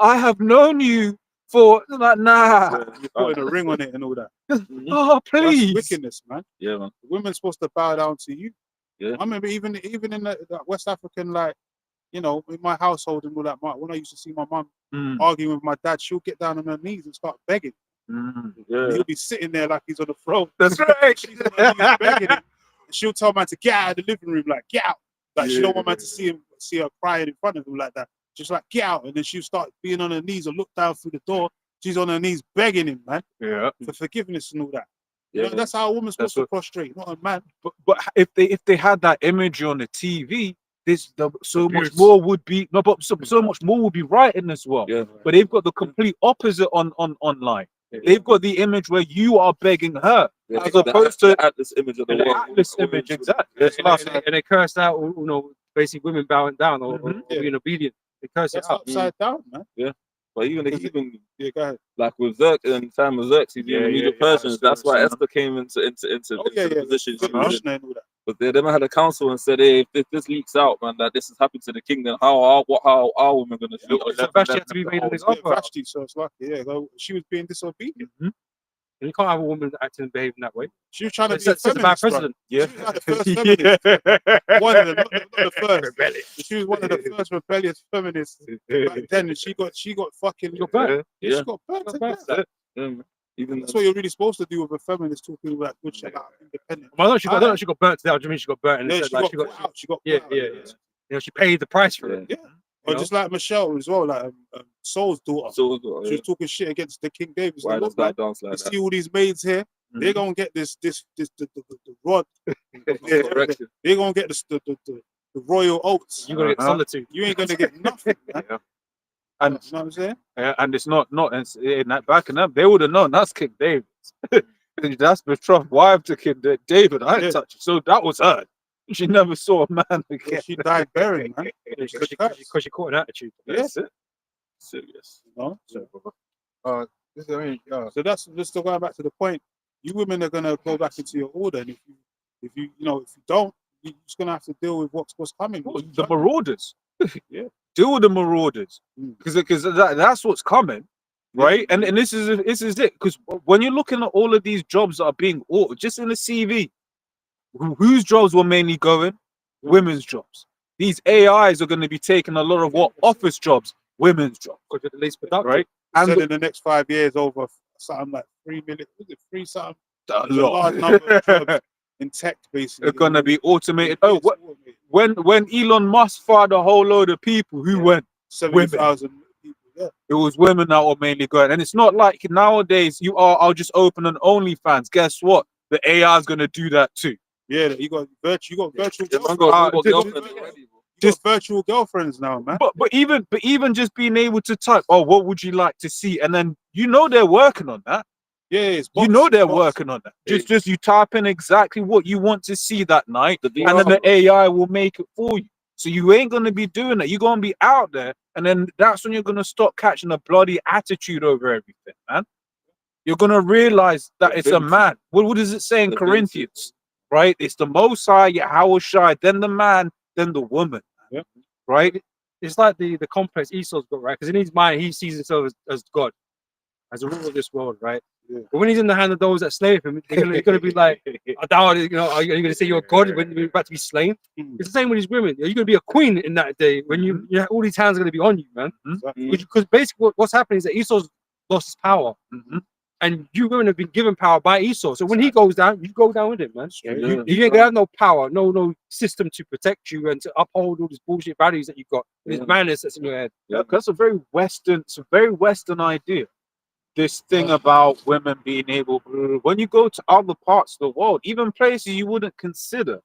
I have known you for like nah, You're putting a ring on it and all that. Mhm. oh That's please. wickedness, man. Yeah, man. The women's supposed to bow down to you. Yeah. I remember even in the West African, like, you know, in my household and all that, when I used to see my mum Mm, arguing with my dad, she'll get down on her knees and start begging. mm. Yeah. And he'll be sitting there like he's on the throne. That's right. She's on her knees begging him. And she'll tell man to get out of the living room, like, get out. Like, she don't want man to see her crying in front of him like that. Just like, get out. And then she'll start being on her knees and look down through the door. She's on her knees begging him, man, Yeah. for forgiveness and all that. Yeah, You know, that's how a woman's That's supposed to prostrate, not a man. But if they had that image on the TV, so much Abuse. more would be no, but so much more would be right in this world. Yeah. But they've got the complete opposite on online. They've got the image where you are begging her, Yeah, as the opposed to Atlas image of the the world. Atlas image. Exactly. Yeah, It's like- And they cursed out, you know, basically women bowing down or Mhm. being obedient. They curse it That's out. upside down, man. But even Is it- even Yeah, go ahead. like with Xerxes and time of Xerxes, Yeah, even yeah, Medo yeah, Persians, that's why that's- Esther came into Oh, yeah, the yeah. position she Good was in. Mishnah and all that. But they never had a council and said, hey, if this leaks out, man, that this has happened to the king, then how are women gonna do it? So Vashti had to be made an Yeah, example. of. Vashti, so it's like, yeah, she was being disobedient. And you can't have a woman acting and behaving that way. She was trying to It be a sets a bad feminist, bro. precedent. She was like the first feminist. One of them, not the first. She was one of the first rebellious feminists back then, and she got fucking. She got burnt. Yeah, Yeah. she got burnt to burnt. death. Yeah, man. Even That's what you're really supposed to do with a feminist talking all that good shit about independent. Well, I don't know if she got burnt to death. I do mean she got burnt and Yeah, it she said, like, got put out. She got put yeah, out. yeah, yeah. You know, she paid the price for it. Yeah. You Or know? just like Michelle as well, like Saul's daughter. so She was talking shit against the King David. why Like, does look, man, that dance you like that? see all these maids here. They're gonna get the rod. Correction. They're gonna get the royal oats. You're gonna get solitude. You ain't gonna get nothing, man. Yeah. You And know what I'm saying? and it's not in that backing up. They would have known that's King David. That's betrothed wife to King David. I Yeah. didn't touch it. So that was her. She never saw a man again. She died bearing, man. Because she caught an attitude. That's it. Serious. You know? This is, I mean, So that's just still going back to the point. You women are gonna go back into your order, and if you don't, you're just gonna have to deal with what's coming. Oh, the marauders. Yeah. Deal with the marauders. Mm. Because that's what's coming. Right? And this is it. Because when you're looking at all of these jobs that are being altered, just in the CV, whose jobs were mainly going? Women's jobs. These AIs are going to be taking a lot of what? Office jobs, women's jobs. Because you're the least productive. Right? said And in the next 5 years over something like 3 million. Was it 3 something? a It's a large lot number of jobs in tech, basically. are going to be automated. Yeah, Oh, it's what? automated. When Elon Musk fired a whole load of people, who Yeah. went? 70,000 people. Yeah. It was women that were mainly going. And it's not like nowadays I'll just open an OnlyFans. Guess what? The AI is going to do that too. Yeah, you got virtual Yeah, man girlfriends. got just- girlfriend already, bro. You got virtual girlfriends now, man. But even just being able to type, oh, what would you like to see? And then they're working on that. Yeah, it's You bots, know they're bots. working on that. Just you type in exactly what you want to see that night, The and then the VR. AI will make it for you. So you ain't gonna be doing that. You're gonna be out there, and then that's when you're gonna stop catching a bloody attitude over everything, man. You're gonna realize that it's a Divinity. man. What does it say in Divinity. Corinthians? Right? It's the Most High, Yahweh Shai, then the man, then the woman. Yeah. Right? it's like the complex Esau's got, right? Because in his mind, he sees himself as God, as a ruler of this world, right? Yeah. But when he's in the hand of those that slave him, you're gonna be like, I doubt it, you know, are you gonna say you're God when you're about to be slain? Mm. It's the same with these women. You're gonna be a queen in that day when you all these hands are gonna be on you, man. Exactly. Because basically what's happening is that Esau's lost his power. And you women have been given power by Esau. So when he goes down, you go down with him, man. Yeah. You ain't gonna have no power, no system to protect you and to uphold all these bullshit values that you've got. This madness that's in your head. Yeah, that's a very Western. It's a very Western idea. This thing about women being able, when you go to other parts of the world, even places you wouldn't consider,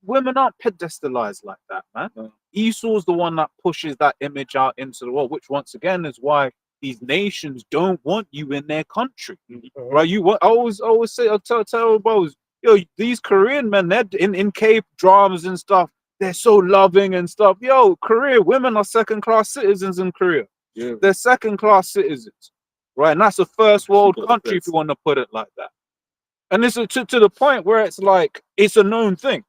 women aren't pedestalized like that, man. Esau's the one that pushes that image out into the world, which once again is why these nations don't want you in their country, right? I always say, I tell bros, yo, these Korean men, they're in K dramas and stuff. They're so loving and stuff. Yo, Korea women are second-class citizens in Korea. Yeah. They're second-class citizens, right? And that's a first world Got country, if this. you want to put it like that. And it's to the point where it's like it's a known thing.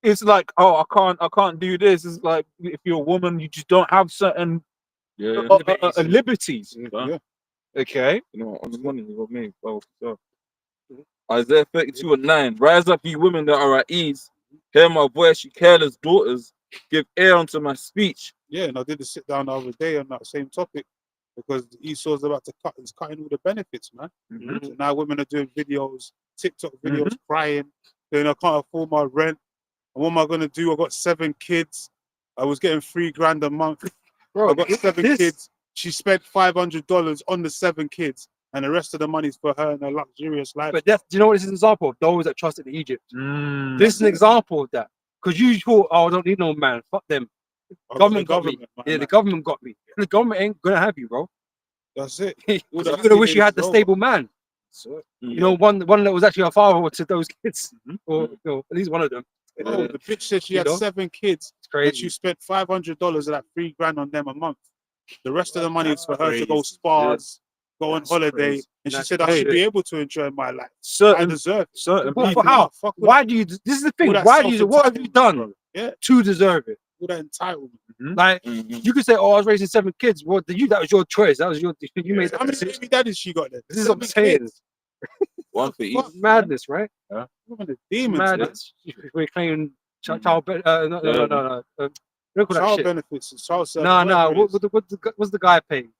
It's like, oh, I can't do this. It's like if you're a woman, you just don't have certain Yeah. liberties. Yeah. Okay. You know, on the money you got me. Well, so. Isaiah 32:9. Rise up, ye women that are at ease. Hear my voice, ye careless daughters. Give ear unto my speech. Yeah, and I did a sit down the other day on that same topic because Esau's about to cut. He's cutting all the benefits, man. So now women are doing videos, TikTok videos, crying, saying I can't afford my rent. And what am I gonna do? I got 7 kids. I was getting $3,000 a month. Bro, I got 7 kids. She spent $500 on the 7 kids, and the rest of the money's for her and her luxurious life. But that's, do you know what this is an example of? Those that trusted Egypt. Mm. This is an example of that. Because you thought, oh, I don't need no man. Fuck them. Government got me. man, Yeah, the man. government got me. The government ain't gonna have you, bro. That's it. You're gonna wish you had the stable man. You know, one that was actually a father to those kids, or you know, at least one of them. Oh, the bitch said she You had know? 7 kids, It's and crazy. she spent $500 of that $3,000 on them a month. The rest of the money is for her to go Crazy. spas, go on That's holiday, crazy. and she That's said I should shit. be able to enjoy my life. I Certain deserve it. certain But people. for how? Fuck with Why do you? This is the thing. all that Why do you? What have you self-entitlement, done bro. Yeah, to deserve it? all that entitlement. Like you could say, "Oh, I was raising 7 kids." Well, that was your choice. That was your. You made How that many decision. baby daddies she got then? This is what I'm 7 saying. kids. One for each. Fuck, Madness, right? women are demons, man. Madness. We're claiming child. No. Look at that Child shit. benefits and child service. No. whatever it is. What's the guy paying?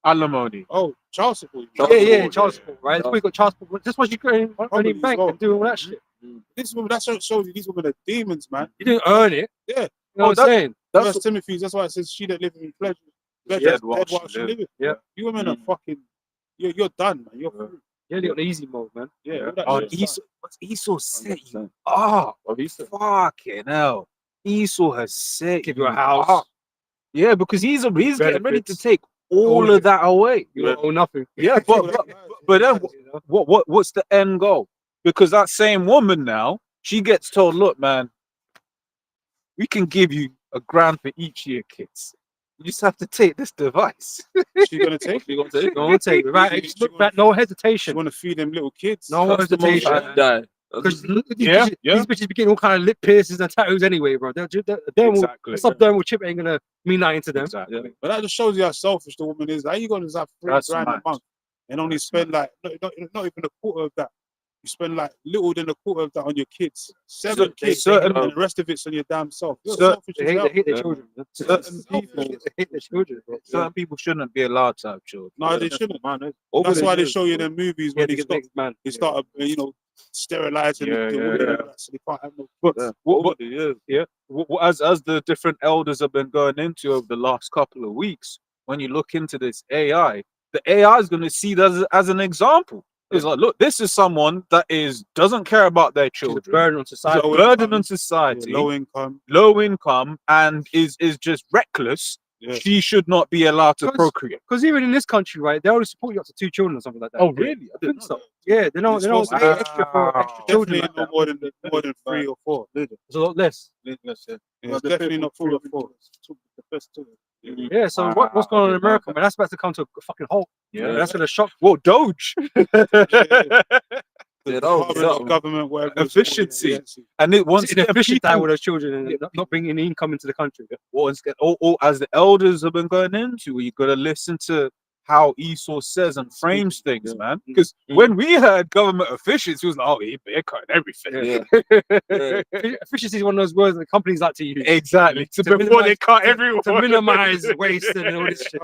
Alimony. Oh, child support. Child Yeah, support, child yeah. support, right? That's why you got child support. That's why you couldn't Probably in bank as well. and doing all that shit. This woman, that shows you these women are demons, man. You didn't earn it. Yeah. You know what I'm saying? That's First Timothy, that's why it says she that live in pleasure. dead while she live. live. Yeah. You women are fucking. You're done, man. You're through. You're on easy mode, man. Yeah. all that on shit's Esau. done. What's Esau set you 100%. up? What he said. Fucking hell. Esau has set Give you a house. up. Yeah, because he's getting ready to Benefits. take all All of that away. You don't owe nothing. Yeah, but then You know? what's the end goal? Because that same woman now, she gets told, look, man, we can give you $1,000 for each year, kids. You just have to take this device. She gonna take. You gonna take? Don't take it. Right? She Look wanna- back, no She hesitation. want to feed them little kids. No That's the most hesitation. I die. Because these Yeah, bitches, yeah. these bitches be getting all kind of lip piercings and tattoos anyway, bro. Exactly. Some dermal chip ain't gonna mean nothing to them. Exactly. But that just shows you how selfish the woman is. How you gonna just have That's $3,000 mad. a month and only That's spend like not even a quarter of that? You spend like little than a quarter of that on your kids. 7 kids, certain- and the rest of it's on your damn self. You're Certain- selfish They as hell. hate their Yeah. children. Certain people, They hate their children, bro. certain people shouldn't be allowed to have children. No, they shouldn't. Man, That's why they show you in the movies Yeah, when they they get stop, next man. they start, sterilizing Yeah, the yeah, woman, yeah. so they can't have no. But Yeah. what, as the different elders have been going into over the last couple of weeks, when you look into this AI, the AI is going to see that as an example. It's like, look, this is someone that doesn't care about their She's a children, burden on society. Low burden income, on society, low income. low income, and is just reckless. Yeah. She should not be allowed to Because- procreate. Because even in this country, right, they only support you up to 2 children or something like that. Oh, really? I I didn't think know so. Yeah, they don't You're supposed pay to- extra for extra children Definitely like no that. more than 3 or 4. It's a lot less. Yeah, it's definitely not 3 or 4. Yeah, so what's going on in America, man? That's about to come to a fucking halt. Yeah. That's gonna shock. Well, Doge. Yeah, that was Department of something. government, whatever. it's called, Efficiency. agency. And it once It's inefficient to have people, all those children and not bringing any income into the country. once again, all as the elders have been going into, you got to listen to how Esau says and frames things, Yeah. man. Because Mm. when we heard government officials, he was like, "Oh, they're cutting everything." Yeah. Efficiency is one of those words that companies like to use Exactly. So To before they minimize- cut everyone, to minimize waste and all this shit.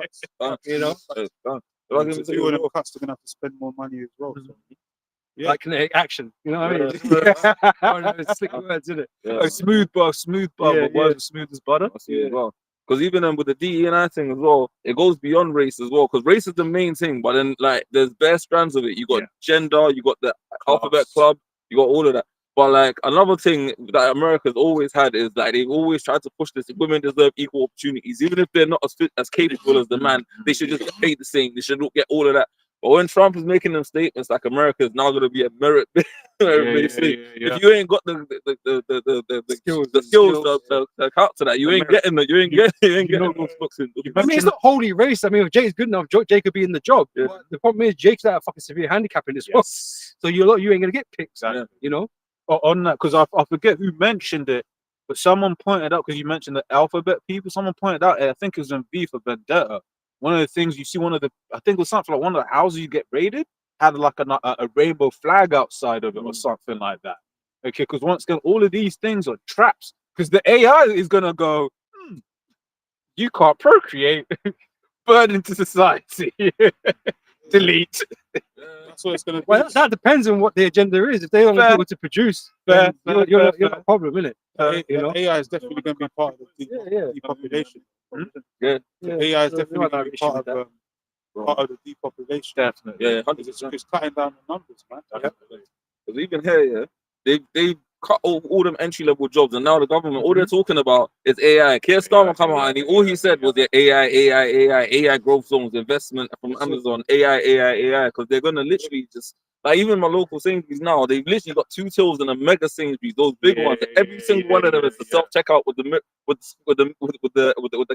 You know, It's done. And Like I to said, do all them cuts, they're gonna have to spend more money as well. So. Yeah. like kinetic action. You know what I mean? Yeah. One of those slick words, isn't it? yeah, Oh, smooth butter, Yeah, but words are smooth as butter. I see as well. Because even with the DE&I thing as well, it goes beyond race as well. Because race is the main thing, but then like there's bare strands of it. You got gender, you got the alphabet club, you got all of that. But like another thing that America's always had is like they've always tried to push this: women deserve equal opportunities, even if they're not as fit, as capable as the man. They should just get paid the same. They should get all of that. But when Trump is making them statements like America is now going to be a merit-based thing, if you ain't got the skills to account to that, you ain't getting that. You ain't getting those books in. I mean, it's not wholly race. I mean, if Jake's good enough, Jake could be in the job. Yeah. But the problem is Jake's got a fucking severe handicap in this world. So you ain't gonna get picked. Exactly. You know? On that, because I forget who mentioned it, but someone pointed out, because you mentioned the alphabet people, someone pointed out, I think it was in V for Vendetta. One of the things you see, I think it was something like one of the houses you get raided had like a rainbow flag outside of it or something like that. Okay, because once again, all of these things are traps. Because the AI is gonna go, you can't procreate, burn into society, delete. That's what it's gonna be. Well, that depends on what the agenda is. If they don't want Fair. people to produce, Fair, then you're not a problem, innit? You know? AI is definitely going to be part of the Yeah. depopulation. Yeah. AI is So definitely we going might to be have part issue of the depopulation. Definitely. Yeah, It's cutting down the numbers, man. Because even here, they cut all them entry level jobs, and now the government, all they're talking about is AI. Keir Starmer come out and all he said was the AI growth zones, investment from Amazon, AI, because they're gonna literally just like even my local Sainsbury's now, they've literally got 2 tills and a mega Sainsbury's, those big ones. Every single one of them is the self checkout with the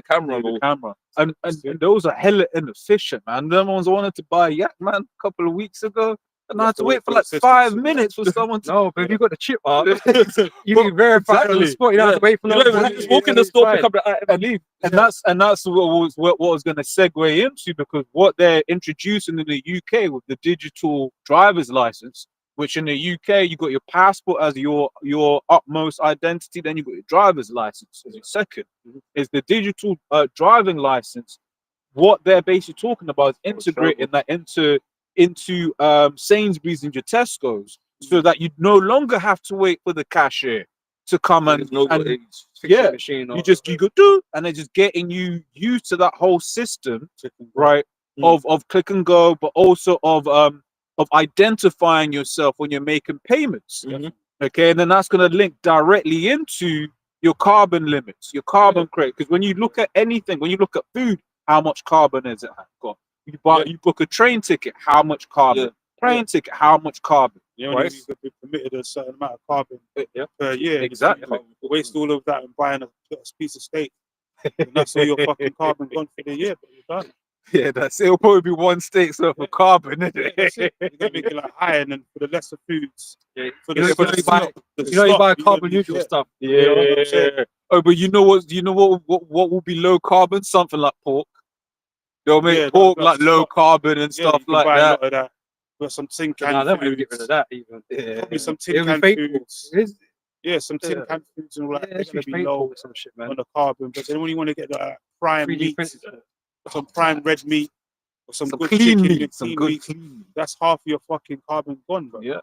camera. The camera. And those are hella inefficient, man. Them ones I wanted to buy Yak Man a couple of weeks ago. And I had to wait for like 5 minutes for someone to. No, but if you've got the chip up, you can verify it on the Exactly. spot. You don't have to wait for You no don't even just walk in the store, pick up the item, and leave. And that's what I was going to segue into, because what they're introducing in the UK with the digital driver's license, which in the UK you got your passport as your utmost identity, then you got your driver's license as your second. Is the digital driving license. What they're basically talking about is integrating that into Sainsbury's and your Tesco's, so that you no longer have to wait for the cashier to come and fixing machine. Or, you go do, and they're just getting you used to that whole system, right? Of click and go, but also of identifying yourself when you're making payments. Okay, and then that's going to link directly into your carbon limits, your carbon credit. Because when you look at anything, when you look at food, how much carbon has it got? You book a train ticket, how much carbon? Plane ticket, how much carbon? You only need to be permitted a certain amount of carbon per year. Exactly. You waste all of that and buying a piece of steak. And that's all your fucking carbon gone for the year, but you're done. Yeah, it'll probably be 1 steak's worth of carbon, isn't it? That's it. You're gonna make it like high, and then for the lesser foods, for you the buy carbon neutral stuff. Yeah. Oh, but you know what? What will be low carbon? Something like pork. They'll make pork like low carbon and stuff like buy that. A lot of that. But some tin can No, they won't even get rid of that even. Probably some It'll tin be can fake foods. Yeah, some tin can foods and all that. They're gonna be low some shit, man. on the carbon. But then when you want to get the prime 3D meat, printed. some prime red meat, or some good clean chicken, meat, some clean good meat, clean. that's half your fucking carbon gone, bro. Yeah.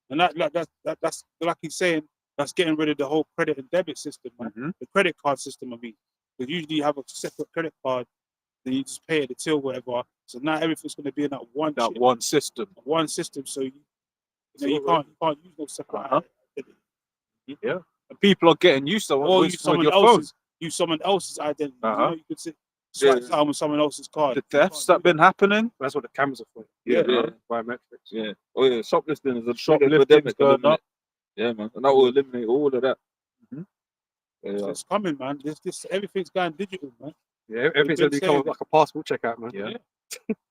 And that's like he's saying, that's getting rid of the whole credit and debit system, man. The credit card system, I mean. Because usually you have a separate credit card, then you just pay at the till, whatever. So now everything's going to be in that one system. One system. So you can't use no separate. Yeah. And people are getting used to it. Or use someone else's identity. You know, you could swipe down with someone else's card. The thefts that been happening. That's what the cameras are for. Yeah. Biometrics. Yeah. Oh yeah, shoplifting is a Shoplifting's going up. Yeah, man. And that will eliminate all of that. It's coming, man. This everything's going digital, man. Yeah, everything's gonna become like a passport checkout, man. Yeah.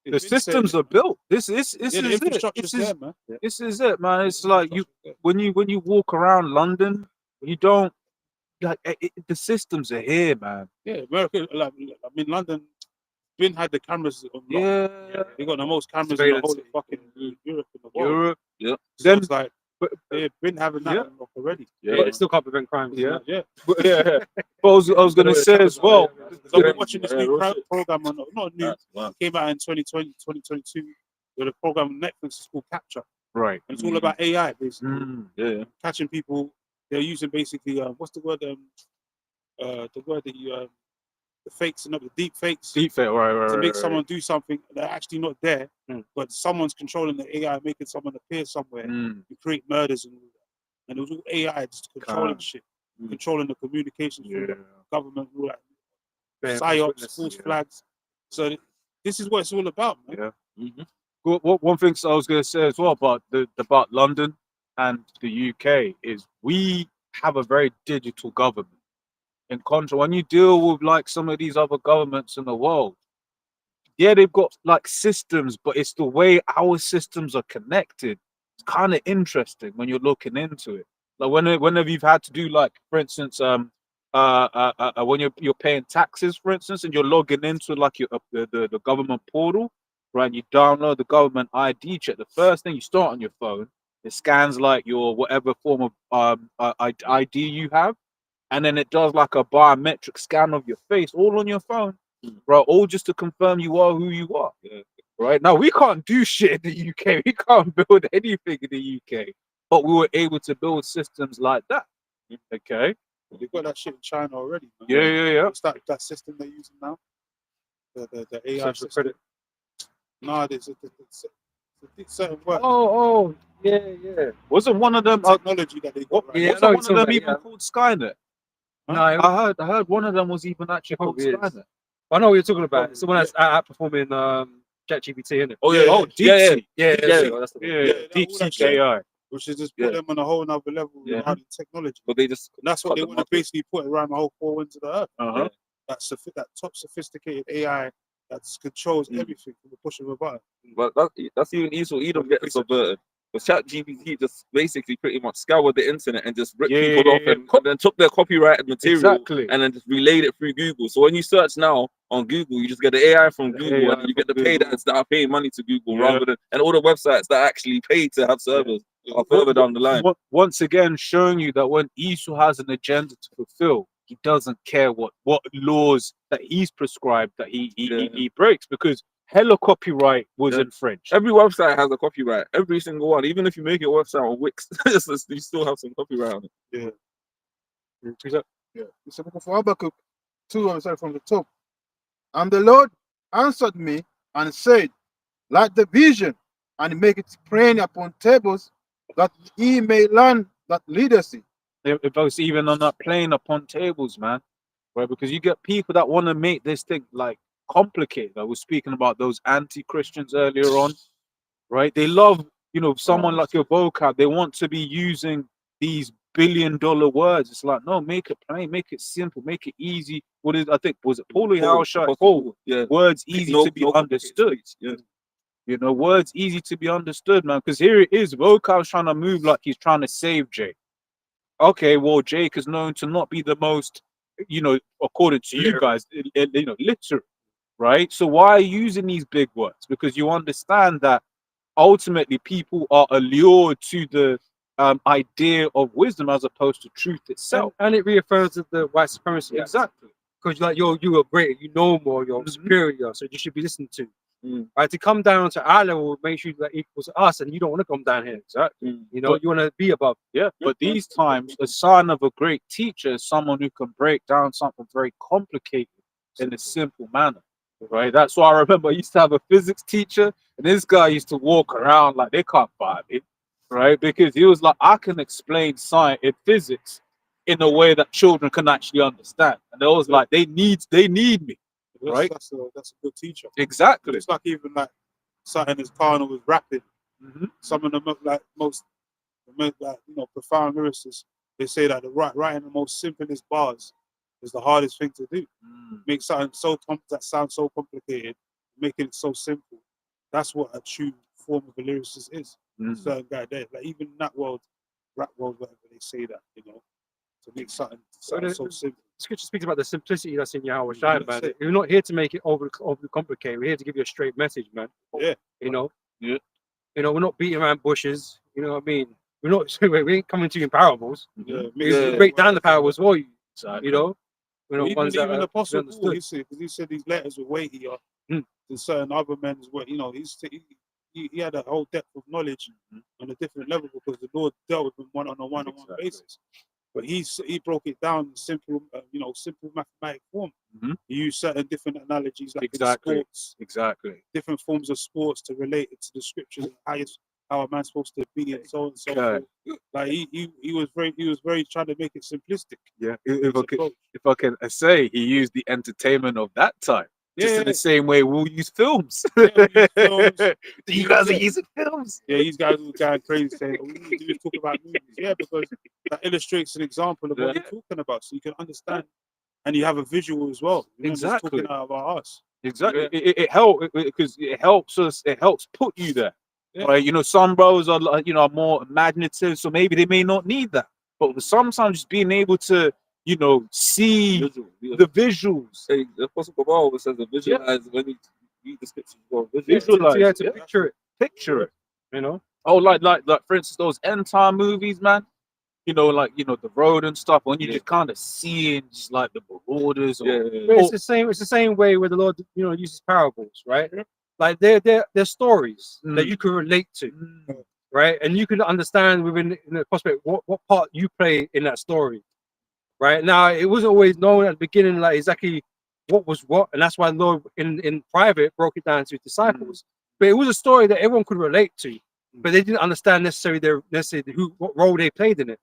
The systems are built. This is the it. infrastructure's This is there, man. this is it, man. It's like when you walk around London, you don't like the systems are here, man. Yeah, America, like, I mean, London, been had the cameras on lock. Yeah, They got the most cameras in the whole of Surveillance. fucking Europe in the world. Europe. Yeah. So Then it's like but, they've been having that yeah. on lock already. Yeah. But it still can't prevent crime. Yeah. Yeah. but I was gonna say as well. So we're watching this new real shit. program on, not new, Wow. came out in 2020, 2022, with a program on Netflix is called Capture. Right. And it's all about AI, basically. Mm. Yeah. Catching people. They're using basically, what's the word? The word that you, the fakes and not the deep fakes. Deep fake, right. To make right. someone do something they're actually not there, but someone's controlling the AI, making someone appear somewhere Mm. to create murders and all that. And it was all AI just controlling Calm. shit, controlling the communications from Yeah. the government, all that. Yeah, Psyops, witness, false yeah. flags. So this is what it's all about, man. Yeah. Mm-hmm. One thing I was going to say as well about London and the UK is we have a very digital government. In contrast, when you deal with like some of these other governments in the world, yeah, they've got like systems, but it's the way our systems are connected. It's kind of interesting when you're looking into it. Like whenever you've had to do like, for instance, when you're paying taxes, for instance, and you're logging into like your the government portal, right? You download the government ID check. The first thing you start on your phone, it scans like your whatever form of ID you have, and then it does like a biometric scan of your face, all on your phone, right? All just to confirm you are who you are. Yeah. Right now, we can't do shit in the UK. We can't build anything in the UK, but we were able to build systems like that. Okay. They've got that shit in China already, man. Yeah. What's that system they're using now? The AI Social system. credit. No, there's a certain work. Oh, yeah. Wasn't one of them? Technology that they got right Yeah, Wasn't no, one it's of them all even right, called Skynet? No, I heard one of them was even actually called Probably is. Skynet. I know what you're talking about. It's the one that's outperforming ChatGPT, isn't it? Oh yeah. Oh, yeah. DeepSeek. Yeah, That's the one. Yeah, Yeah, all DeepSeek that shit. AI. which is just Yeah. put them on a whole nother level Yeah. regarding technology. But they just And that's what cut they the want to market. basically put around the whole four winds of the earth. Uh-huh. That top sophisticated AI that controls Mm. everything from the push of a button. But that's even Esau Edom getting subverted. But ChatGPT just basically pretty much scoured the internet and just ripped Yeah, people yeah, off yeah. and then took their copyrighted material Exactly. and then just relayed it through Google. So when you search now on Google, you just get the AI from The Google AI and you get the from paid Google. ads that are paying money to Google Yeah. rather than, and all the websites that actually pay to have servers are further down the line. Once again, showing you that when Esau has an agenda to fulfill, he doesn't care what laws that he's prescribed that he breaks, because hella copyright was Yeah. infringed. Every website has a copyright. Every single one. Even if you make a website on Wix, you still have some copyright on it. It's a book of Habakkuk 2, I'm sorry, from the top. And the Lord answered me and said, "Light the vision and make it plain upon tables, that he may learn that leadeth it." If I was even on that plane upon tables, man, right? Because you get people that want to make this thing like complicated. I was speaking about those anti-Christians earlier on, right? They love, someone like your vocab. They want to be using these billion-dollar words. It's like, no, make it plain, make it simple, make it easy. Was it Paulie Howshire? Yeah. Words easy to be understood. Yeah. Words easy to be understood, man. Because here it is, vocab's trying to move like he's trying to save Jake. Okay, well, Jake is known to not be the most, according to you guys, literate, right? So why are you using these big words? Because you understand that ultimately people are allured to the idea of wisdom as opposed to truth itself. And it reaffirms the white supremacy. Exactly. Because you are greater, you know more, you're Mhm. superior, so you should be listened to. Mm. Right? To come down to our level makes you like equals to us, and you don't want to come down here. Exactly. Mm. You want to be above. Yeah. But these times, a sign of a great teacher is someone who can break down something very complicated in a simple manner. Right. That's why I remember I used to have a physics teacher, and this guy used to walk around like they can't find it. Right. Because he was like, I can explain science and physics in a way that children can actually understand. And they was like, they need me. Right. That's a good teacher. Exactly. It's like even like something as carnal as rapping. Mhm. Some of the most profound lyricists, they say that writing the most simplest bars is the hardest thing to do. Mm. Make something that sounds so complicated making it so simple. That's what a true form of a lyricist is. Mm. Certain guy there, like even in that world, rap world, whatever they say that, you know, to make something so simple. Scripture speaks about the simplicity that's in Yahweh Yeah, Shai, that's man. it. We're not here to make it over complicated. We're here to give you a straight message, man. Yeah. You know. Yeah. You know, we're not beating around bushes. You know what I mean? We're not. We ain't coming to you in parables. Yeah, We break down the parables for you. Exactly. You know. You know, even, ones that even are Apostle to be Paul, understood. he said these letters were weightier Mm. than certain other men's were. You know, he had a whole depth of knowledge on a different level because the Lord dealt with him on a one-on-one basis. But he broke it down in simple, simple mathematic form. Mhm. He used certain different analogies like Exactly. sports, Exactly. different forms of sports to relate it to the scriptures and how a man's supposed to be and so on and so Okay. forth. Like he was very trying to make it simplistic. Yeah. his approach. If I can say, he used the entertainment of that time. Just in the same way we'll use films. Yeah, we use films. You guys are using films. Yeah, these guys were going crazy saying, "Oh, we need to just talk about movies." Yeah, because that illustrates an example of what Yeah. we're talking about, so you can understand, and you have a visual as well. You're not just Exactly. talking about us. Exactly. It helps because it helps us. It helps put you there. Yeah. Right. You know, some bros are like, are more imaginative, so maybe they may not need that. But sometimes just being able to, see Visual, yeah. the visuals. Hey, the Apostle Paul always says to visualize when you read the scriptures. You go Visualize. Yeah, to Yeah. picture it. Picture it. You know. Oh, like for instance, those end time movies, man. The road and stuff. When you Yeah. just kind of seeing just like the marauders. Or, Yeah, But yeah. it's the same. It's the same way where the Lord, uses parables, right? Like they're stories that you can relate to, Mm. right? And you can understand within the prospect what part you play in that story, right? Now it wasn't always known at the beginning like exactly what was what, and that's why the Lord in private broke it down to his disciples. But it was a story that everyone could relate to, but they didn't understand necessarily what role they played in it,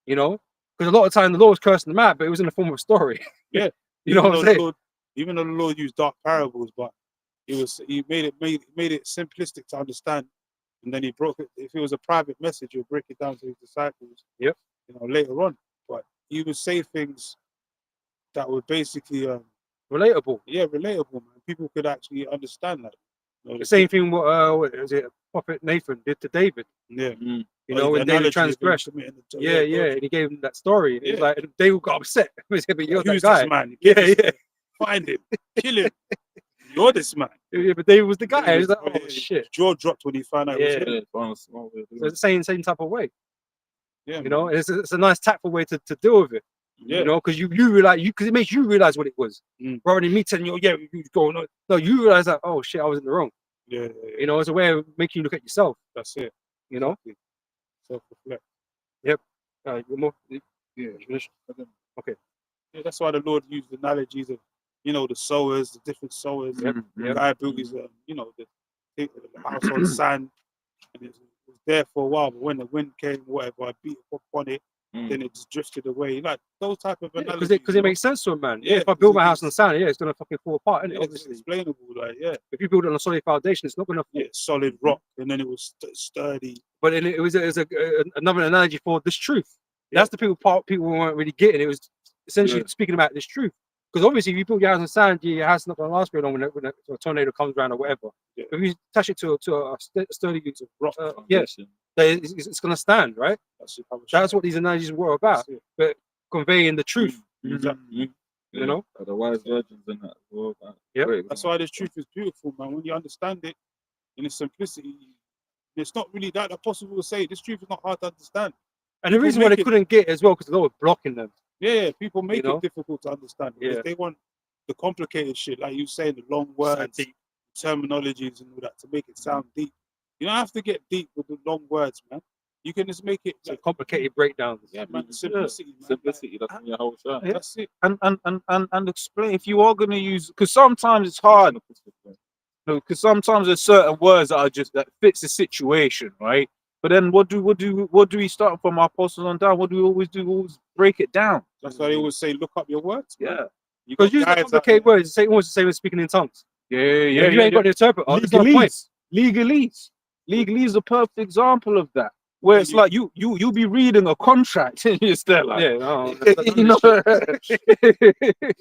because a lot of time the Lord was cursing them out, but it was in the form of a story. Yeah. You know what I'm saying? Even though the Lord used dark parables, but he made it simplistic to understand, and then he broke it. If it was a private message, he'll break it down to his disciples. Yep. Later on, but he would say things that were basically Relatable. relatable, man. People could actually understand that. The same thing what was it Prophet Nathan did to David, Yeah. when The David analogy of him transgressed. committing the- Yeah, and he gave him that story. And it was like, and David got upset. He said, but you're that Who's guy. this man? Yeah. Find him, kill him. You're this man. Yeah, but David was the guy. He's like, Oh, oh yeah. shit. Jaw dropped when he found out. Yeah. It was him. Yeah, it's one small way of doing So it. it's the same type of way. Yeah, And it's a nice tactful way to deal with it. Yeah. Because you realize because it makes you realize what it was. Mm. Rather than me telling you, yeah, you going on. No, you realize that, oh shit, I was in the wrong. Yeah. It's a way of making you look at yourself. That's it. Exactly. Self-reflect. You're more, Yeah. finish? Okay. Yeah, that's why the Lord used analogies of, the sowers, the different sowers. Yep, The yep. guy built his, the house on sand, and it was there for a while. But when the wind came, whatever, I beat up on it, then it just drifted away. Like those type of analogies. Because it makes sense to a man. Yeah, If I build 'cause my it house is- on sand, it's gonna fucking fall apart, isn't it? It's Obviously. explainable. Like, yeah, If you build it on a solid foundation, it's not gonna fall. solid rock, and then it was sturdy. But then it was another analogy for this truth. Yeah. That's the part people weren't really getting. It was essentially speaking about this truth. Because obviously, if you build your house on sand, your house is not going to last very long when a tornado comes around or whatever. Yeah. If you attach it to a sturdy Rock. yes, it's going to stand, right? That's what these analogies were about, That's it. but conveying the truth. Exactly. You know? The wise virgins and that as well. Yep. Great. That's why this truth is beautiful, man. When you understand it in its simplicity, it's not really that possible to say. This truth is not hard to understand. And the People reason why make they it- couldn't get it as well, because the Lord was blocking them. Yeah, people make know? it difficult to understand because Yeah. they want the complicated shit, like you say, the long words, deep. terminologies, and all that to make it sound deep. You don't have to get deep with the long words, man. You can just make it So like, complicated breakdowns. yeah, man. Simplicity, man. Simplicity. That's when your whole shine. Yeah. That's it. And explain if you are going to use, because sometimes it's hard. Because sometimes there's certain words that fits the situation, right? But then what do we start from our apostles on down? What do we always do? We always break it down. That's why they always say, look up your words. Man. Yeah. You got Because using guys out complicated there- words, it's almost the same as speaking in tongues. Yeah. If you ain't got the interpreter, there's no point. Legalese is a perfect example of that. where it's like you'll be reading a contract and you're still like, Yeah, no, you know,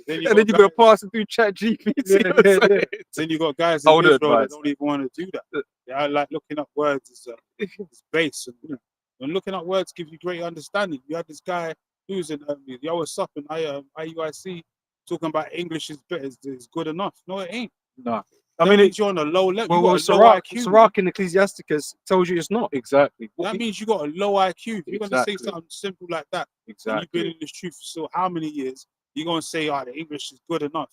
Then you and then you're gonna pass it through Chat GPT. Yeah. Then you got guys in I would Israel that advise. don't even want to do that. They like looking up words is base, and when looking up words gives you great understanding. You had this guy who's in Yahweh Sup and IUIC talking about English is better, is good enough. No, it ain't. No, I I mean, mean, you're on a low level. Well, You got a low IQ. man. Sirach in Ecclesiasticus tells you it's not. exactly. That means you got a low IQ. If you're going to say Exactly. something simple like that, and Exactly. you've been in this truth for so how many years, you're going to say, oh, the English is good enough.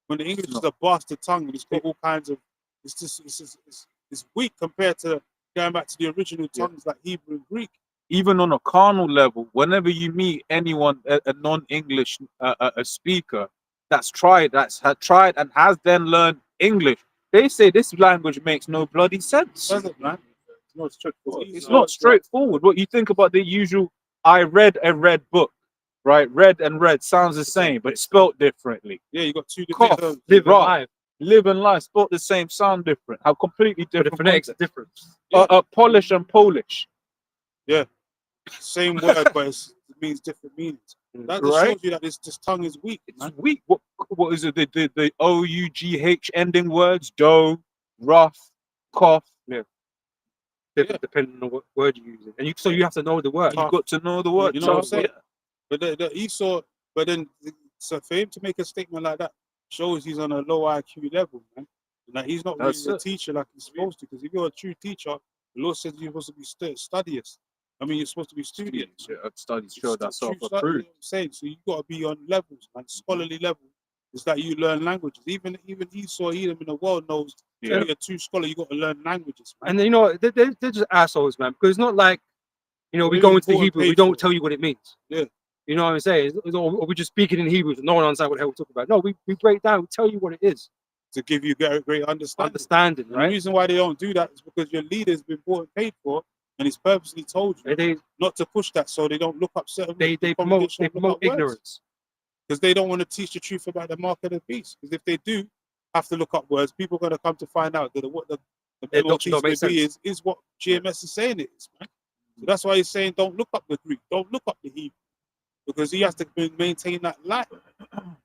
When the English is a bastard tongue, and it's got all kinds of, it's weak compared to going back to the original tongues like Hebrew and Greek. Even on a carnal level, whenever you meet anyone, a non-English a speaker that's tried and has then learned English, they say this language makes no bloody sense. Doesn't man? It's not straightforward. It's not straightforward. What you think about the usual, I read a red book, right? Read and read sounds the same, but it's spelt differently. Yeah, you got two different Cough, terms. Live Right. alive. Live and life, spelt the same, sound different. How completely But the different. phonetics are different. Polish and Polish. Same word, but it means different meanings. That just Right. shows you that this tongue is weak, It's man. weak. What is it? The OUGH ending words? Dough, rough, cough. Different depending on what word you're using. And so you have to know the word. You've got to know the word. You know what I'm So, saying? But the Esau, but then so for him to make a statement like that shows he's on a low IQ level, man. And that he's not really That's a it. teacher like he's supposed to. Because if you're a true teacher, the Lord says you're supposed to be studious. I mean, you're supposed to be studious. Studies show that True study, you know self-approved. what I'm saying? So you got to be on levels, man. Scholarly level is that you learn languages. Even Esau, Edom in the world knows Yeah. to be a true scholar, you got to learn languages, man. And then, you know, they're just assholes, man. Because it's not like, you know, we Really go into the important Hebrew, we page don't for it. tell you what it means. Yeah. You know what I'm saying? Or we just speak it in Hebrew, so no one understands what the hell we're talking about. No, we break down, we tell you what it is. To give you great understanding. Understanding, And the right? reason why they don't do that is because your leader's been bought and paid for, and he's purposely told you They not to push that, so they don't look up certain. they promote ignorance. because they don't want to teach the truth about the mark of the beast. Because if they do have to look up words, people are going to come to find out that what the Their MOT doctrine don't make is what GMS is saying it is, man. So that's why he's saying don't look up the Greek, don't look up the Hebrew, because he has to maintain that light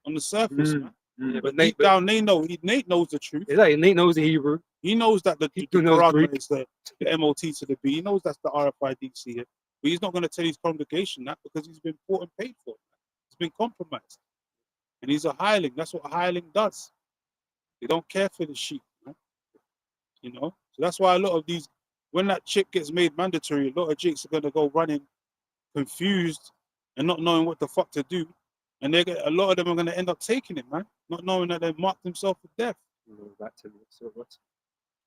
on the surface, man. Yeah, But Nate, deep down, Nate knows the truth. exactly, Nate knows the Hebrew. He knows that the He knows Quran Greek. is the MOT to the B. He knows that's the RFID here. But he's not going to tell his congregation that because he's been bought and paid for. He's been compromised. And he's a hireling. That's what a hireling does. They don't care for the sheep, man. You know? So that's why a lot of these, when that chip gets made mandatory, a lot of jakes are going to go running confused and not knowing what the fuck to do. And a lot of them are going to end up taking it, man. Not knowing that they've marked themselves for death. Back to me. So what?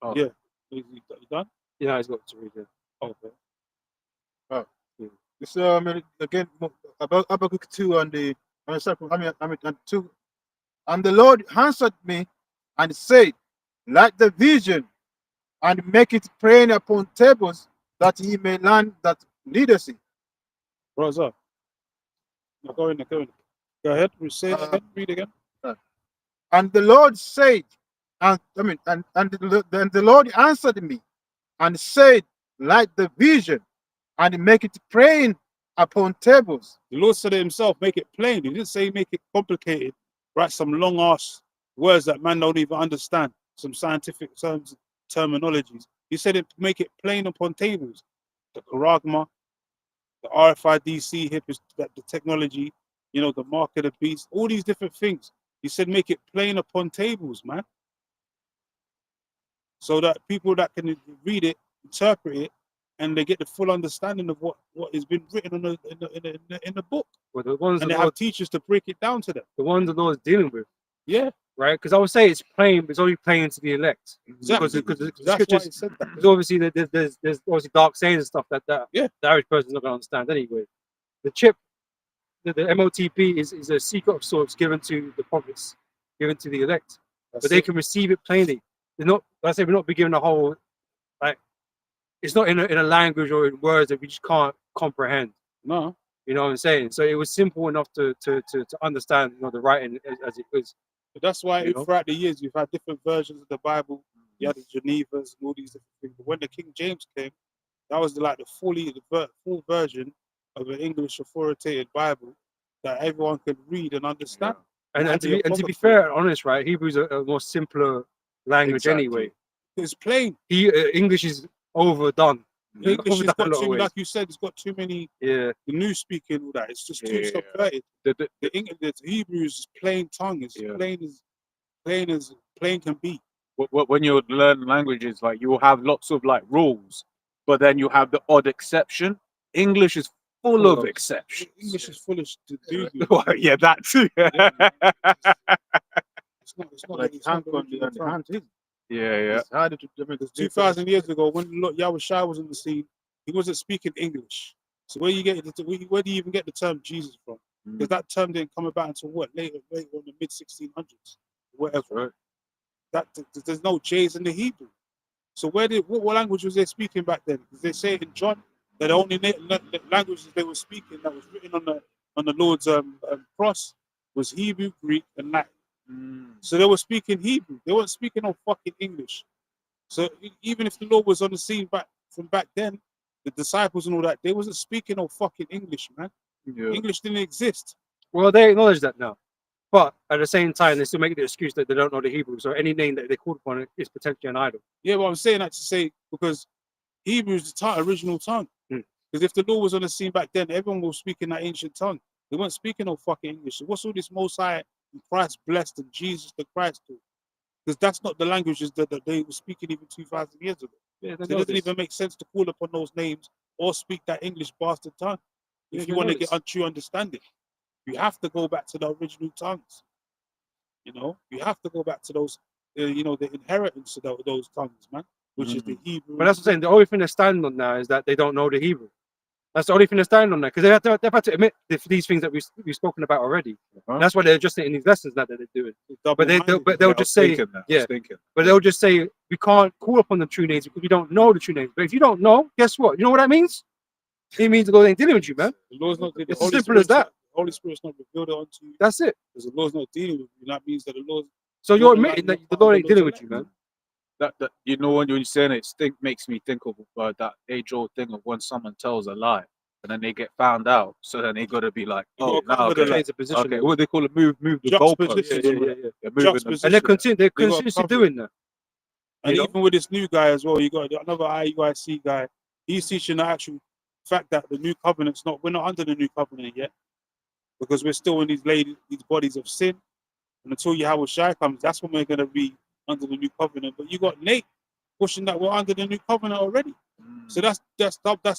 Oh. Yeah. You done? Yeah, he's got to read it. Okay. It's again about Habakkuk 2 on the second. I mean, and 2. And the Lord answered me and said, "Light the vision and make it plain upon tables, that he may learn that leaders it." Brother. No, go in. Go ahead. Say it again. Read again. And the Lord said, and the Lord answered me and said, "Light the vision and make it plain upon tables." The Lord said it himself, make it plain. He didn't say make it complicated. Write some long ass words that man don't even understand, some scientific terminologies. He said it, make it plain upon tables. The Charagma, the RFID hip is that the technology, you know, the mark of the beast, all these different things. He said make it plain upon tables, man. So that people that can read it, interpret it, and they get the full understanding of what has been written in the book. Well, the ones And the they Lord, have teachers to break it down to them. the ones the Lord's dealing with, Yeah, right? Because I would say it's plain, but it's only plain to the elect. exactly. Because the That's why scriptures, he said that. because obviously there's obviously dark sayings and stuff that Yeah. the average person's not going to understand anyway. The chip, the MOTP is a secret of sorts given to the prophets, given to the elect, That's but they it. can receive it plainly. They're not. I say we're not be given a whole, like, it's not in a language or in words that we just can't comprehend. No, You know what I'm saying? So it was simple enough to understand, you know, the writing as it was. but that's why You know? throughout the years you've had different versions of the Bible. You had the Genevas and all these different things. But when the King James came, That was like the full version of an English authoritative Bible that everyone could read and understand. And Had the to be apocrypha. fair, honest, right? Hebrew's a more simpler language Exactly. anyway. It's plain. English is overdone. English has Overdone a got lot too of many, ways. like you said, it's got too many. Yeah. The new speaking, all that. It's just too Yeah. subverted. The The Hebrew is plain tongue. It's Yeah. plain can be. when you learn languages, like you will have lots of like rules, but then you have the odd exception. English is full of exceptions. English is foolish to do. Well, yeah, that too. It's not Like it's hand not on the the original tongue. hand is. yeah. It's harder to do Because 2,000 years ago, when Yahweh Shai was on the scene, he wasn't speaking English. So where do you even get the term Jesus from? Because that term didn't come about until what later in the mid 1600s, whatever. Right. There's no J's in the Hebrew. So what language was they speaking back then? Because they say in John that the only languages they were speaking that was written on the Lord's cross was Hebrew, Greek, and Latin. So they were speaking Hebrew. They weren't speaking no fucking English. So even if the Lord was on the scene from back then, the disciples and all that, they wasn't speaking no fucking English, man. Yeah. English didn't exist. Well, they acknowledge that now. But at the same time, they still make the excuse that they don't know the Hebrew. So any name that they called upon is potentially an idol. Yeah, but I'm saying that to say because Hebrew is the original tongue. Because if the Lord was on the scene back then, everyone was speaking that ancient tongue. They weren't speaking no fucking English. So what's all this Most High and Christ blessed and Jesus the Christ do? Because that's not the languages that they were speaking even 2,000 years ago. Yeah, So it doesn't even make sense to call upon those names or speak that English bastard tongue if you want to get a true understanding. You have to go back to the original tongues. You know, you have to go back to those, the inheritance of those tongues, man, which is the Hebrew. But that's what I'm saying. The only thing they're standing on now is that they don't know the Hebrew. That's the only thing they're standing on there because they've had to admit these things that we've spoken about already. That's why they're adjusting in these lessons that they're doing. But they'll just say, but they'll just say we can't call upon the true names because we don't know the true names. But if you don't know, guess what? You know what that means? It means the Lord ain't dealing with you, man. The Lord's not. It's as simple as that. The Holy Spirit's not revealed it onto you. That's it. Because the Lord's not dealing with you. That means that the Lord. So you're admitting that the Lord ain't dealing with you, man. That you know when you're saying it, makes me think of that age-old thing of when someone tells a lie and then they get found out, so then they gotta be like, oh, now Change the position. okay, what they call it, move the goalposts. Yeah. They're moving them. And they're continuously doing that. And even with this new guy as well, you got another IUIC guy. He's teaching the actual fact that the new covenant's we're not under the new covenant yet, because we're still in these bodies of sin. And until Yahweh Shai comes, that's when we're gonna be under the new covenant. But you got Nate pushing that we're under the new covenant already. So that's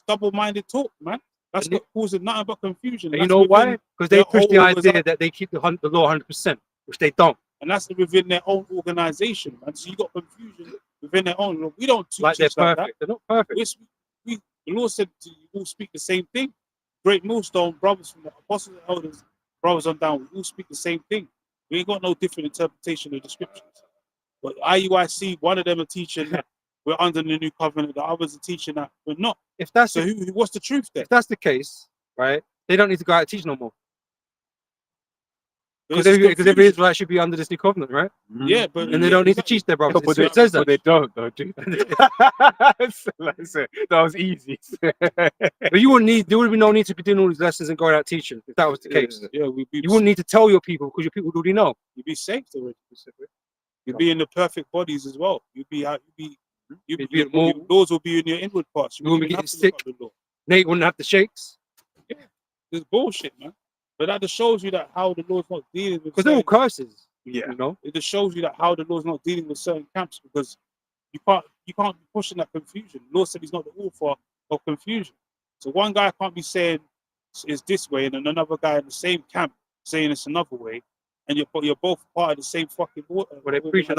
double-minded talk, man. That's not causing nothing but confusion. And you know why? Because they push the idea that they keep the law 100%, which they don't. And that's within their own organization, man. So you got confusion within their own. We don't teach like they're like perfect. that. They're not perfect. The Lord said you all speak the same thing. Great millstone, brothers from the apostles and elders, brothers on down, we all speak the same thing. We ain't got no different interpretation of the scriptures. But IUIC, one of them are teaching that we're under the new covenant, the others are teaching that we're not. If that's so, what's the truth there? If that's the case, right, they don't need to go out and teach no more. Because every Israelite should be under this new covenant, right? Yeah, but and they don't need to teach their brothers. But it says that. But they don't, though, do they? That was easy. But there would be no need to be doing all these lessons and going out teaching if that was the case. Yeah, you wouldn't need to tell your people because your people already know. You'd be saved already. You'd be in the perfect bodies as well. Your laws will be in your inward parts. You wouldn't be getting sick. Nate wouldn't have the shakes. Yeah, it's bullshit, man. But that just shows you that how the Lord's not dealing with. Because they're all curses. Yeah, you know. It just shows you that how the Lord's not dealing with certain camps because you can't be pushing that confusion. The Lord said He's not the author of confusion. So one guy can't be saying it's this way, and then another guy in the same camp saying it's another way, and you're both part of the same fucking water. Well, they preach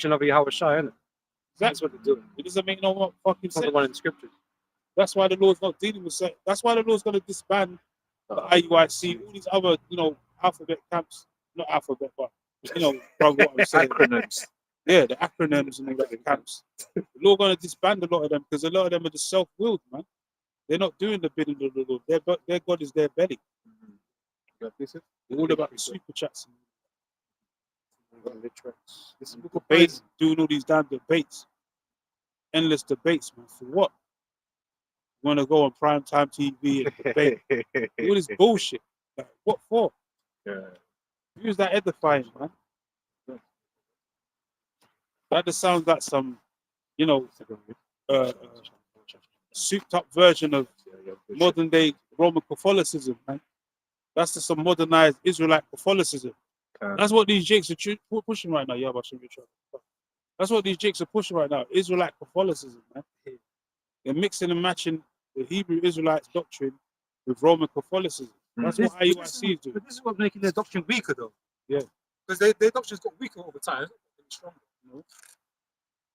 another Yahweh Shai, isn't it? That's what they're doing. It doesn't make no fucking sense. The one in the scriptures. That's why the Lord's not dealing with certain. That's why the Lord's going to disband the IUIC, all these other, alphabet camps, not alphabet, but what I'm saying. Acronyms. Yeah, the acronyms and all that camps. The Lord going to disband a lot of them because a lot of them are just self-willed, man. They're not doing the bidding of the Lord. Their God is their belly. They're all about the super chats. Debates, doing all these damn debates. Endless debates, man. For what? want to go on primetime TV and debate. All this bullshit. Like, what for? Yeah. Use that edifying, man. That just sounds like some, you know, souped up version of modern day Roman Catholicism, man. That's just some modernized Israelite Catholicism. That's what these jakes are pushing right now. Yeah, but that's what these jakes are pushing right now. Israelite Catholicism, man. They're mixing and matching the Hebrew Israelites doctrine with Roman Catholicism. That's what IUIC is doing. But this is what's making their doctrine weaker, though. Yeah. Because their doctrine's got weaker over time. It's not getting stronger. You know?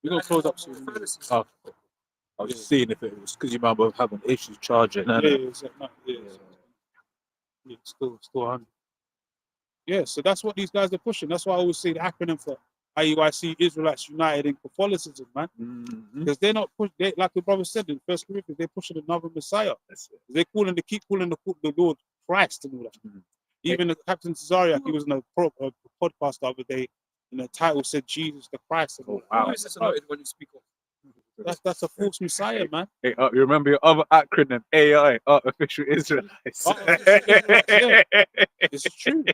We're gonna close up soon. Oh, I was just seeing if it was because you might be having issues charging. Yeah, still on. Yeah, so that's what these guys are pushing. That's why I always say the acronym for IUIC, Israelites United in Catholicism, man. Because they're not pushing, like the brother said in First Corinthians, they're pushing another Messiah. They keep calling the Lord Christ and all that. Even the Captain Cesariak, he was in a podcast the other day, and the title said Jesus the Christ. Wow. Why is this anointed when you speak of? That's a false Messiah, man. Hey, you remember your other acronym, AI, Artificial Israelites. Yeah. It's true.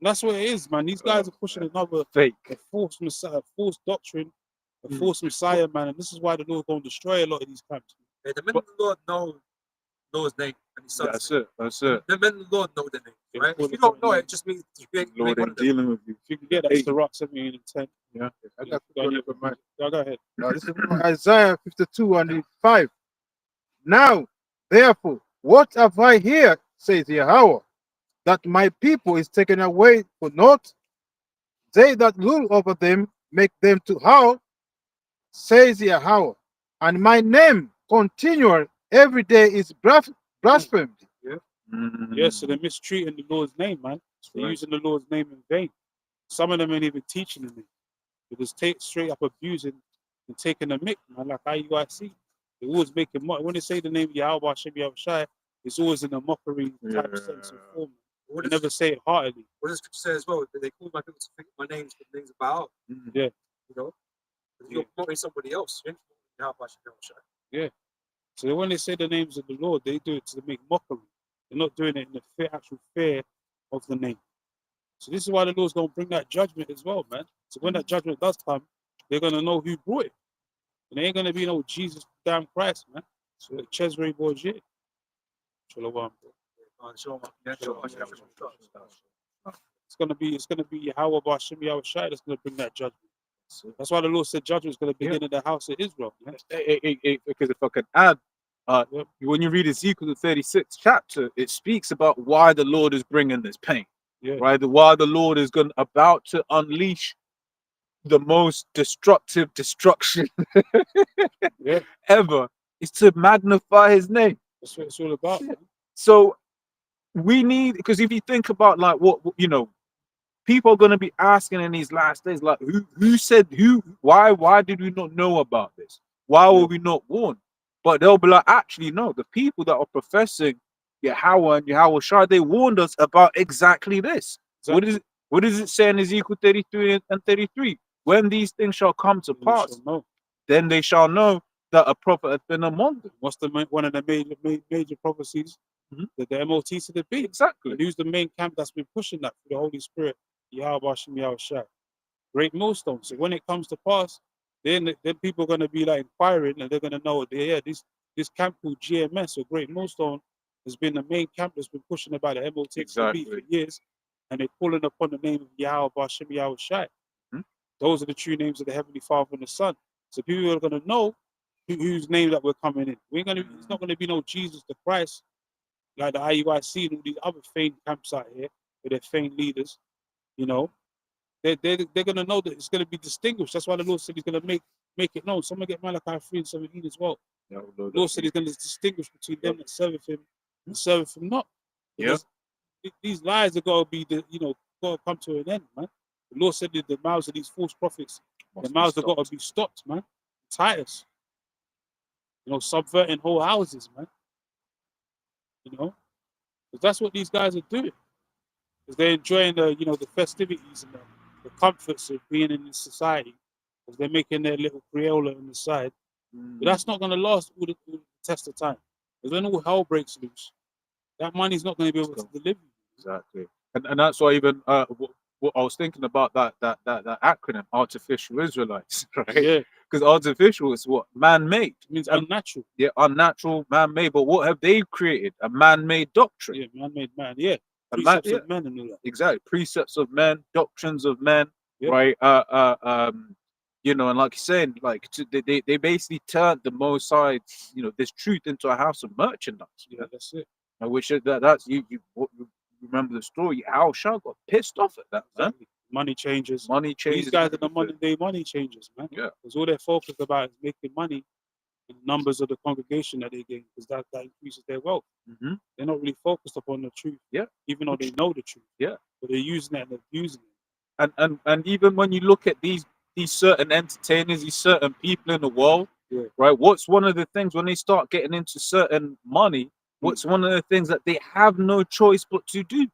That's what it is, man. These guys are pushing another fake, a false Messiah, false doctrine, a false Messiah, man. And this is why the Lord's going to destroy a lot of these camps. Yeah, the men of the Lord know his name and his son's That's name. it. That's it. The men of the Lord know their name, Yeah, right? call If you it don't know something. it, it just means you make Lord one ain't of them. dealing with you. If you can get that, it's the Rock 17 and 10. Yeah. I got to go over my- Go ahead. Now, this is from Isaiah 52 and 5. Now, therefore, what have I here, says Yahweh, that my people is taken away for naught? They that rule over them make them to howl, says Yahweh, and my name continual every day is blasphemed. Yeah, so they're mistreating the Lord's name, man. They're using the Lord's name in vain. Some of them ain't even teaching the name. They're just straight up abusing and taking a mick, man, like IUIC. They always making when they say the name Yahweh Hashem Yahushai, it's always in a mockery type sense of form. They never say it heartily. What does scripture say as well? They call my people to think my name's the names about. Yeah. You know? You're promoting somebody else. You're Yeah. So when they say the names of the Lord, they do it to make mockery. They're not doing it in the actual fear of the name. So this is why the Lord's going to bring that judgment as well, man. So when that judgment does come, they're going to know who brought it. And there ain't going to be no Jesus damn Christ, man. So Cesare Borgia. Shalom, bro. It's gonna be Yahweh Bashem Yahushai that's gonna bring that judgment. That's why the Lord said judgment is gonna begin in the house of Israel. Man. Because if I can add, when you read Ezekiel the 36th chapter, it speaks about why the Lord is bringing this pain. Yeah. Right? Why the Lord is about to unleash the most destruction ever is to magnify his name. That's what it's all about. Man. So we need, because if you think about like what people are going to be asking in these last days, like why did we not know about this? Why were we not warned? But they'll be like, actually no, the people that are professing Yahweh and Yahushua, they warned us about exactly this. Exactly. What does it say in Ezekiel 33 and 33? When these things shall come to pass, then they shall know that a prophet has been among them. What's one of the major prophecies? That the MOT to the beat. Exactly. And who's the main camp that's been pushing that for the Holy Spirit? Yahweh Hashem Yahushua. Great millstone. So when it comes to pass, then people are going to be like inquiring and they're going to know this camp called GMS or Great Millstone has been the main camp that's been pushing about the MOT for years, and they're calling upon the name of Yahweh Hashem Yahushua. Those are the true names of the Heavenly Father and the Son. So people are going to know whose name that we're coming in. It's not going to be no Jesus the Christ like the IUIC and all these other feigned camps out here with their feigned leaders. You know, they're going to know that it's going to be distinguished. That's why the Lord said he's going to make it known. Someone get Malachi 3:17 as well. The Lord said he's going to distinguish between them that serve him and serve him not. Because these lies are going to be, got to come to an end, man. The Lord said that the mouths of these false prophets, the mouths have got to be stopped, man. Titus. Subverting whole houses, man. Because that's what these guys are doing. Because they're enjoying the festivities and the comforts of being in this society. Because they're making their little Crayola on the side. But that's not going to last all the test of time. Because when all hell breaks loose, that money's not going to be able to deliver you. Exactly. And that's why even what I was thinking about that acronym, artificial Israelites, right? Yeah, Because artificial is what? Man-made. it means Um, unnatural. Yeah, unnatural, man-made. But what have they created? A man-made doctrine. Yeah, man-made man. Yeah, A man, precepts yeah, of men and all that. exactly. Precepts of men, doctrines of men, Yeah. right? You know, and like you're saying, like they basically turned the Most High, you know, this truth into a house of merchandise. Yeah, that's it. I wish that's you remember the story. Al Shah got pissed off at that, man. Exactly. Money changes. Money changes. These guys are the everything. modern day money changers, man. Yeah. Because all they're focused about is making money in numbers of the congregation that they gain, because that increases their wealth. Mm-hmm. They're not really focused upon the truth. Yeah. Even though they know the truth. Yeah. But they're using it and abusing it. And even when you look at these certain entertainers, these certain people in the world, Yeah. right? What's one of the things when they start getting into certain money? What's one of the things that they have no choice but to do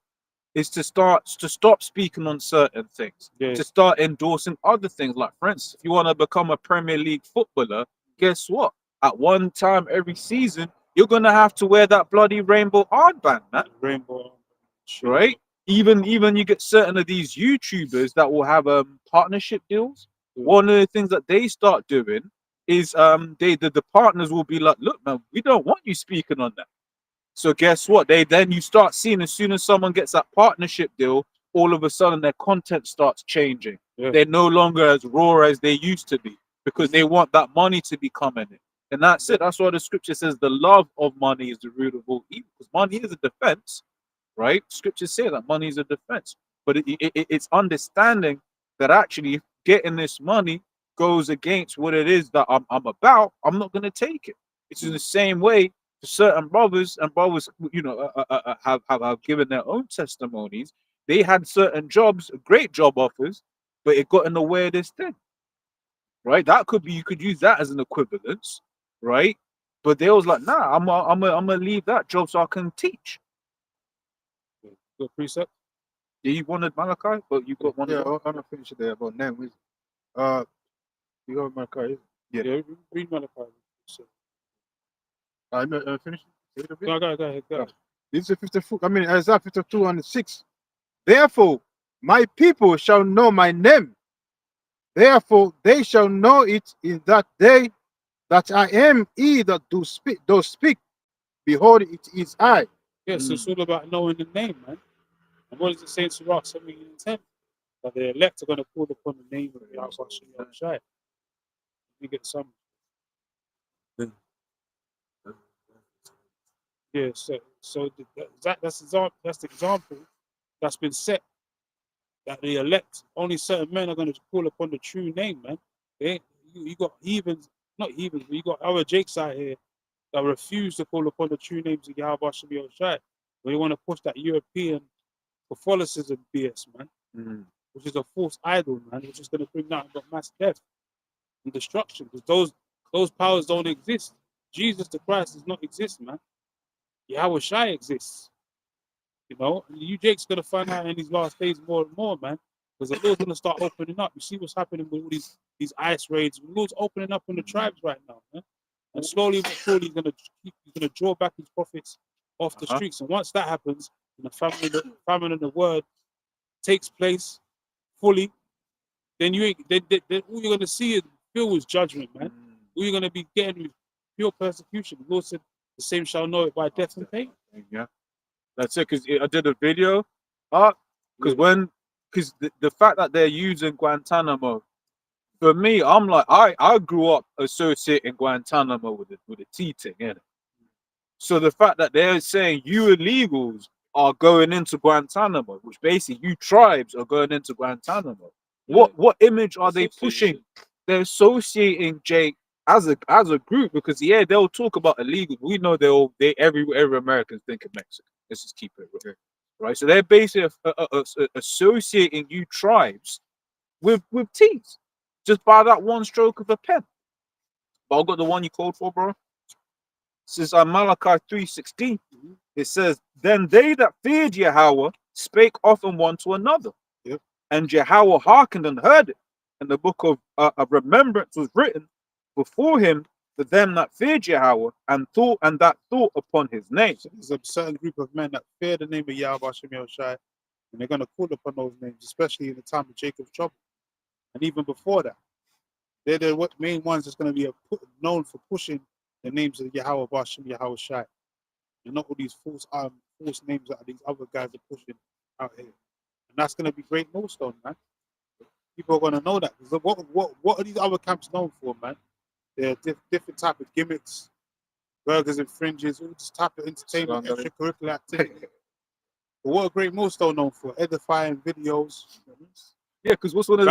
is to stop speaking on certain things, Yeah. to start endorsing other things. Like, for instance, if you want to become a Premier League footballer, guess what? At one time every season, you're gonna have to wear that bloody rainbow armband, man. Rainbow. Right? Even you get certain of these YouTubers that will have partnership deals. Yeah. One of the things that they start doing is the partners will be like, look, man, we don't want you speaking on that. So guess what? You start seeing, as soon as someone gets that partnership deal, all of a sudden their content starts changing. Yeah. They're no longer as raw as they used to be because they want that money to be coming in. And that's it. That's why the scripture says the love of money is the root of all evil. Because money is a defense, right? Scriptures say that money is a defense. But it's understanding that actually getting this money goes against what it is that I'm about. I'm not going to take it. It's in the same way for certain brothers, you know, have given their own testimonies. They had certain jobs, great job offers, but it got in the way of this thing, right? That could be, you could use that as an equivalence, right? But they was like, nah, I'm gonna leave that job so I can teach. Good precept. Yeah, you wanted Malachi, but you got one. Yeah, of them. I'm gonna finish it there about name. You got my car. Yeah, read Malachi. So, I'm finished. go ahead. This is 54. I mean, Isaiah 52 and 6. Therefore, my people shall know my name. Therefore, they shall know it in that day that I am he that does speak. Behold, it is I. Yes, it's all about knowing the name, man. And what does it say to Rock 17:10? That the elect are going to call upon the name of Yahweh Shai. You get some. Yeah, so that's the example that's been set. That the elect, only certain men are going to call upon the true name, man. You got heathens, not heathens, but you got other Jakes out here that refuse to call upon the true names of Yahweh Shem Shai. They want to push that European Catholicism BS, man, which is a false idol, man, which is going to bring nothing but mass death and destruction, because those powers don't exist. Jesus the Christ does not exist, man. Yahweh Shai exists. You know, and you Jake's gonna find out in these last days more and more, man, because the Lord's gonna start opening up. You see what's happening with all these ICE raids. The Lord's opening up on the tribes right now, man. And slowly but surely he's gonna draw back his prophets off the streets. And once that happens, and the famine and the word takes place fully, then then all you're gonna see is pure judgment, man. All you're gonna be getting is pure persecution. The Lord said, "The same shall know it by death and pain." Yeah, that's it. Because I did a video, because the fact that they're using Guantanamo, for me, I'm like, I grew up associating Guantanamo with the T thing, innit? So the fact that they're saying you illegals are going into Guantanamo, which basically you tribes are going into Guantanamo. What image are they pushing? They're associating Jake as a group, because they'll talk about illegal. We know every American's thinking Mexican. Let's just keep it real, right? So they're basically associating you tribes with T's just by that one stroke of a pen. But I've got the one you called for, bro. This is Malachi 3:16. It says, "Then they that feared Yahweh spake often one to another, and Yahweh hearkened and heard it. And the book of remembrance was written before him for them that feared Yahweh and that thought upon his name. So there's a certain group of men that fear the name of Yahweh Hashem Yahushai, and they're going to call upon those names, especially in the time of Jacob's trouble. And even before that, they're the main ones that's going to be known for pushing the names of Yahweh Hashem Yahushai, and not all these false names that these other guys are pushing out here. And that's going to be great millstone, man. People are going to know that. What are these other camps known for, man? They're different type of gimmicks, burgers and fringes, all this type of entertainment, extracurricular activity. But what a great millstone known for? Edifying videos. Yeah, because what's one of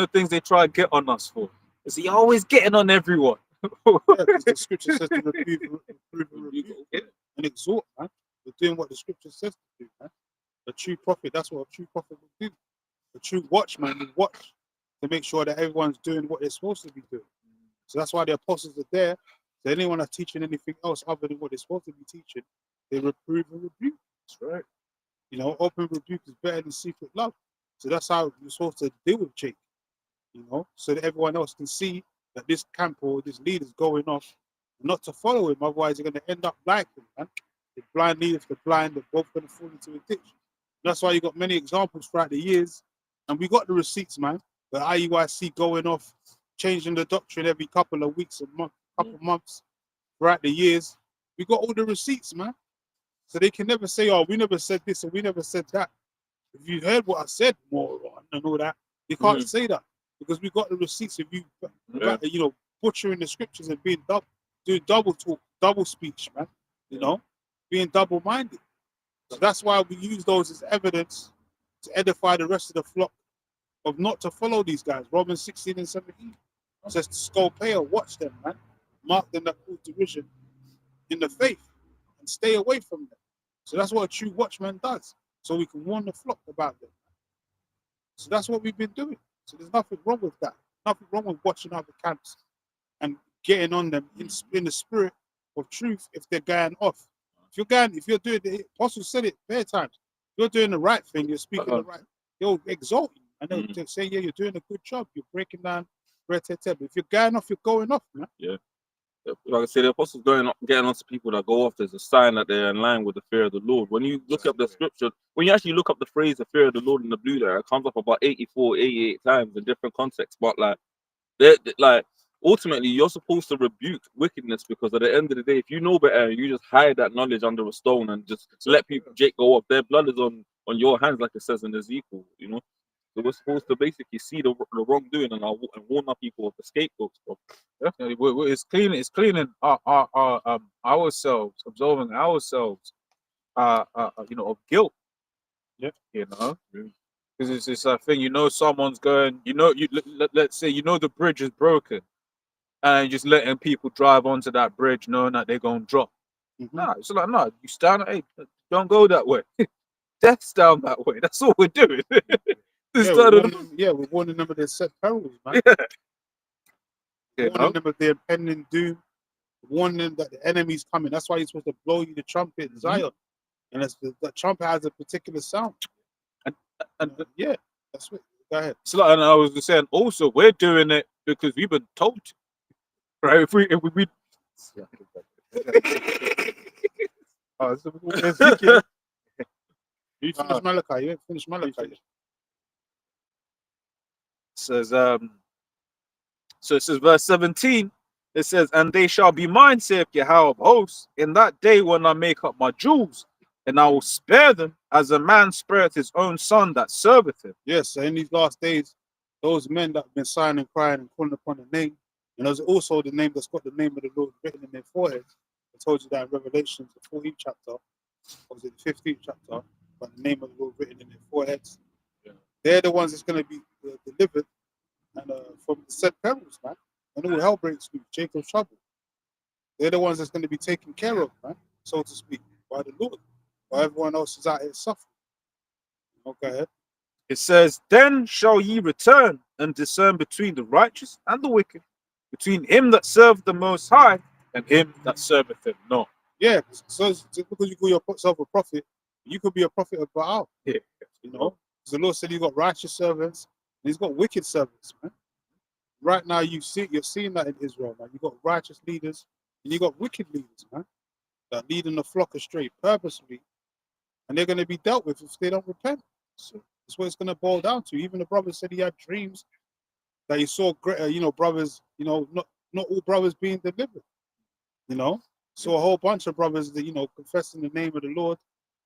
the things they try to get on us for? Is he always getting on everyone? Because the scripture says to rebuke and exhort, man. We're doing what the scripture says to do, man. A true prophet, that's what a true prophet will do. A true watchman will watch to make sure that everyone's doing what they're supposed to be doing. So that's why the apostles are there. So anyone that's teaching anything else other than what they're supposed to be teaching, they reprove and rebuke. That's right. You know, open rebuke is better than secret love. So that's how you're supposed to deal with Jake. You know, so that everyone else can see that this camp or this leader's going off, not to follow him, otherwise you're going to end up like him, man. The blind leaders, the blind, they're both going to fall into a ditch. That's why you got many examples throughout the years, and we got the receipts, man. The IUIC going off, changing the doctrine every couple of weeks, couple of months throughout the years. We got all the receipts, man. So they can never say, "Oh, we never said this and we never said that." If you heard what I said, moron, and all that, you can't say that because we got the receipts of you, you know, butchering the scriptures and doing double talk, double speech, man. You know, being double-minded. So that's why we use those as evidence to edify the rest of the flock of not to follow these guys. Romans 16 and 17 says to Scolpea, watch them, man. Mark them that cause derision in the faith and stay away from them. So that's what a true watchman does. So we can warn the flock about them. So that's what we've been doing. So there's nothing wrong with that. Nothing wrong with watching other camps and getting on them in the spirit of truth if they're going off. If you're doing the apostle said it bare times, if you're doing the right thing, you're speaking the right, they'll exalt you and they'll say, yeah, you're doing a good job, you're breaking down. But if you're going off, you're going off, man. Yeah. Like I said, the apostles getting on to people that go off, there's a sign that they're in line with the fear of the Lord. When you look up the scripture, when you actually look up the phrase the fear of the Lord in the blue there, it comes up about 84, 88 times in different contexts. But like ultimately you're supposed to rebuke wickedness, because at the end of the day, if you know better, you just hide that knowledge under a stone and just let people Jake go up. Their blood is on your hands, like it says in Ezekiel, you know. So we're supposed to basically see the wrongdoing and warn our people of the scapegoats, bro. Definitely, it's cleaning ourselves, absolving ourselves, you know, of guilt. Yeah, you know, because it's a thing. You know, someone's going. You know, let's say you know the bridge is broken, and just letting people drive onto that bridge, knowing that they're gonna drop. Nah, it's like no, you stand. Hey, don't go that way. Death's down that way. That's all we're doing. We're warning them of their set perils, man. Warning them of their impending doom. Warning them that the enemy's coming. That's why you're supposed to blow you the trumpet in Zion. And the trumpet has a particular sound. And yeah, that's it. Go ahead. So, and I was just saying, also, we're doing it because we've been told to. Right? If we You finished Malachi. You ain't finished Malachi. Says so it says verse 17, it says, and they shall be mine, saith Yahweh of hosts, in that day when I make up my jewels, and I will spare them as a man spareth his own son that serveth him. Yes, so in these last days, those men that have been sighing and crying and calling upon the name, and there's also the name that's got the name of the Lord written in their foreheads. I told you that in Revelation, the 14th chapter, or was it the 15th chapter, but the name of the Lord written in their foreheads. Yeah. They're the ones that's going to be delivered and from the set perils, man. And all hell breaks loose, Jacob's trouble. They're the ones that's going to be taken care of, man, so to speak, by the Lord. While everyone else is out here suffering. Okay. It says, then shall ye return and discern between the righteous and the wicked, between him that serveth the Most High and him that serveth him not. Yeah, so because you call yourself a prophet, you could be a prophet of Baal. Yeah. You know, because the Lord said he's got righteous servants and he's got wicked servants, man. right now you're seeing that in Israel, man. You got righteous leaders and you got wicked leaders, man, that leading the flock astray purposefully, and they're going to be dealt with if they don't repent. So that's what it's going to boil down to. Even the brother said he had dreams that he saw, brothers, not all brothers being delivered. So a whole bunch of brothers that confessing the name of the Lord,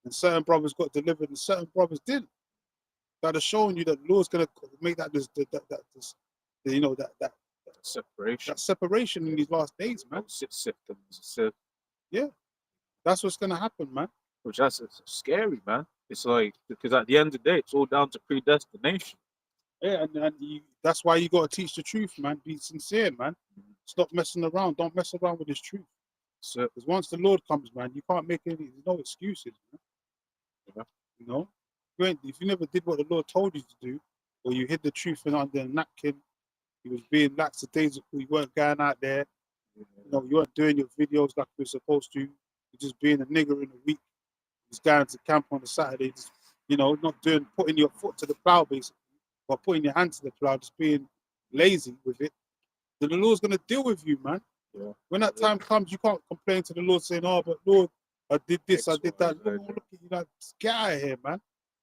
and certain brothers got delivered and certain brothers didn't. That is showing you that the Lord's going to make that separation in these last days, man. Yeah, that's what's going to happen, man. Which that's it's scary, man. It's like, because at the end of the day, it's all down to predestination. Yeah, that's why you got to teach the truth, man. Be sincere, man. Stop messing around. Don't mess around with this truth. So, because once the Lord comes, man, you can't make any. There's no excuses, man. Yeah. If you never did what the Lord told you to do, or you hid the truth in under a napkin, you was being lackadaisical. You weren't going out there. You weren't doing your videos like you were supposed to. You're just being a nigger in the week. Just going to camp on a Saturday. Just, not putting your foot to the plow, basically, or putting your hand to the plow, just being lazy with it. Then the Lord's gonna deal with you, man. Yeah. When that time comes, you can't complain to the Lord saying, "Oh, but Lord, I did this, I did that." Look at you, like, get out of here, man.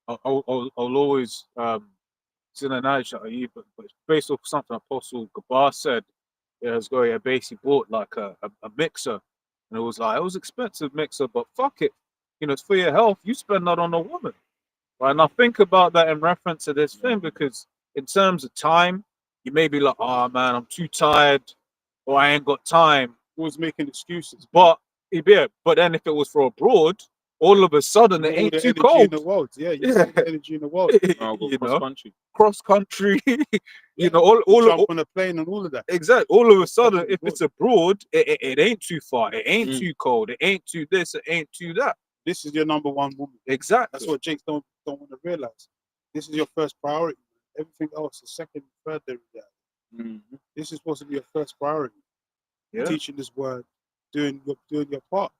I'll always it's in a nutshell, but it's based off something Apostle Gabar said. He basically bought like a mixer, and it was expensive mixer, but fuck it, it's for your health. You spend that on a woman, right? And I think about that in reference to this thing, because in terms of time, you may be like, oh man, I'm too tired, or I ain't got time. Always making excuses, but then if it was for abroad, all of a sudden it ain't too cold. In the world, yeah, the energy in the world. Cross country, all jump on a plane and all of that. Exactly. All of a sudden, if it's abroad, it ain't too far. It ain't too cold. It ain't too this. It ain't too that. This is your number one woman. Exactly. That's what Jakes don't want to realize. This is your first priority. Everything else is second, third. This is supposed to be your first priority. Yeah. Teaching this word, doing your part.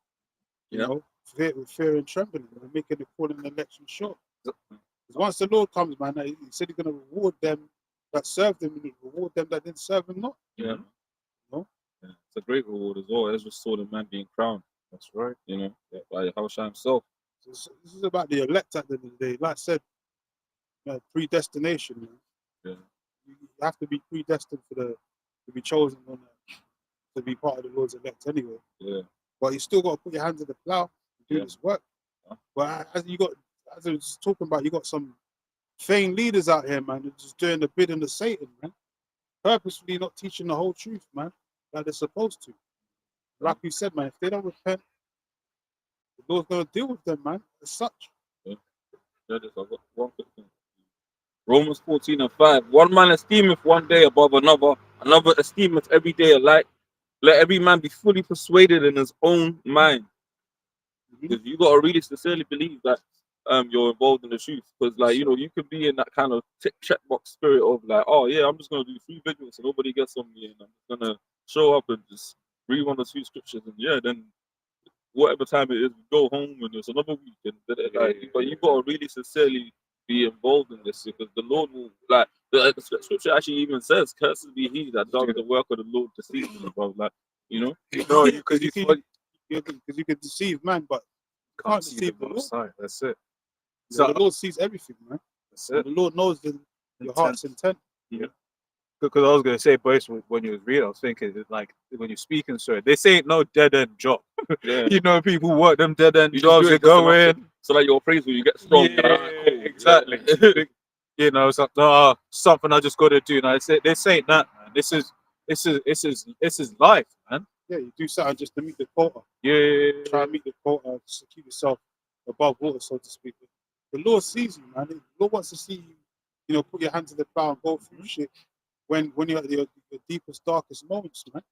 With fear and trembling, and making the calling and election sure. Because once the Lord comes, man, he said he's going to reward them that served him and reward them that didn't serve him not. Yeah. Yeah. It's a great reward as well. Ezra saw the man being crowned. That's right. By Yahushua himself. This is about the elect at the end of the day. Like I said, predestination. Man. Yeah. You have to be predestined to be chosen to be part of the Lord's elect anyway. Yeah. But you still got to put your hands in the plow and do this work. Yeah. But as I was talking about, you got some feigned leaders out here, man, just doing the bidding of Satan, man. Purposefully not teaching the whole truth, man, like they're supposed to. Like you said, man, if they don't repent, the Lord's going to deal with them, man, as such. Yeah. I've got one quick thing. Romans 14:5. One man esteemeth one day above another, another esteemeth every day alike. Let every man be fully persuaded in his own mind. Because you got to really sincerely believe that you're involved in the truth. Because you could be in that kind of checkbox spirit of like, oh yeah, I'm just gonna do 3 videos so nobody gets on me, and I'm just gonna show up and just read 1 or 2 scriptures, and then whatever time it is, we go home and it's another week, and but you got to really sincerely be involved in this, because the Lord will, like the scripture actually even says, "Cursed be he that does the work of the Lord deceitfully," bro. Like because you can deceive man, but you can't deceive the Lord. That's it. So the Lord sees everything, man. That's it. The Lord knows your heart's intent. Yeah. Because I was gonna say, boys, when you was reading, I was thinking like when you're speaking, sir, this ain't no dead end job. Yeah. People work them dead end jobs. They go in. So like your appraisal, you get strong. Yeah, exactly. Something I just got to do. Now this ain't that, man. This is life, man. Yeah, you do something just to meet the quota. Yeah. Try and meet the quota just to keep yourself above water, so to speak. The Lord sees you, man. The Lord wants to see you, put your hand to the plow and go through shit when you're at your deepest, darkest moments, man.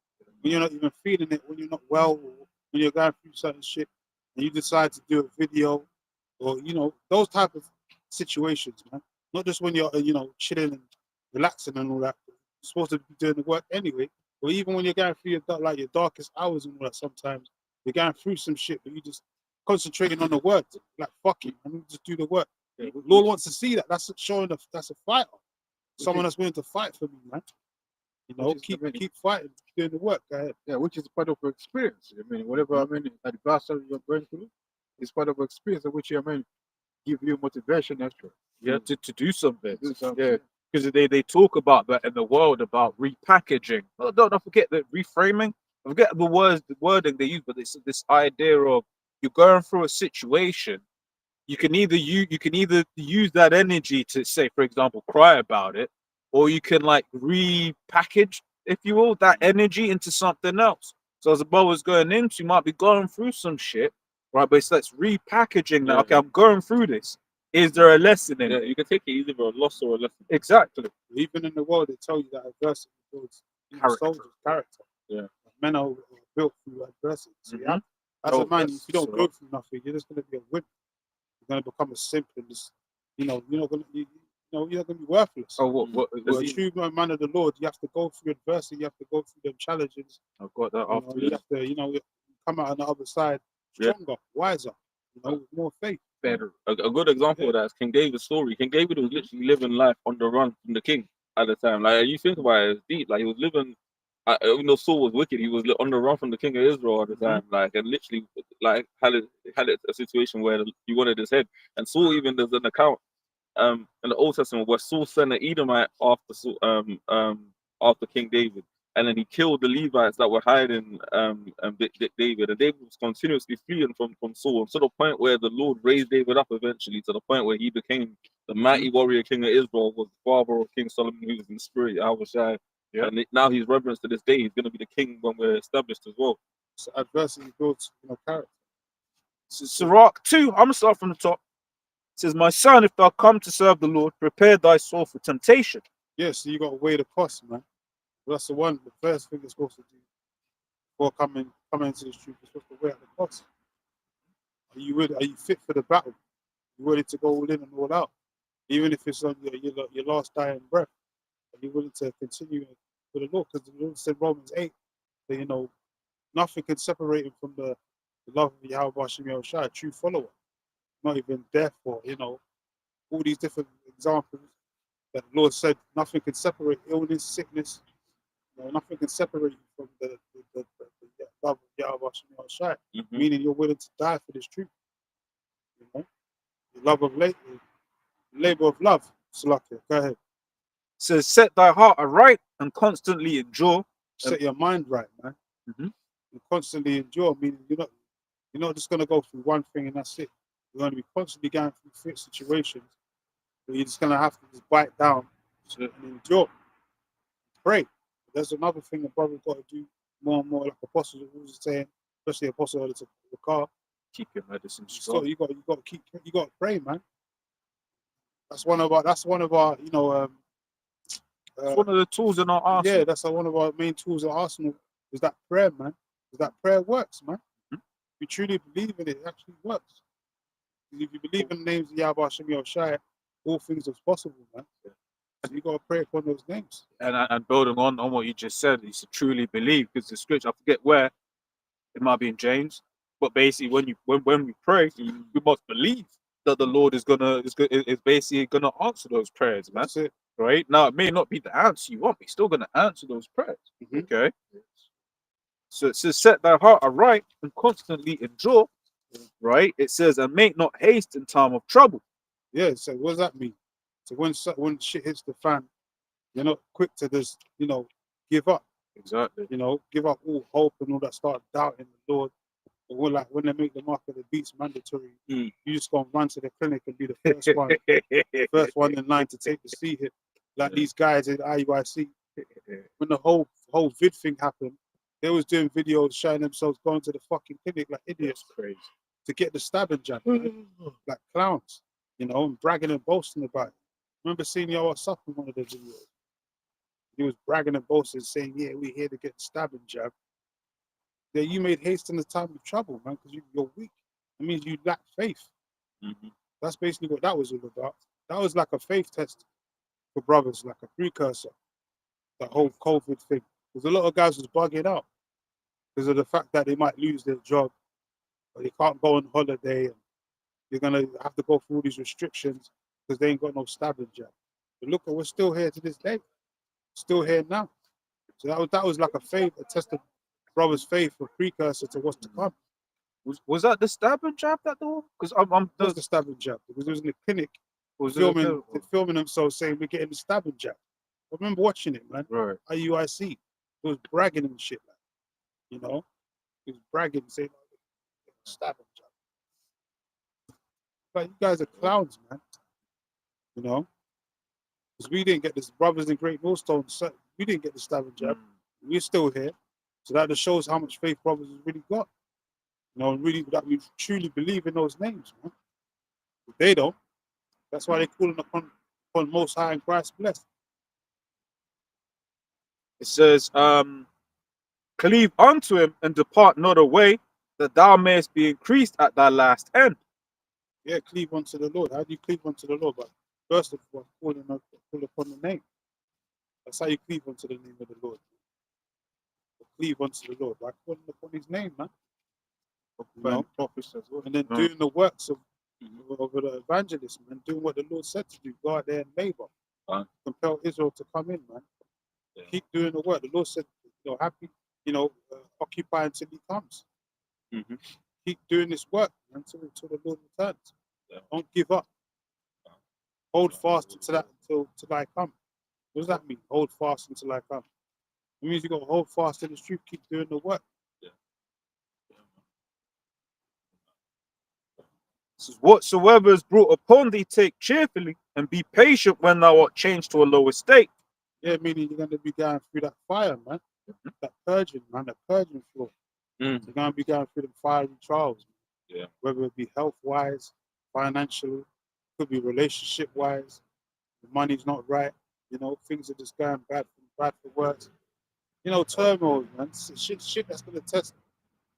When you're not even feeling it, when you're not well, or when you're going through certain shit, and you decide to do a video, or those type of situations, man. Not just when you're chilling and relaxing and all that. You're supposed to be doing the work anyway. Or even when you're going through your darkest hours and all that, sometimes you're going through some shit, but you just concentrating on the work, like fuck it, and just do the work. Yeah. Lord wants to see that. That's showing that's a fighter. Someone that's willing to fight for me, man. You know, Which is, I mean, keep fighting, doing the work. Go ahead. yeah, which is part of your experience. I mean, whatever I mean, adversity you're going through is part of your experience, of which I mean, give you motivation extra. Yeah, to do something. Do something. Yeah, because they talk about that in the world about repackaging. Oh, don't forget that reframing. I forget the wording they use, but it's this idea of you're going through a situation. You can either use that energy to say, for example, cry about it, or you can like repackage, if you will, that energy into something else. So as the brother's going into, you might be going through some shit, right? But it's like repackaging that. Yeah. Okay, I'm going through this. Is there a lesson in Yeah, it? you can take it either a loss or a lesson. Exactly. Even in the world, they tell you that adversity builds Character. soldiers' character. Yeah. Men are built through adversity. So you Mhm. have, as Oh, a man, that's if you don't so- go through nothing, you're just going to be a wimp. You're going to become a simp and just, you're not going to, you're not going to be worthless. Oh, what? As a true man of the Lord, you have to go through adversity. You have to go through them challenges. I've got that You, after you have to, come out on the other side Yeah. stronger, wiser, with more faith. better. A good example of that is King David's story. King David was literally living life on the run from the king at the time. Like you think about it, it's deep. Like he was living, even though Saul was wicked, he was on the run from the king of Israel at the time. Like and literally, like had a situation where he wanted his head. And Saul even there's an account in the Old Testament where Saul sent an Edomite after King David. And then he killed the Levites that were hiding David. And David was continuously fleeing from Saul to the point where the Lord raised David up eventually, to the point where he became the mighty warrior king of Israel, was the father of King Solomon, who was in the spirit, Yahushua. Yeah. And now he's reverenced to this day. He's going to be the king when we're established as well. So adversity builds character. Sirach 2, I'm going to start from the top. It says, my son, if thou come to serve the Lord, prepare thy soul for temptation. Yes, so you got to weigh the cost, man. That's the first thing you're supposed to do before coming into this truth. You're supposed to weigh out the cost. Are you fit for the battle? Are you ready to go all in and all out? Even if it's on your last dying breath, are you willing to continue for the Lord? Because the Lord said Romans 8 that nothing can separate him from the love of Yahweh Hashem Yahushua, a true follower. Not even death or all these different examples that the Lord said nothing can separate illness, sickness. Nothing can separate you from the love of Yahweh Hashem Yahushua. Meaning you're willing to die for this truth. The love of labor of love. Salakia, go ahead. It says, set thy heart aright and constantly endure. Set your mind right, man. Mhm. You constantly endure, meaning you're not just gonna go through one thing and that's it. You're gonna be constantly going through situations where you're just gonna have to just bite down and endure. Pray. There's another thing the brother's got to do more and more, like Apostle was saying, especially Apostle to the car. Keep your medicine So strong. you got to pray, man. That's one of our It's one of the tools in our arsenal. yeah, that's one of our main tools at Arsenal is that prayer, man. Because that prayer works, man. If you truly believe in it, it actually works. If you believe in the names of Yahweh Hashem Yahushua, all things are possible, man. So you got to pray upon those names. And building on what you just said, is to truly believe, because the scripture, I forget where, it might be in James, but basically when we pray, we must believe that the Lord is basically gonna answer those prayers, man. That's it. Right? Now it may not be the answer you want, but he's still gonna answer those prayers. Okay. So it says, set thy heart aright and constantly endure. Right? It says, and make not haste in time of trouble. Yeah, so what does that mean? So when shit hits the fan, you're not quick to just, give up. Exactly. Give up all hope and all that, start doubting the Lord. But when they make the mark of the beast mandatory, you just gonna run to the clinic and be the first one in line to take the C hit. Like these guys in IUIC. When the whole vid thing happened, they was doing videos showing themselves going to the fucking clinic like idiots, Crazy. to get the stabbing jab, like clowns, and bragging and boasting about it. Remember seeing y'all up in one of the videos? He was bragging and boasting, saying, "Yeah, we're here to get the stabbing jab." Yeah, you made haste in the time of trouble, man, because you're weak. It means you lack faith. That's basically what that was all about. That was like a faith test for brothers, like a precursor. That whole COVID thing, because a lot of guys was bugging out because of the fact that they might lose their job, or they can't go on holiday, and you're gonna have to go through all these restrictions because they ain't got no stabbing jab. But look, we're still here to this day. Still here now. So that was like a faith, a test of brothers' faith, a precursor to what's to come. Was that the stab and jab that door? Because I'm That was the stabbing jab because it was in the clinic was it filming themselves saying we're getting the stabbing jab. I remember watching it, man. right? IUIC. It was bragging and shit, like, you know. He was bragging, saying stabbing jab. But you guys are clowns, man. You know, because we didn't get this. Brothers in Great Millstone, we didn't get the stabbing jab. We're still here, so that just shows how much faith brothers has really got. You know, really that we truly believe in those names, man. But they don't. That's why they're calling upon Most High and Christ blessed. It says, cleave unto him and depart not away, that thou mayest be increased at thy last end. Yeah, cleave unto the Lord. How do you cleave unto the Lord? But first of all, call upon the name. That's how you cleave unto the name of the Lord. Cleave unto the Lord by calling upon his name, man. You know? Prophets as well. And then doing the works of the evangelist, man, doing what the Lord said to do, go out there and labor. Compel Israel to come in, man. Yeah. Keep doing the work. The Lord said, you know, occupy until he comes. Keep doing this work until the Lord returns. Yeah. Don't give up. Hold fast until I come. What does that mean? Hold fast until I come. It means you got to hold fast in the truth, keep doing the work. This is whatsoever is brought upon thee, take cheerfully, and be patient when thou art changed to a lower state. Yeah, meaning you're going to be going through that fire, man. That purging, man, that purging floor. You're going to be going through the fiery trials. Yeah. Whether it be health-wise, financially, could be relationship-wise. The money's not right. You know, things are just going bad for worse. You know, turmoil, man. Shit that's going to test,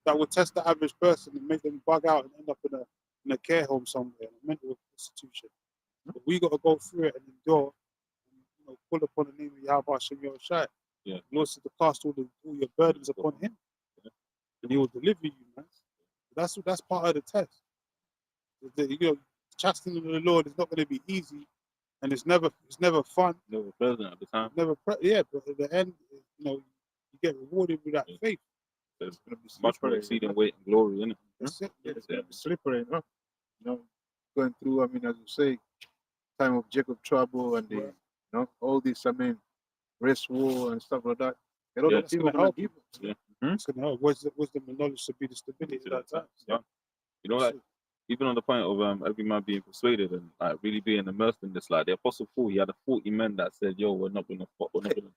that will test the average person and make them bug out and end up in a care home somewhere, in a mental institution. But we got to go through it and endure. You know, pull upon the name of Yahweh Hashem Yahushai. Yeah. Lord said to cast all your burdens upon him, and he will deliver you, man. That's part of the test. You know, trusting in the Lord is not going to be easy, and it's never fun. Never present at the time. But at the end, you know, you get rewarded with that faith. There's much more exceeding weight and glory, isn't it? That's it. Yeah, it's gonna be slippery, you know, going through, I mean, as you say, time of Jacob trouble and you know, all this, I mean, race war and stuff like that. A lot of It's people gonna gonna help. give It's going to help. Wisdom and knowledge should be the stability of that time. Yeah. You know, like even on the point of every man being persuaded and like really being immersed in this, like the Apostle Paul, he had 40 men that said, "Yo, we're not gonna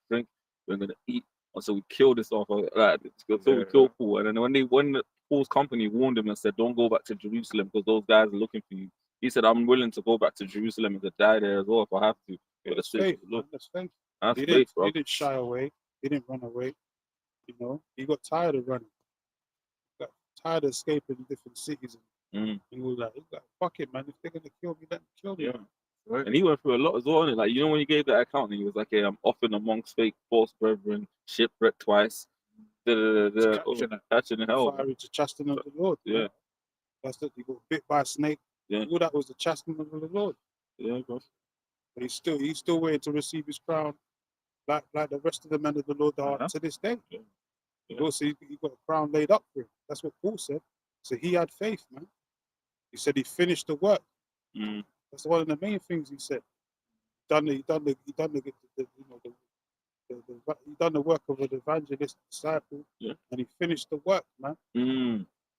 drink, we're gonna eat until we kill this off, like until we kill Paul." And then when Paul's company warned him and said, "Don't go back to Jerusalem because those guys are looking for you," he said, "I'm willing to go back to Jerusalem and to die there as well if I have to." That's faith. That's faith. That's He faith, bro. didn't shy away. He didn't run away. You know, he got tired of running. Got tired of escaping different cities. And he was like, fuck it, man. If they're going to kill me, let them kill me. Yeah. Right. And he went through a lot as well. Like, you know, when you gave that account, and he was like, "Hey, I'm often amongst fake false brethren, shipwrecked twice, catching in hell." Fiery to chasten of the Lord. Yeah. Man. That's it. He got bit by a snake. Yeah. All that was the chastening of the Lord. Yeah, bro. But he's still waiting to receive his crown, like the rest of the men of the Lord are to this day. Yeah. Also, he got a crown laid up for him. That's what Paul said. So he had faith, man. He said he finished the work. That's one of the main things he said. He done the work of an evangelist disciple, and he finished the work, man.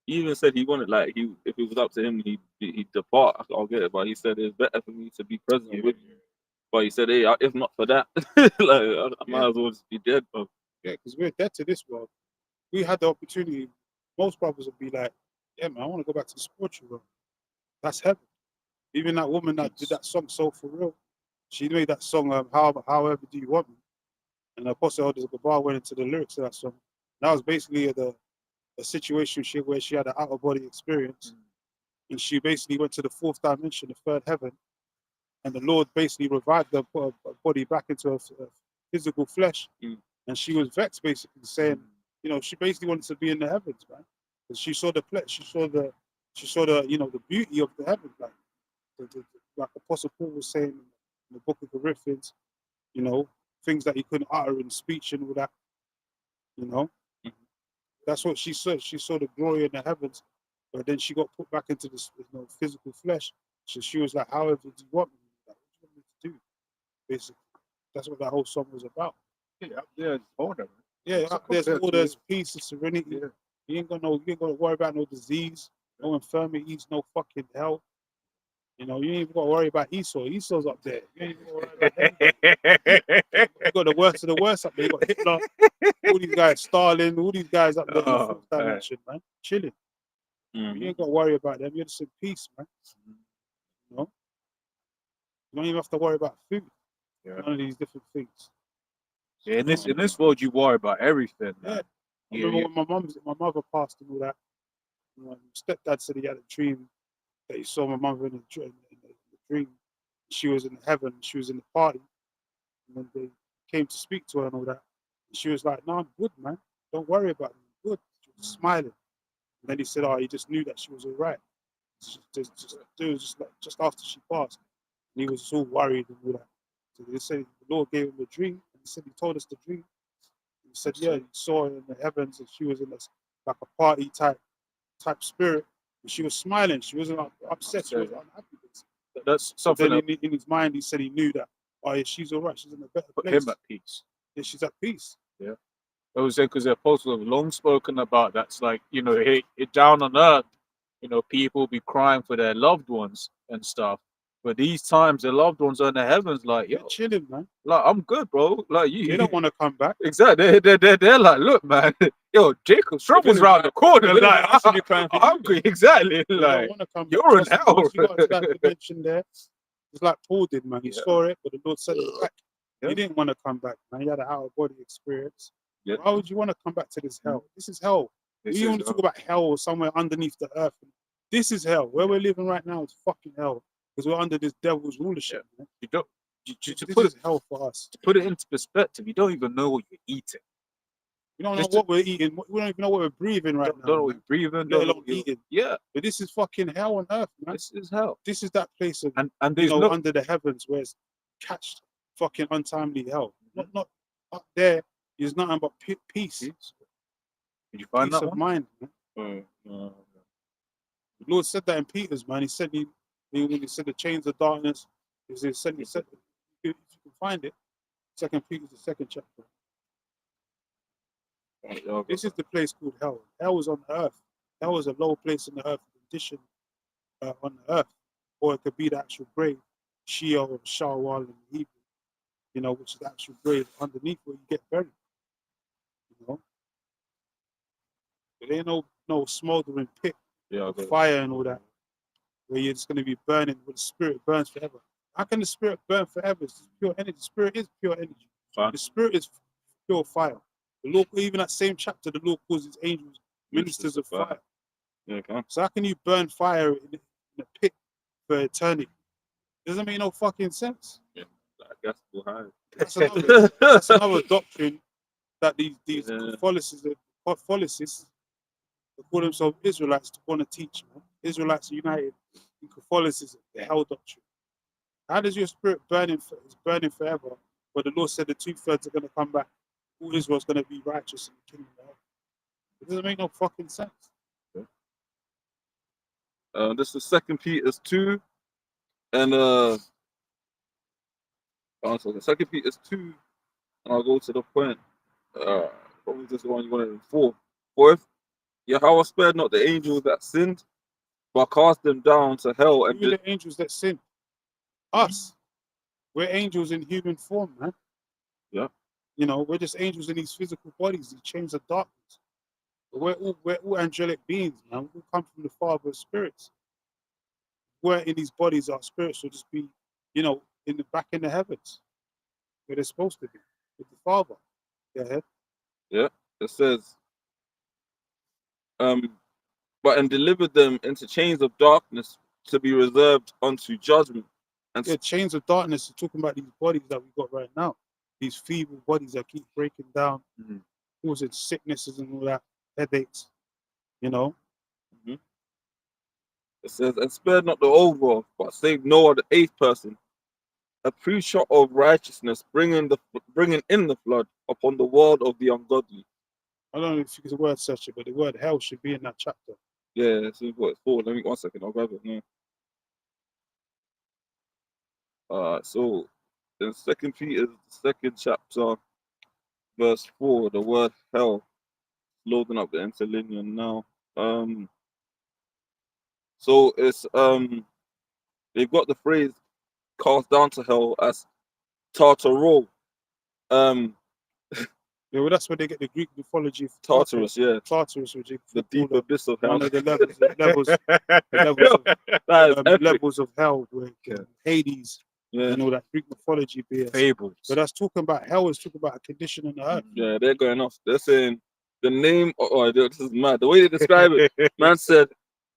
He even said he wanted, like, if it was up to him, he'd depart. I'll get it, but he said it's better for me to be present with you. But he said, "Hey, if not for that, like I might as well just be dead, bro." Yeah, because we're dead to this world. We had the opportunity. Most brothers would be like, "Yeah, man, I want to go back to the spiritual realm. That's heaven." Even that woman that did that song, "So For Real," she made that song, "However Do You Want Me," and the Apostle Elders Gabar went into the lyrics of that song. That was basically a situation where she had an out of body experience, and she basically went to the fourth dimension, the third heaven, and the Lord basically revived her body back into her physical flesh, and she was vexed, basically saying, you know, she basically wanted to be in the heavens, man, because she saw the you know, the beauty of the heavens, like Apostle Paul was saying in the book of Corinthians, you know, things that he couldn't utter in speech and all that. You know, that's what she said. She saw the glory in the heavens, but then she got put back into this, physical flesh. So she was like, "However, do you want me? Like, what do you want me to do?" Basically, that's what that whole song was about. Yeah, up there, order. Yeah, So up there's compared to- orders, peace, and serenity. Yeah. You ain't gonna worry about no disease, no infirmities, no fucking hell. You know, you ain't even gotta worry about Esau. Esau's up there. You ain't even gotta worry about them. You got the worst of the worst up there. You got Hitler, all these guys, Stalin, all these guys up there in the Oh, fourth man. dimension, man. Chilling. Mhm. You ain't gotta worry about them. You're just in peace, man. You know? You don't even have to worry about food. Yeah. None of these different things. Yeah, in this world, you worry about everything. Yeah. Man. I Yeah, remember when my mother passed and all that. My stepdad said he had a dream that he saw my mother in the dream. She was in heaven. She was in the party, and then they came to speak to her and all that. And she was like, "No, I'm good, man. Don't worry about it. I'm good." She was smiling. And then he said, "Oh, he just knew that she was all right." It was just after she passed, and he was just all worried and all that. So they said the Lord gave him a dream, and he said he told us the dream. He said, "Yeah, he saw her in the heavens, and she was in this like a party type spirit." And she was smiling. She wasn't like, upset. She was unhappy. that's So something then that in his mind, he said he knew that, oh, yeah, she's all right. She's in a better put place. him at peace. Yeah, she's at peace. It was because the apostles have long spoken about that's like, down on earth, people be crying for their loved ones and stuff. But these times, their loved ones are in the heavens, like, They're yo, chilling, man. like, I'm good, bro. Like, They don't want to come back. exactly. They're like, look, man, yo, Jacob's trouble's round the corner. They're Like, actually crying for I'm you. hungry. Exactly. They don't Like, want to come back. you're in Trust me, hell. once you got to that dimension there, it's like Paul did, man. He Yeah. saw it, but the Lord sent him back. Yeah. He didn't want to come back, man. He had an out of body experience. Yeah. Why would you want to come back to this hell? This is hell. We want to talk about hell or somewhere underneath the earth. This is hell. Where we're living right now is fucking hell because we're under this devil's rulership. Man. You don't. This To put is hell for us. it into perspective, you don't even know what you're eating. We don't know Just what we're eating. We don't even know what we're breathing right Don't now. know what man. you're breathing. Let Don't know alone what you're eating. Yeah, But this is fucking hell on earth, man. this is hell. This is that place of And you there's know no. under the heavens where it's catched fucking untimely hell. Not up there is nothing but peace. Did you find Peace that of one? mind, man. The Lord said that in Peter's, man. He said when he said the chains of darkness. He said if you can find it, 2 Peter, the 2nd chapter. This is the place called hell. Hell is on the earth. Hell is a low place in the earth, condition on the earth, or it could be the actual grave, Sheol or Shawwal in Hebrew, which is the actual grave underneath where you get buried. There ain't no smoldering pit, fire and all that, where you're just going to be burning, where the spirit burns forever. How can the spirit burn forever? It's pure energy. The spirit is pure energy. The spirit is pure fire. The Lord, even that same chapter, the Lord calls his angels ministers of fire. Yeah, come on. So how can you burn fire in a pit for eternity? Doesn't make no fucking sense. I guess behind. That's another doctrine that these Yeah. Catholics they call themselves Israelites to want to teach. Man. Israelites united in Catholicism, the hell doctrine. How does your spirit burning forever? But the Lord said the 2/3 are going to come back. All Israel's going to be righteous in the kingdom of heaven. It doesn't make no fucking sense. This is 2 Peter 2, and so 2 Peter 2, and I'll go to the point. Probably just the one you wanted in 4. For if Yahweh spared not the angels that sinned, but cast them down to hell and Who are the angels that sin? Us. We're angels in human form, man. Yeah. We're just angels in these physical bodies, these chains of darkness. But we're all angelic beings, man. We come from the Father of spirits. We're in these bodies, our spirits will just be, back in the heavens, where they're supposed to be, with the Father. Go ahead. Yeah, it says, but and delivered them into chains of darkness to be reserved unto judgment. And Yeah, chains of darkness are talking about these bodies that we've got right now. These feeble bodies that keep breaking down, causing sicknesses and all that, headaches, It says, and spared not the old world, but saved Noah the 8th person, a preacher of righteousness, bringing in the flood upon the world of the ungodly, I don't know if you can word search it, but the word hell should be in that chapter. Yeah, so what it's for. Let me 1 second. I'll grab it now. So in Second Peter, the 2nd chapter, verse 4, the word hell. Loading up the interlinear now. So it's they've got the phrase cast down to hell as Tartaro. Yeah, well, that's where they get the Greek mythology. Tartarus, yeah. Tartarus, which is The deep abyss of hell. one of the levels That is levels of hell, where Yeah. Hades yeah. and all that Greek mythology BS. Fables. But that's talking about hell. Is talking about a condition on the earth. Yeah, they're going off. They're saying the name. Oh, this is mad. The way they describe it, man said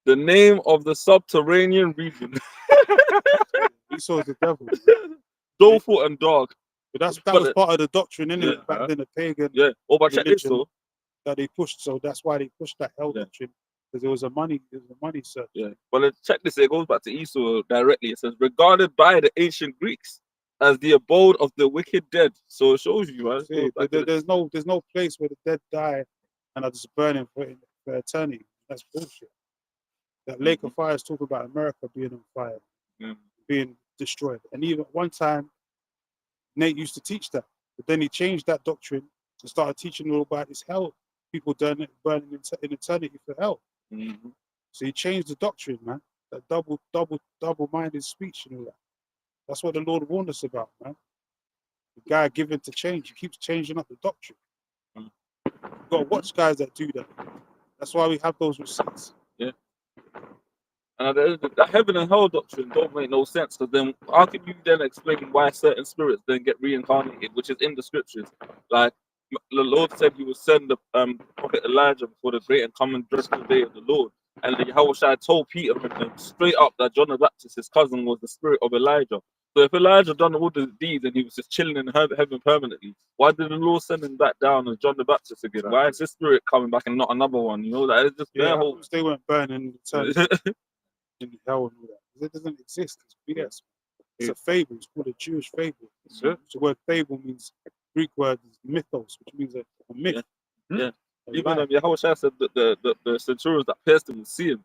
the name of the subterranean region. Esau's the devil. Doleful and dark. But that But was part of the doctrine, innit? Yeah. Back then, the pagan Yeah. Oh, but check this religion though. that they pushed. So that's why they pushed that hell Yeah. doctrine, because there was a money search. Yeah. But check this. It goes back to Esau directly. It says regarded by the ancient Greeks as the abode of the wicked dead. So it shows you, right? See, there's no place where the dead die and are just burning for eternity. That's bullshit. That lake of fire is talking about America being on fire, being destroyed. And even at one time, Nate used to teach that, but then he changed that doctrine and started teaching all about this hell, people burning in eternity for hell. Mhm. So he changed the doctrine, man. That double-minded speech and all that. That's what the Lord warned us about, man. The guy given to change, he keeps changing up the doctrine. Mm. You gotta watch guys that do that. That's why we have those receipts. And the heaven and hell doctrine don't make no sense. Because then, how can you then explain why certain spirits then get reincarnated, which is in the scriptures? Like the Lord said, He will send the prophet Elijah before the great and coming dreadful day of the Lord. And then Yahweh told Peter straight up that John the Baptist, his cousin, was the spirit of Elijah. So if Elijah done all the deeds and he was just chilling in heaven permanently, why did the Lord send him back down as John the Baptist again? Why is his spirit coming back and not another one? You know, that is just their whole. They weren't burning eternity in hell and all that. 'Cause it doesn't exist. It's BS. It's a fable. It's called a Jewish fable. So the word fable means, Greek word is mythos, which means a myth. Yeah. A Even lie. Yahweh said that the centurions that pierced him will see him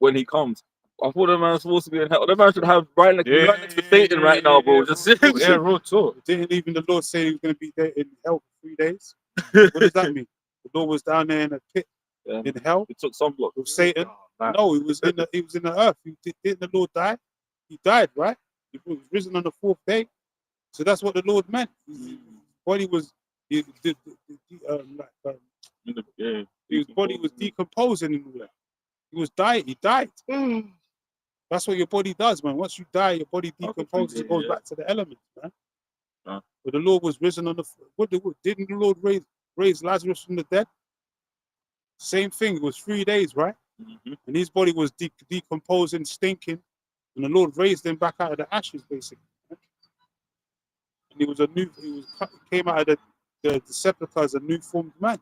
when he comes. I thought the man's supposed to be in hell. That man should have right next to Satan right now, bro. Just Yeah, real talk. Didn't even the Lord say he was going to be there in hell for 3 days? What does that mean? The Lord was down there in a pit in hell He took sunblock. with Satan. No, he was in the earth. Didn't the Lord die? He died, right? He was risen on the 4th day. So that's what the Lord meant. His body was his body was decomposing and all that. He died. That's what your body does, man. Once you die, your body decomposes and goes back to the elements, man. But the Lord was risen on the. Didn't the Lord raise Lazarus from the dead? Same thing. It was 3 days, right? And his body was decomposing, stinking, and the Lord raised him back out of the ashes, basically. Right? And he came out of the sepulchre as a new formed man,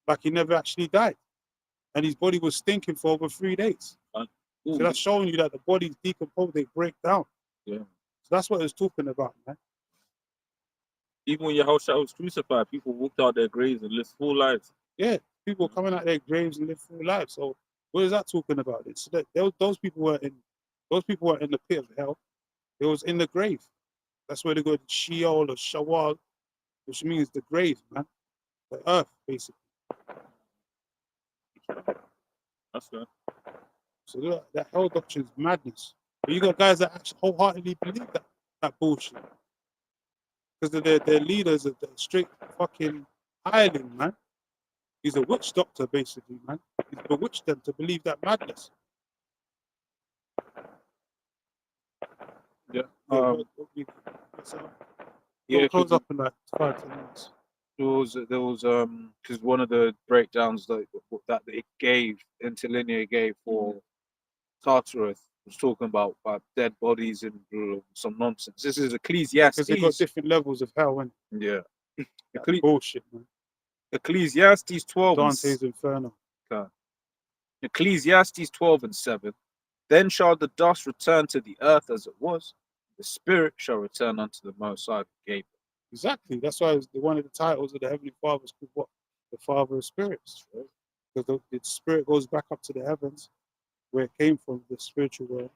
like he never actually died, and his body was stinking for over 3 days. So that's showing you that the body's decomposed, they break down. Yeah. So that's what it's talking about, man. Even when Yahushua was crucified, people walked out their graves and lived full lives. Yeah, people coming out their graves and live full lives. So what is that talking about? It's that those people were in the pit of hell. It was in the grave. That's where they go to Sheol or Shawal, which means the grave, man. The earth, basically. That's right. So that hell doctrine is madness. But you got guys that actually wholeheartedly believe that bullshit. Because their leaders are the straight fucking hireling, man. He's a witch doctor, basically, man. He's bewitched them to believe that madness. Yeah. Close up in like 5-10 minutes. There was because one of the breakdowns that it gave, interlinear gave for Tartarus was talking about dead bodies and some nonsense. This is Ecclesiastes. Because they got different levels of hell, and Yeah. bullshit, man. Ecclesiastes 12 Dante's Inferno. Ecclesiastes 12:7. Then shall the dust return to the earth as it was, the spirit shall return unto the Most High. Exactly. That's why one of the titles of the Heavenly Father is called what? the Father of spirits, right? Because the spirit goes back up to the heavens, where it came from, the spiritual world.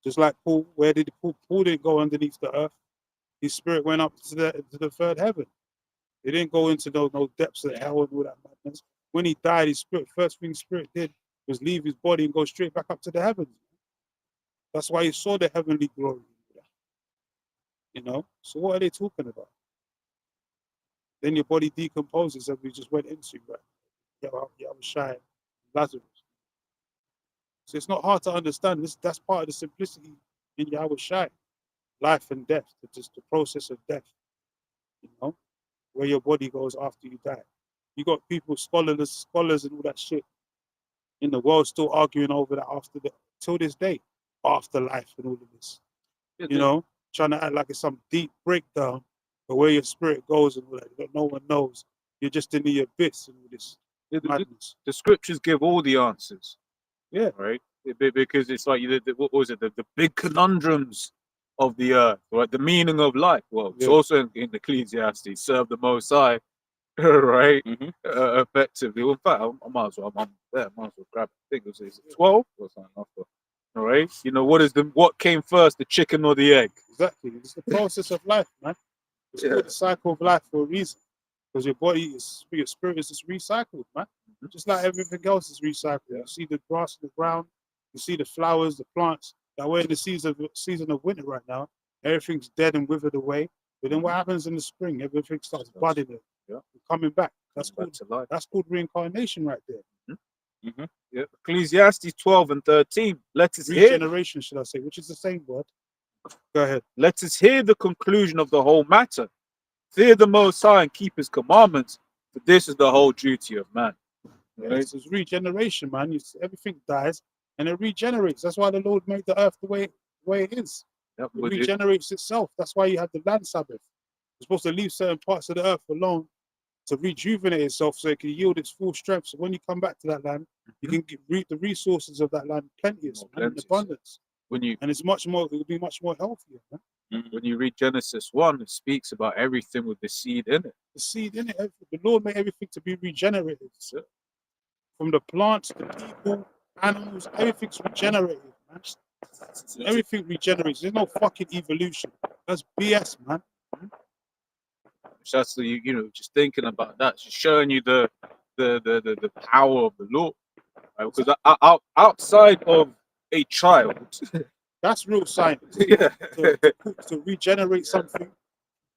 Just like Paul, where did Paul? Paul didn't go underneath the earth. His spirit went up to the third heaven. He didn't go into no depths of hell and all that madness. When he died, his spirit, first thing spirit did was leave his body and go straight back up to the heavens. That's why he saw the heavenly glory. You know? So what are they talking about? Then your body decomposes, as we just went into, right? Yeah, I was shy, Lazarus. So it's not hard to understand. That's part of the simplicity in Yahweh Shai. Life and death, just the process of death. You know, where your body goes after you die. You got people, scholars and all that shit in the world still arguing over that till this day, afterlife and all of this. You know, trying to act like it's some deep breakdown of where your spirit goes and all that no one knows. You're just in the abyss and all this madness. The scriptures give all the answers. Yeah. Right? Because it's like, what was it? The big conundrums of the earth, right? The meaning of life. Well, it's also in Ecclesiastes, serve the Most High, right? Effectively. Well, in fact, I might as well, I'm there, I might as well grab it. I think it was 12 or something after. All right. You know, what came first, the chicken or the egg? Exactly. It's the process of life, man. It's called the cycle of life for a reason. Because your spirit is just recycled, man. Just like everything else is recycled. You see the grass in the ground, you see the flowers, the plants. That we're in the season of winter right now. Everything's dead and withered away. But then what happens in the spring? Everything starts budding and coming back. That's called reincarnation right there. Yeah. Ecclesiastes 12 and 13. Let us regeneration, should I say, which is the same word. Go ahead. Let us hear the conclusion of the whole matter. Fear the Most High and keep his commandments, for this is the whole duty of man. Right? It's regeneration, man. Everything dies and it regenerates. That's why the Lord made the earth the way it is. It regenerates itself. That's why you have the land Sabbath. You're supposed to leave certain parts of the earth alone to rejuvenate itself so it can yield its full strength. So when you come back to that land, you can reap the resources of that land plenteous and in abundance. And it's much more, it will be much more healthier. Man. When you read Genesis 1, it speaks about everything with the seed in it. The seed in it, the Lord made everything to be regenerated. So from the plants, the people, animals, everything's regenerated, man. Everything regenerates. There's no fucking evolution. That's BS, man. That's just thinking about that, just showing you the power of the Lord. Right? Because outside of a child, that's real science. To regenerate something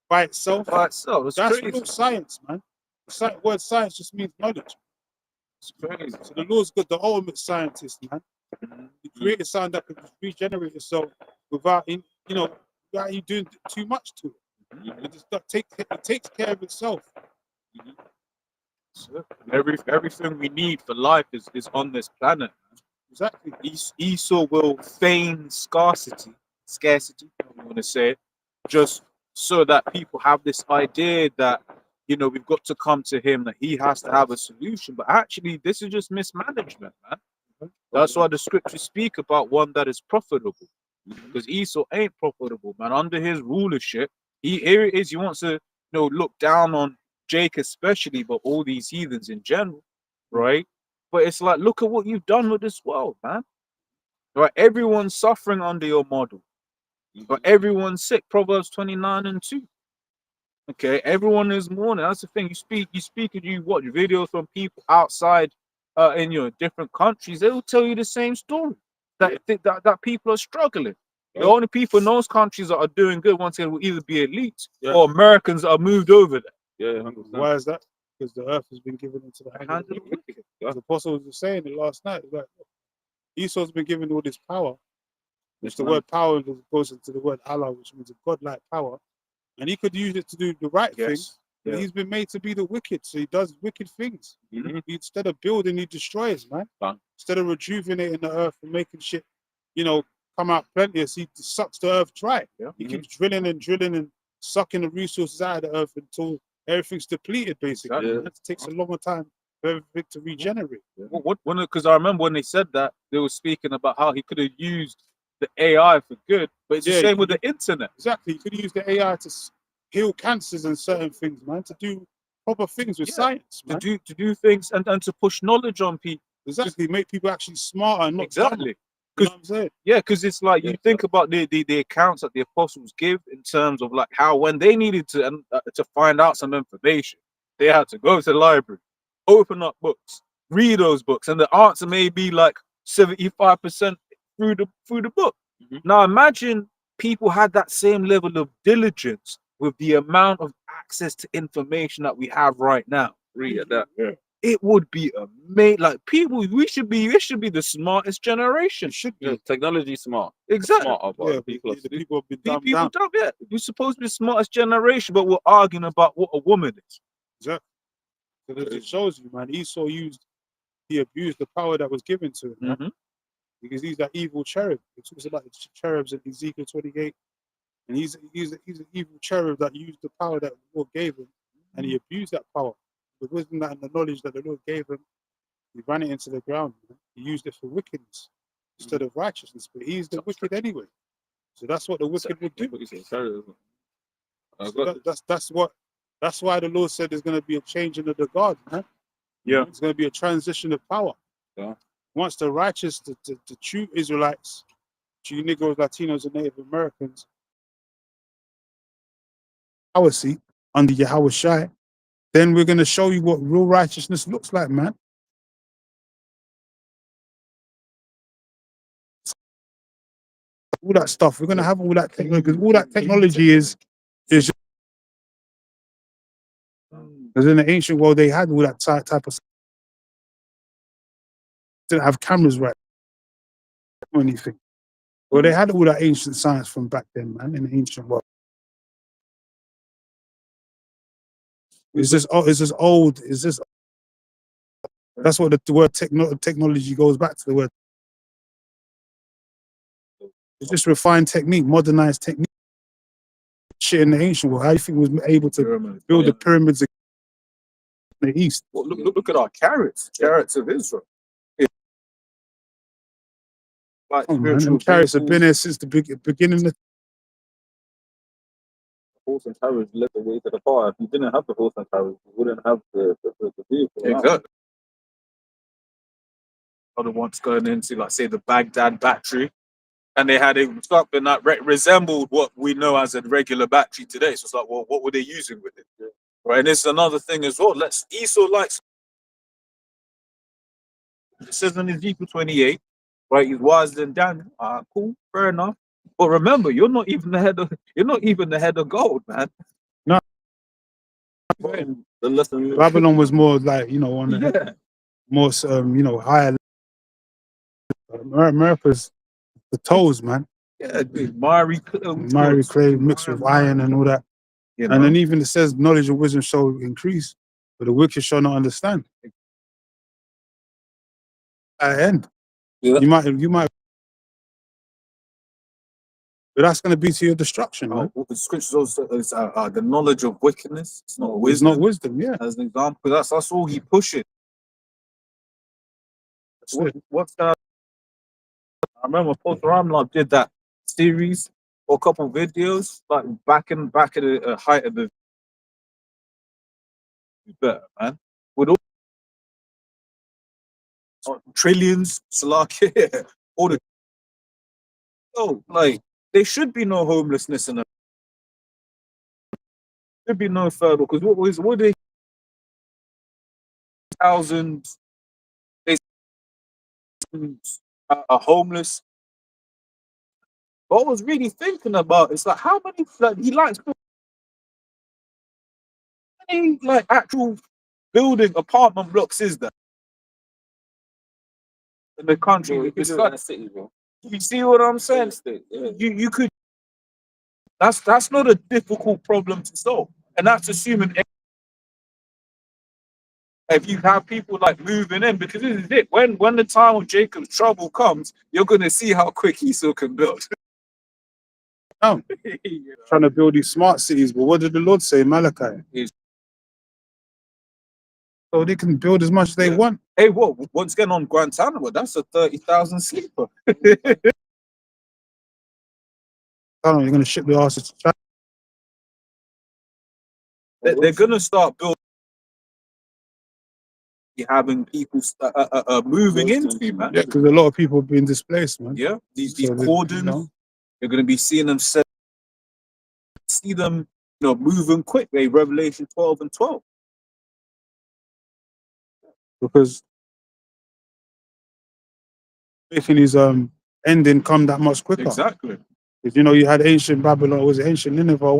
by itself. That's crazy. Real science, man. The word science just means knowledge. It's crazy. So the Lord's got the ultimate scientist, man. He created something that could regenerate itself without you doing too much to it. It takes care of itself. So everything we need for life is on this planet. Exactly. Esau will feign scarcity, you want to say it, just so that people have this idea that we've got to come to him, that he has to have a solution. But actually, this is just mismanagement, man. That's why the scriptures speak about one that is profitable, because Esau ain't profitable, man. Under his rulership, here it is. He wants to look down on Jake especially, but all these heathens in general, right? But it's like, look at what you've done with this world, man. Right? Everyone's suffering under your model. But everyone's sick. Proverbs 29 and 2. Okay, everyone is mourning. That's the thing. You speak and you watch videos from people outside in your different countries. They will tell you the same story. That people are struggling. The only people in those countries that are doing good once again will either be elites or Americans that are moved over there. Yeah, 100%. Why is that? Because the earth has been given into the hand of the wicked. The apostle was saying it last night. Like, Esau's been given all this power, which the word power goes into the word Allah, which means a godlike power, and he could use it to do the right thing. But he's been made to be the wicked, so he does wicked things. Instead of building, he destroys, man. Instead of rejuvenating the earth and making shit, come out plenteous, he sucks the earth dry. He keeps drilling and sucking the resources out of the earth until everything's depleted, basically. It takes a longer time for everything to regenerate. Because I remember when they said that, they were speaking about how he could have used the AI for good, but it's the same with the internet. Exactly. You could use the AI to heal cancers and certain things, man, to do proper things with Yeah, science, man. to do things and to push knowledge on people. Exactly, make people actually smarter and not dumber. Exactly. You know what I'm saying? Yeah, because it's like you think about the accounts that the apostles give in terms of like how when they needed to find out some information, they had to go to the library, open up books, read those books, and the answer may be like 75% through the book. Mhm. Now imagine people had that same level of diligence with the amount of access to information that we have right now. Read at that. It would be amazing. Like people, it should be the smartest generation. Should be. Yeah, technology smart. Exactly. Smarter, but Yeah, the people are the stupid. people have been The dumbed people down. don't, yeah. We're supposed to be the smartest generation, but we're arguing about what a woman is. Exactly. Because it shows you, man. Esau he abused the power that was given to him, man. Mhm. Because he's that evil cherub. It talks about the cherubs in Ezekiel 28, and he's an evil cherub that used the power that the Lord gave him, and he abused that power, the wisdom and the knowledge that the Lord gave him. He ran it into the ground. Man. He used it for wickedness instead of righteousness. But he's the wicked anyway. So that's what the wicked would do. What you say, terrorism. So that's why the Lord said there's going to be a changing of the guard, man. Yeah. It's going to be a transition of power. Yeah. Once the righteous, the true Israelites, true Negroes, Latinos, and Native Americans, power seat under Yahweh Shai, then we're going to show you what real righteousness looks like, man. All that stuff, we're going to have all that technology, because all that technology is because in the ancient world they had all that type of stuff. Didn't have cameras right or anything. Well, they had all that ancient science from back then, man, in the ancient world. It's just old. It's just that's what the word technology goes back to the word. It's just refined technique, modernized technique. Shit in the ancient world. How do you think was able to build the pyramids in the east? Well, look at our carrots of Israel. Like Oh, man, spiritual them chariots have vehicles. been there since the beginning. Horse and carriage led the way to the fire. If you didn't have the horse and carriage, you wouldn't have the vehicle. Exactly. Other ones going into, like, say, the Baghdad battery, and they had something that resembled what we know as a regular battery today. So it's like, well, what were they using with it? Yeah. Right, and this is another thing as well. Esau likes. It says in Ezekiel 28, right? He's wiser than Daniel. Cool, fair enough. But remember, you're not even the head of gold, man. No. The lesson. Babylon was more like, on the more higher. America's the toes, man. Yeah, miry clay mixed with iron and all that. And then even it says knowledge and wisdom shall increase, but the wicked shall not understand. At the end, you might, but that's going to be to your destruction, man. The scriptures also is the knowledge of wickedness. It's not It's wisdom. not wisdom, yeah. As an example, that's all he pushing. What's that? I remember Pastor Ramlab did that series or a couple videos, like back in the height of the better, man. With all trillions, Salaki, all the like there should be no homelessness in there. Should be no further because what they thousands are homeless. But I was really thinking about it's like how many he likes like actual building apartment blocks is there in the country? It's like a city, bro. you see what I'm saying? You could. That's not a difficult problem to solve, and that's assuming if you have people like moving in, because this is it. When the time of Jacob's trouble comes, you're gonna see how quick Esau can build. Trying to build these smart cities, but what did the Lord say, Malachi? So they can build as much as they want. Hey, what's going on Guantanamo? That's a 30,000 sleeper. You're going to ship the asses to China. They're going to start building be having people moving into, man. Yeah, because a lot of people have been displaced, man. Yeah, these So they- cordons, you know, you're going to be seeing them see them, moving quickly. Revelation 12 and 12. because making his ending come that much quicker. Exactly. Because you had ancient Babylon, it was ancient Nineveh,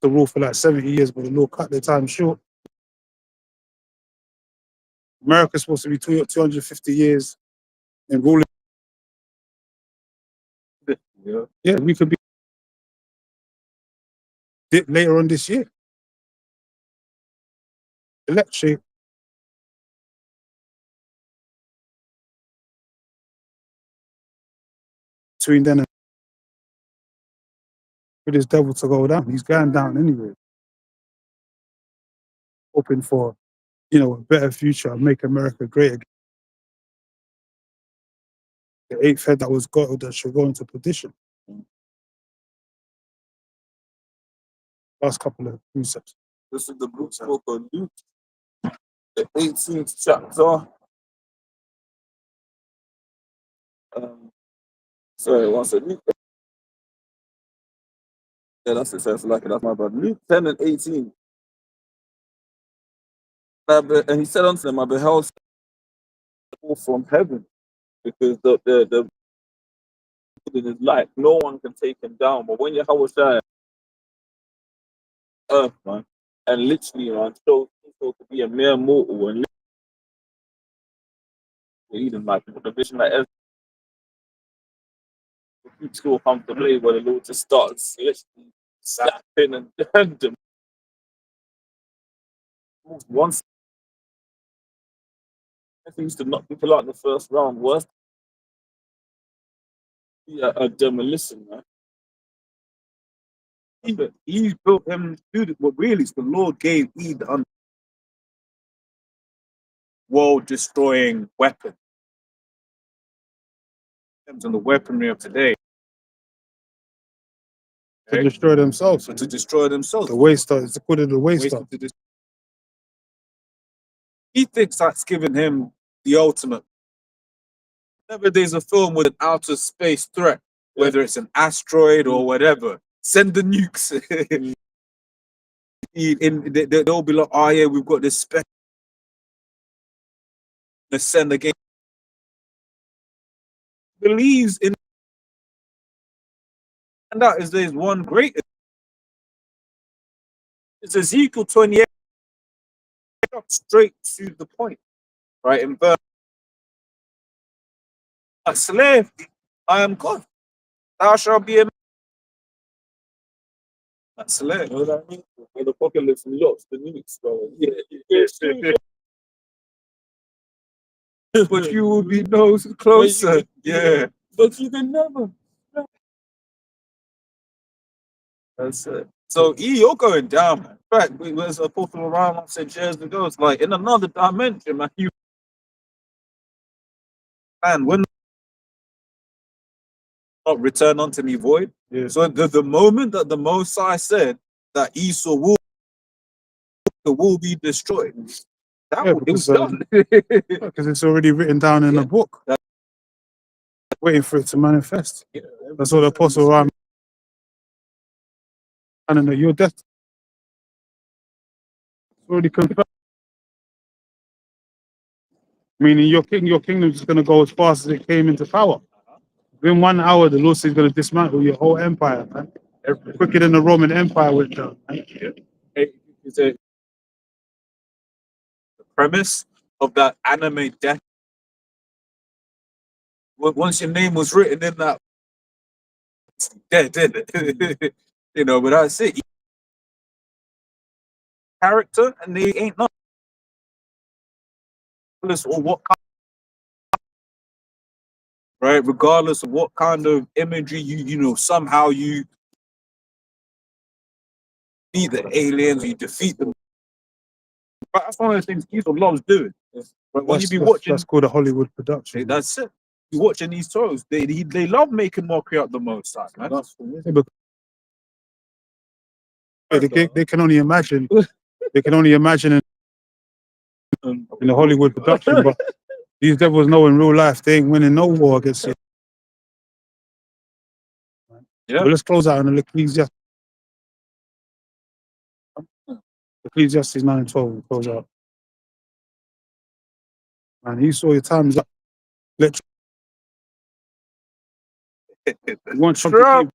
to rule for like 70 years, but the Lord cut the time short. America's supposed to be 250 years in ruling. Yeah. Yeah, we could be later on this year. Electric. Between then and for this devil to go down. He's going down anyway. Hoping for, a better future and make America great again. The eighth head that was God that should go into perdition. Last couple of precepts. This is the book of Luke, the 18th chapter. Sorry, one second. Yeah, that's it. That's like it. That's my bad. Luke 10 and 18. And he said unto them, I beheld from heaven, because the in his light, no one can take him down. But when Yahweh Shai earth, man, and literally, man, chose people to be a mere mortal and even like the vision like Ezra, still come to play where the Lord just starts literally slapping and them. Once things to knock people out in the first round, worst a demolition, man. He built him, dude. What really is the Lord gave Eve the world destroying weapon. And the weaponry of today. To destroy themselves. So to destroy themselves. The waster, it's called the waster. He thinks that's giving him the ultimate. Whenever there's a film with an outer space threat, whether it's an asteroid or whatever, send the nukes. They'll be like, oh yeah, we've got this spec. Let's send again. Believes in, and that is there's one great. It's Ezekiel 28, straight to the point, right? In verse, a slave, I am God. Thou shalt be a slave. You know what I mean? When the apocalypse lost the nukes, bro. Yeah. But you will be no closer. Yeah. But you can never. That's it. So you're going down, man. In fact, we was talking around, I said years ago, it's like in another dimension, man. And when not return unto me void. Yeah. So the moment that the Most High said that Esau will be destroyed, it was done. Because it's already written down in the book. Waiting for it to manifest. Yeah. That's what the apostle Ram. And then your death. It's already confirmed. Meaning your kingdom's just gonna go as fast as it came into power. Within 1 hour, the Lord says he's gonna dismantle your whole empire, man. Quicker than the Roman Empire went down. Is it the premise of that anime death? Once your name was written in that, it's dead, didn't it? But that's it. Character, and they ain't nothing. Or what right? Regardless of what kind of imagery you somehow you defeat the aliens, you defeat them. But that's one of the things Esau loves doing. But when you be watching, that's called a Hollywood production. That's it. You watching these shows, they love making mockery of the Most High, man. They can only imagine. They can only imagine in the Hollywood production, but these devils know in real life they ain't winning no war against you. Yeah. But let's close out on the Ecclesiastes 9 and 12. We'll close out. Man, you saw your time's up. Let you want Trump to keep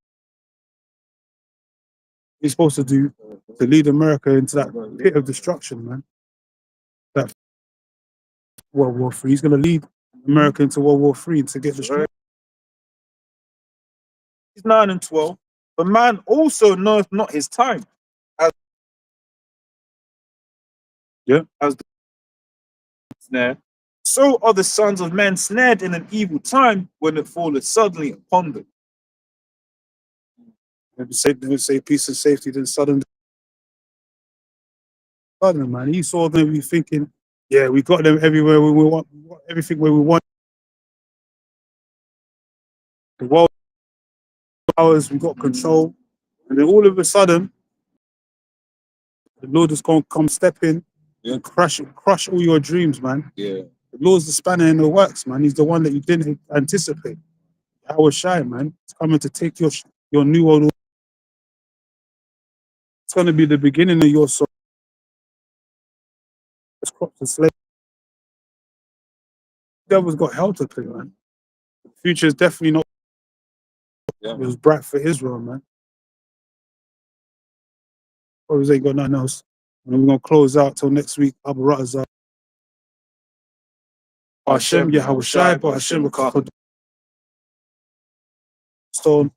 he's supposed to do to lead America into that pit of destruction, man. That World War III. He's going to lead America into World War III to get destroyed. He's 9 and 12. But man also knows not his time. As the snare, so are the sons of men snared in an evil time when it falleth suddenly upon them. Maybe say peace and safety, then sudden, man. He saw them be thinking, yeah, we got them everywhere we want, we got everything where we want. The world powers, we got control. And then all of a sudden, the Lord is going to come step in and crush all your dreams, man. Yeah. The Lord's the spanner in the works, man. He's the one that you didn't anticipate. I was shy, man. It's coming to take your new world. It's going to be the beginning of your soul. It's crops and slave. The devil's got hell to pay, man. The future is definitely not. Yeah. It was bright for Israel, man. Probably ain't got nothing else. And we're going to close out till next week. Abu Ratazar. Hashem Yahushai, Hashem Stone.